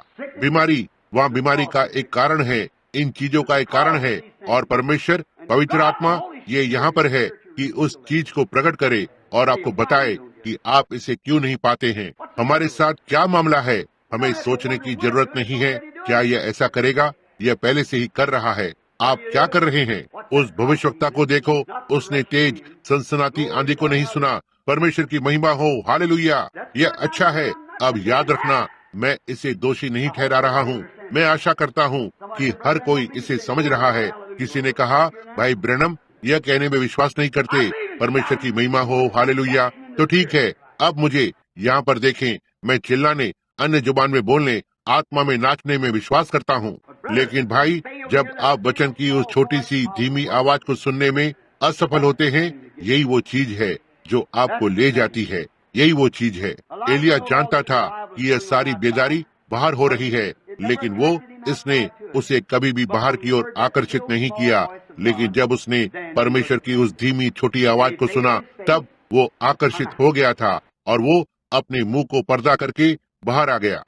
बीमारी, वहाँ बीमारी का एक कारण है, इन चीजों का एक कारण है, और परमेश्वर पवित्र आत्मा ये यहाँ पर है कि उस चीज को प्रकट करे और आपको बताए कि आप इसे क्यों नहीं पाते हैं। हमारे साथ क्या मामला है? हमें सोचने की जरूरत नहीं है। क्या यह ऐसा करेगा? यह पहले से ही कर रहा है। आप क्या कर रहे हैं? उस भविष्यवक्ता को देखो, उसने तेज सनसनाती आंधी को नहीं सुना। परमेश्वर की महिमा हो, हालेलुया। यह अच्छा है। अब याद रखना, मैं इसे दोषी नहीं ठहरा रहा हूँ। मैं आशा करता हूँ कि हर कोई इसे समझ रहा है। किसी ने कहा, भाई ब्रैनम यह कहने में विश्वास नहीं करते, परमेश्वर की महिमा हो, हालेलुया। तो ठीक है, अब मुझे यहाँ पर देखें, मैं चिल्लाने, अन्य जुबान में बोलने, आत्मा में नाचने में विश्वास करता हूँ। लेकिन भाई, जब आप वचन की उस छोटी सी धीमी आवाज को सुनने में असफल होते हैं, यही वो चीज है जो आपको ले जाती है। यही वो चीज है। एलिया जानता था कि यह सारी बेदारी बाहर हो रही है, लेकिन वो इसने उसे कभी भी बाहर की ओर आकर्षित नहीं किया। लेकिन जब उसने परमेश्वर की उस धीमी छोटी आवाज को सुना, तब वो आकर्षित हो गया था और वो अपने मुंह को पर्दा करके बाहर आ गया।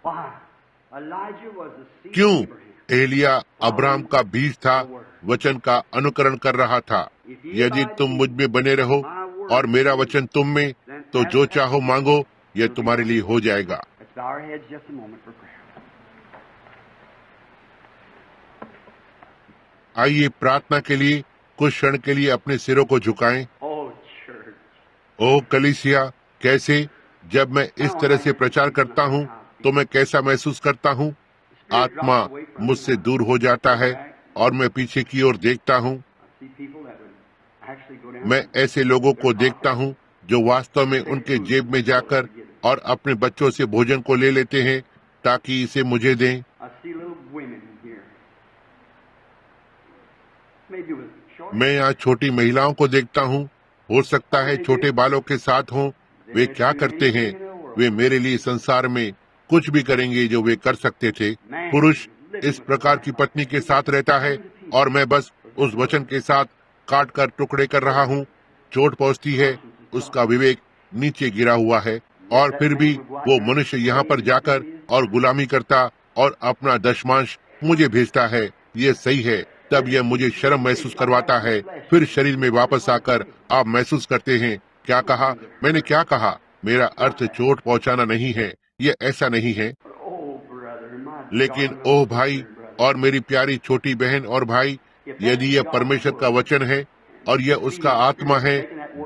क्यों? एलिया अब्राहम का बीज था, वचन का अनुकरण कर रहा था। यदि तुम मुझ में बने रहो और मेरा वचन तुम में, तो जो चाहो मांगो, यह तुम्हारे लिए हो जाएगा। आइए प्रार्थना के लिए कुछ क्षण के लिए अपने सिरों को झुकाएं। ओ कलीसिया, कैसे जब मैं इस तरह से प्रचार करता हूँ तो मैं कैसा महसूस करता हूँ? आत्मा मुझसे दूर हो जाता है और मैं पीछे की ओर देखता हूँ। मैं ऐसे लोगों को देखता हूँ जो वास्तव में उनके जेब में जाकर और अपने बच्चों से भोजन को ले लेते हैं ताकि इसे मुझे दें। मैं यहाँ छोटी महिलाओं को देखता हूँ, हो सकता है छोटे बालों के साथ हों। वे क्या करते हैं? वे मेरे लिए संसार में कुछ भी करेंगे जो वे कर सकते थे। पुरुष इस प्रकार की पत्नी के साथ रहता है और मैं बस उस वचन के साथ काट कर टुकड़े कर रहा हूँ। चोट पहुँचती है, उसका विवेक नीचे गिरा हुआ है, और फिर भी वो मनुष्य यहाँ पर जाकर और गुलामी करता और अपना दशमांश मुझे भेजता है। ये सही है। तब यह मुझे शर्म महसूस करवाता है। फिर शरीर में वापस आकर आप महसूस करते हैं, क्या कहा मैंने? क्या कहा? मेरा अर्थ चोट पहुंचाना नहीं है, ये ऐसा नहीं है। लेकिन ओह भाई और मेरी प्यारी छोटी बहन और भाई, यदि यह परमेश्वर का वचन है और यह उसका आत्मा है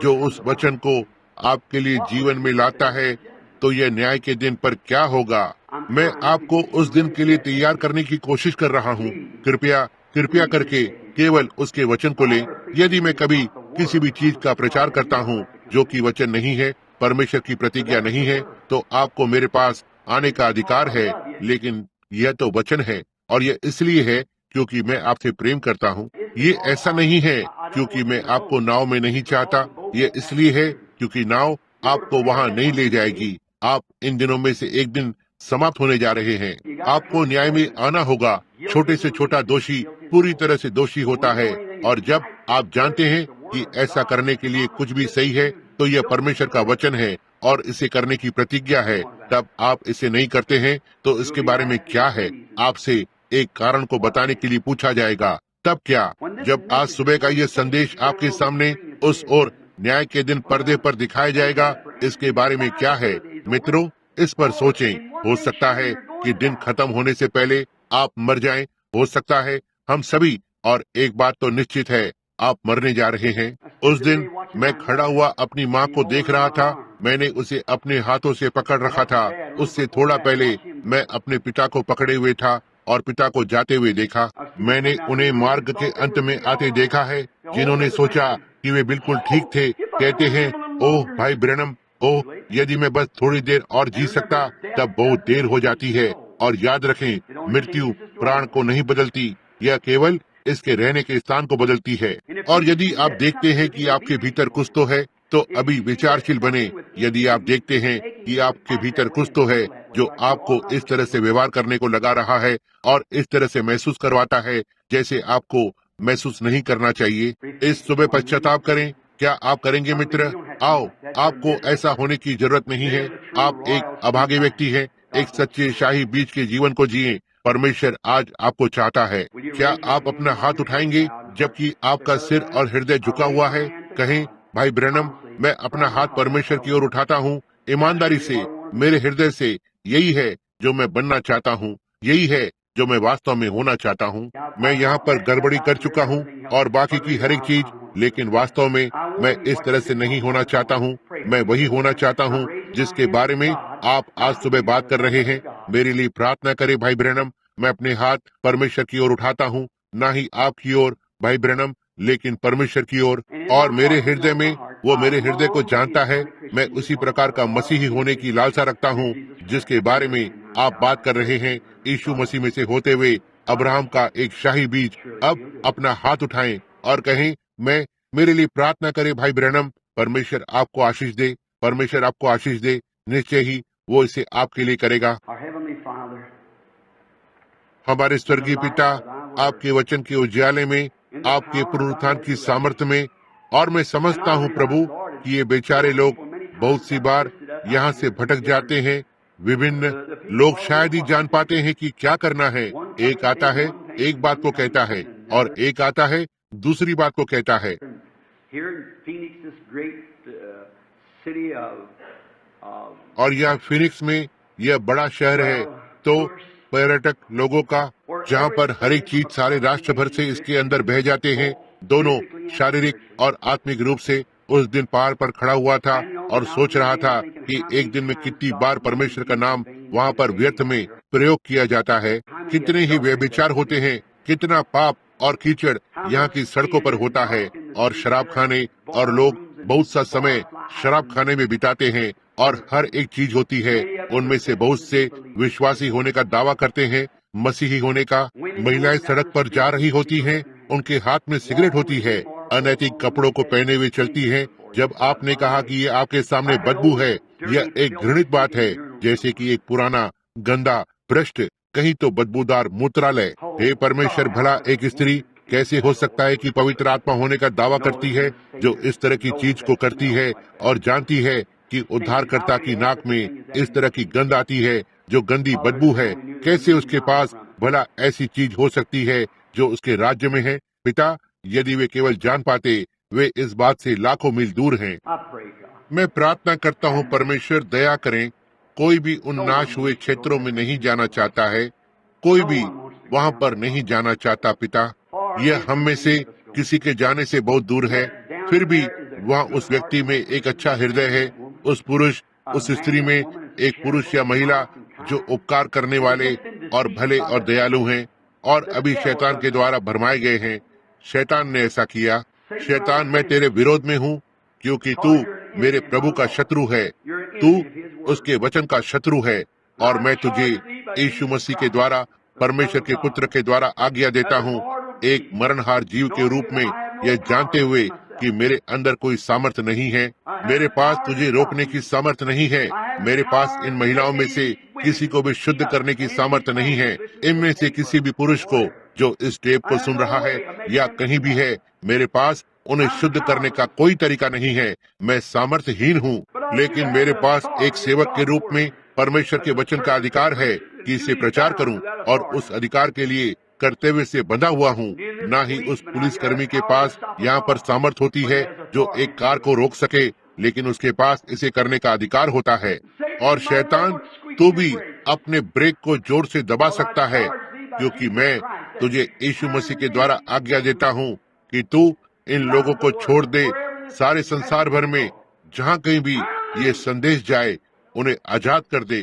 जो उस वचन को आपके लिए जीवन में लाता है, तो यह न्याय के दिन पर क्या होगा। मैं आपको उस दिन के लिए तैयार करने की कोशिश कर रहा हूँ। कृपया कृपया करके केवल उसके वचन को लें। यदि मैं कभी किसी भी चीज का प्रचार करता हूँ जो कि वचन नहीं है, परमेश्वर की प्रतिज्ञा नहीं है, तो आपको मेरे पास आने का अधिकार है। लेकिन यह तो वचन है, और यह इसलिए है क्योंकि मैं आपसे प्रेम करता हूँ। ये ऐसा नहीं है क्योंकि मैं आपको नाव में नहीं चाहता। यह इसलिए है क्योंकि नाव आपको वहाँ नहीं ले जाएगी। आप इन दिनों में से एक दिन समाप्त होने जा रहे हैं। आपको न्याय में आना होगा। छोटे से छोटा दोषी पूरी तरह से दोषी होता है, और जब आप जानते हैं कि ऐसा करने के लिए कुछ भी सही है, तो यह परमेश्वर का वचन है और इसे करने की प्रतिज्ञा है। तब आप इसे नहीं करते हैं तो इसके बारे में क्या है? आपसे एक कारण को बताने के लिए पूछा जाएगा। तब क्या? जब आज सुबह का यह संदेश आपके सामने उस और न्याय के दिन पर्दे पर दिखाया जाएगा, इसके बारे में क्या है? मित्रों, इस पर सोचें। हो सकता है कि दिन खत्म होने से पहले आप मर जाएं। हो सकता है हम सभी। और एक बात तो निश्चित है, आप मरने जा रहे हैं। उस दिन मैं खड़ा हुआ अपनी माँ को देख रहा था। मैंने उसे अपने हाथों से पकड़ रखा था। उससे थोड़ा पहले मैं अपने पिता को पकड़े हुए था और पिता को जाते हुए देखा। मैंने उन्हें मार्ग के अंत में आते देखा है। जिन्होंने सोचा कि वे बिल्कुल ठीक थे, कहते हैं, ओह भाई ब्रैनम, ओह यदि मैं बस थोड़ी देर और जी सकता, तब बहुत देर हो जाती है। और याद रखें, मृत्यु प्राण को नहीं बदलती, यह केवल इसके रहने के स्थान को बदलती है। और यदि आप देखते हैं कि आपके भीतर कुछ तो है, तो अभी विचारशील बने। यदि आप देखते हैं कि आपके भीतर कुछ तो है जो आपको इस तरह से व्यवहार करने को लगा रहा है और इस तरह से महसूस करवाता है जैसे आपको महसूस नहीं करना चाहिए, इस सुबह पश्चाताप करें। क्या आप करेंगे मित्र? आओ, आपको ऐसा होने की जरूरत नहीं है। आप एक अभागे व्यक्ति हैं। एक सच्चे शाही बीज के जीवन को जिए। परमेश्वर आज आपको चाहता है। क्या आप अपना हाथ उठाएंगे जबकि आपका सिर और हृदय झुका हुआ है? कहें, भाई ब्रैनम, मैं अपना हाथ परमेश्वर की ओर उठाता हूँ, ईमानदारी से, मेरे हृदय से। यही है जो मैं बनना चाहता हूँ, यही है जो मैं वास्तव में होना चाहता हूँ। मैं यहाँ पर गड़बड़ी कर चुका हूँ और बाकी की हर एक चीज, लेकिन वास्तव में मैं इस तरह से नहीं होना चाहता हूँ। मैं वही होना चाहता हूँ जिसके बारे में आप आज सुबह बात कर रहे हैं। मेरे लिए प्रार्थना करें भाई ब्रैनम। मैं अपने हाथ परमेश्वर की ओर उठाता हूँ, ना ही आपकी ओर भाई ब्रैनम, लेकिन परमेश्वर की ओर। और मेरे हृदय में, वो मेरे हृदय को जानता है, मैं उसी प्रकार का मसीही होने की लालसा रखता हूँ जिसके बारे में आप बात कर रहे हैं। यीशु मसीह में से होते हुए अब्राहम का एक शाही बीज। अब अपना हाथ उठाएं और कहें, मैं, मेरे लिए प्रार्थना करें भाई ब्रैनम। परमेश्वर आपको आशीष दे, परमेश्वर आपको आशीष दे। निश्चय ही वो इसे आपके लिए करेगा। हमारे स्वर्गीय पिता, आपके वचन के उजाले में, आपके पुनरुत्थान की सामर्थ्य में, और मैं समझता हूँ प्रभु कि ये बेचारे लोग बहुत सी बार यहाँ से भटक जाते हैं। विभिन्न लोग शायद ही जान पाते हैं कि क्या करना है। एक आता है, एक बात को कहता है, और एक आता है, दूसरी बात को कहता है। और यह फिनिक्स में यह बड़ा शहर है, तो पर्यटक लोगों का, जहाँ पर हर एक चीज सारे राष्ट्र भर से इसके अंदर बह जाते हैं। दोनों शारीरिक और आत्मिक रूप से उस दिन पहाड़ पर खड़ा हुआ था और सोच रहा था कि एक दिन में कितनी बार परमेश्वर का नाम वहाँ पर व्यर्थ में प्रयोग किया जाता है। कितने ही व्यभिचार होते हैं, कितना पाप और कीचड़ यहाँ की सड़कों पर होता है, और शराब खाने, और लोग बहुत सा समय शराब खाने में बिताते हैं, और हर एक चीज होती है। उनमें से बहुत से विश्वासी होने का दावा करते हैं, मसीही होने का। महिलाएं सड़क पर जा रही होती हैं, उनके हाथ में सिगरेट होती है, अनैतिक कपड़ों को पहने हुए चलती हैं। जब आपने कहा कि ये आपके सामने बदबू है, यह एक घृणित बात है, जैसे कि एक पुराना, गंदा, भ्रष्ट, कहीं तो बदबूदार मूत्रालय। हे परमेश्वर, भला एक स्त्री कैसे हो सकता है कि पवित्र आत्मा होने का दावा करती है, जो इस तरह की चीज को करती है और जानती है कि उद्धारकर्ता की नाक में इस तरह की गंध आती है जो गंदी बदबू है। कैसे उसके पास भला ऐसी चीज हो सकती है जो उसके राज्य में है? पिता, यदि वे केवल जान पाते, वे इस बात से लाखों मील दूर हैं। मैं प्रार्थना करता हूँ परमेश्वर दया करें। कोई भी उन नाश हुए क्षेत्रों में नहीं जाना चाहता है। कोई भी वहां पर नहीं जाना चाहता पिता। यह हम में से किसी के जाने से बहुत दूर है। फिर भी वहाँ उस व्यक्ति में एक अच्छा हृदय है, उस पुरुष, उस स्त्री में एक पुरुष या महिला जो उपकार करने वाले और भले और दयालु हैं और अभी शैतान के द्वारा भरमाए गए हैं। शैतान ने ऐसा किया। शैतान, मैं तेरे विरोध में हूँ क्योंकि तू मेरे प्रभु का शत्रु है, तू उसके वचन का शत्रु है, और मैं तुझे यीशु मसीह के द्वारा, परमेश्वर के पुत्र के द्वारा आज्ञा देता हूँ, एक मरणहार जीव के रूप में, यह जानते हुए कि मेरे अंदर कोई सामर्थ्य नहीं है, मेरे पास तुझे रोकने की सामर्थ्य नहीं है, मेरे पास इन महिलाओं में से किसी को भी शुद्ध करने की सामर्थ्य नहीं है, इनमें से किसी भी पुरुष को जो इस टेप को सुन रहा है या कहीं भी है, मेरे पास उन्हें शुद्ध करने का कोई तरीका नहीं है। मैं सामर्थ्यहीन हूँ, लेकिन मेरे पास एक सेवक के रूप में परमेश्वर के वचन का अधिकार है कि इसे प्रचार करूं, और उस अधिकार के लिए कर्तव्य से बंधा हुआ हूँ। न ही उस पुलिसकर्मी के पास यहाँ पर सामर्थ होती है जो एक कार को रोक सके, लेकिन उसके पास इसे करने का अधिकार होता है। और शैतान, तू भी अपने ब्रेक को जोर से दबा सकता है, क्योंकि मैं तुझे यीशु मसीह के द्वारा आज्ञा देता हूँ कि तू इन लोगों को छोड़ दे। सारे संसार भर में जहाँ कहीं भी ये संदेश जाए, उन्हें आजाद कर दे।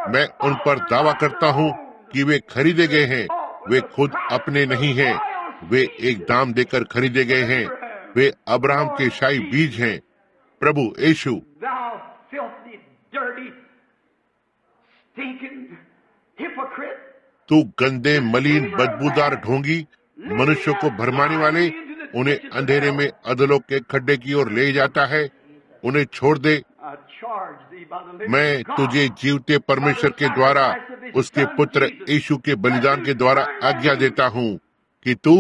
मैं उन पर दावा करता हूँ कि वे खरीदे गए हैं। वे खुद अपने नहीं हैं, वे एक दाम देकर खरीदे गए हैं। वे अब्राहम के शाही बीज हैं। प्रभु यीशु, तू गंदे, मलिन, बदबूदार ढोंगी, मनुष्यों को भरमाने वाले, उन्हें अंधेरे में अधलोक के खड्डे की ओर ले जाता है। उन्हें छोड़ दे। मैं तुझे जीवते परमेश्वर के द्वारा, उसके पुत्र यीशु के बलिदान के द्वारा आज्ञा देता हूँ कि तू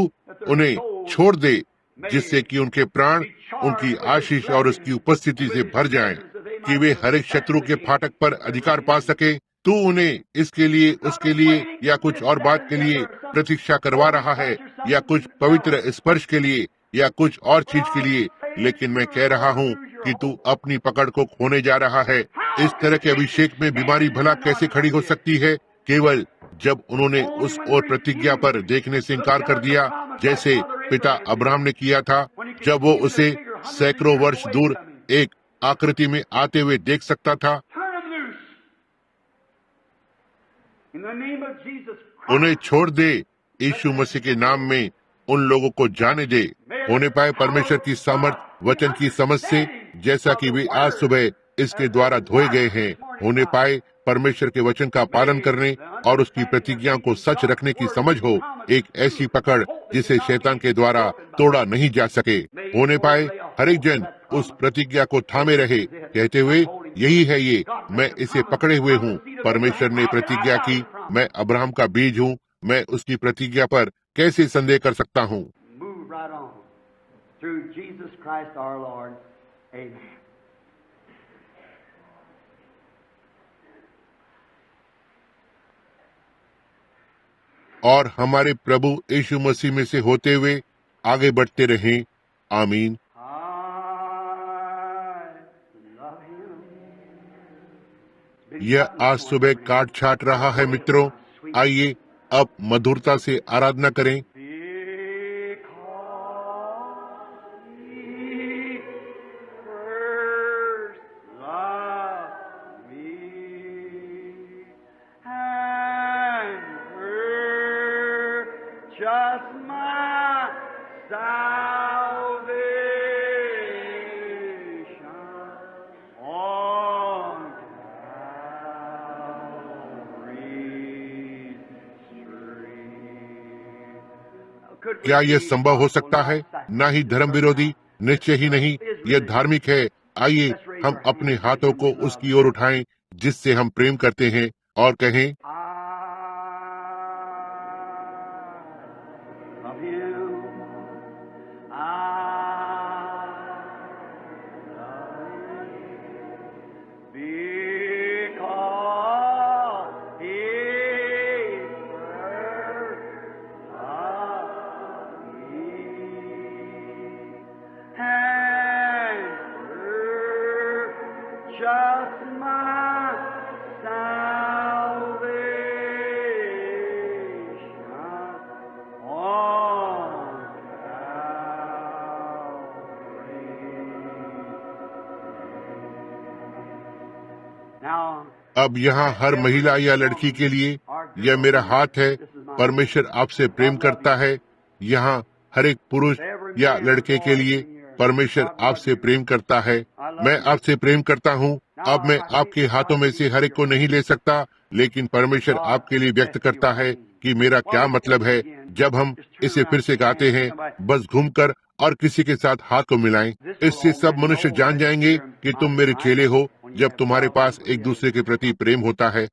उन्हें छोड़ दे, जिससे कि उनके प्राण उनकी आशीष और उसकी उपस्थिति से भर जाएं, कि वे हर एक शत्रु के फाटक पर अधिकार पा सके। तू उन्हें इसके लिए, उसके लिए या कुछ और बात के लिए प्रतीक्षा करवा रहा है, या कुछ पवित्र स्पर्श के लिए या कुछ और चीज के लिए, लेकिन मैं कह रहा हूँ कि तू अपनी पकड़ को खोने जा रहा है। इस तरह के अभिषेक में बीमारी भला कैसे खड़ी हो सकती है? केवल जब उन्होंने उस और प्रतिज्ञा पर देखने से इनकार कर दिया, जैसे पिता अब्राहम ने किया था, जब वो उसे सैकड़ों वर्ष दूर एक आकृति में आते हुए देख सकता था। उन्हें छोड़ दे, यीशु मसीह के नाम में उन लोगों को जाने दे। होने पाए परमेश्वर की सामर्थ वचन की समझ से, जैसा कि वे आज सुबह इसके द्वारा धोए गए हैं। होने पाए परमेश्वर के वचन का पालन करने और उसकी प्रतिज्ञा को सच रखने की समझ हो, एक ऐसी पकड़ जिसे शैतान के द्वारा तोड़ा नहीं जा सके। होने पाए हर एक जन उस प्रतिज्ञा को थामे रहे, कहते हुए, यही है ये, मैं इसे पकड़े हुए हूँ। परमेश्वर ने प्रतिज्ञा की, मैं अब्राहम का बीज हूँ। मैं उसकी प्रतिज्ञा पर कैसे संदेह कर सकता हूँ? और हमारे प्रभु यीशु मसीह में से होते हुए आगे बढ़ते रहें। आमीन। यह आज सुबह काट छाट रहा है। मित्रों, आइए अब मधुरता से आराधना करें। क्या यह संभव हो सकता है? ना ही धर्म विरोधी, निश्चय ही नहीं, यह धार्मिक है। आइए हम अपने हाथों को उसकी ओर उठाएं जिससे हम प्रेम करते हैं, और कहें, just my salvation. अब यहाँ हर महिला या लड़की के लिए यह मेरा हाथ है, परमेश्वर आपसे प्रेम करता है। यहाँ हर एक पुरुष या लड़के के लिए परमेश्वर आपसे प्रेम करता है। मैं आपसे प्रेम करता हूँ। अब मैं आपके हाथों में से हर एक को नहीं ले सकता, लेकिन परमेश्वर आपके लिए व्यक्त करता है कि मेरा क्या मतलब है। जब हम इसे फिर से गाते हैं, बस घूमकर और किसी के साथ हाथ को मिलाएं। इससे सब मनुष्य जान जाएंगे कि तुम मेरे चेले हो, जब तुम्हारे पास एक दूसरे के प्रति प्रेम होता है।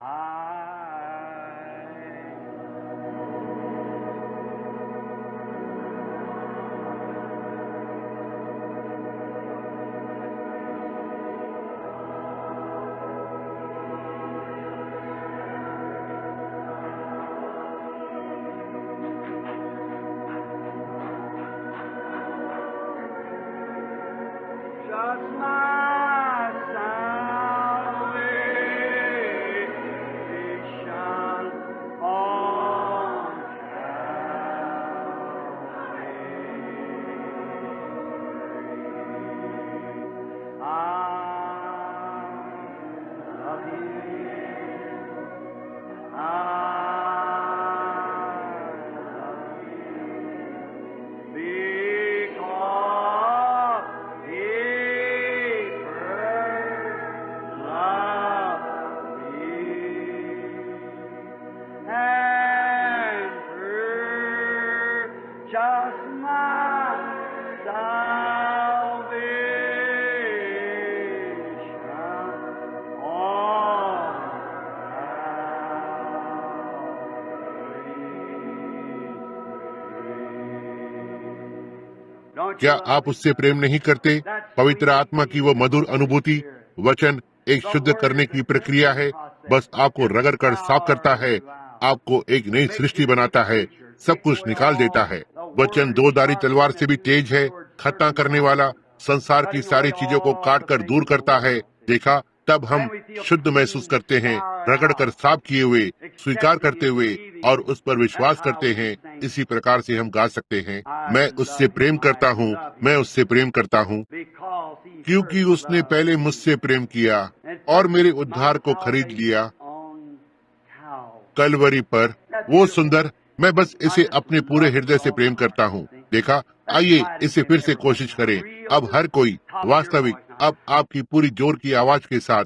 क्या आप उससे प्रेम नहीं करते? पवित्र आत्मा की वो मधुर अनुभूति, वचन एक शुद्ध करने की प्रक्रिया है। बस आपको रगड़ कर साफ करता है, आपको एक नई सृष्टि बनाता है, सब कुछ निकाल देता है। वचन दो धारी तलवार से भी तेज है, खतना करने वाला, संसार की सारी चीजों को काट कर दूर करता है। देखा, तब हम शुद्ध महसूस करते हैं, रगड़ कर साफ किए हुए, स्वीकार करते हुए और उस पर विश्वास करते हैं। इसी प्रकार से हम गा सकते हैं, मैं उससे प्रेम करता हूँ, मैं उससे प्रेम करता हूँ, क्योंकि उसने पहले मुझसे प्रेम किया और मेरे उद्धार को खरीद लिया कलवरी पर। वो सुंदर, मैं बस इसे अपने पूरे हृदय से प्रेम करता हूँ। देखा, आइए इसे फिर से कोशिश करें। अब हर कोई वास्तविक, अब आपकी पूरी जोर की आवाज के साथ,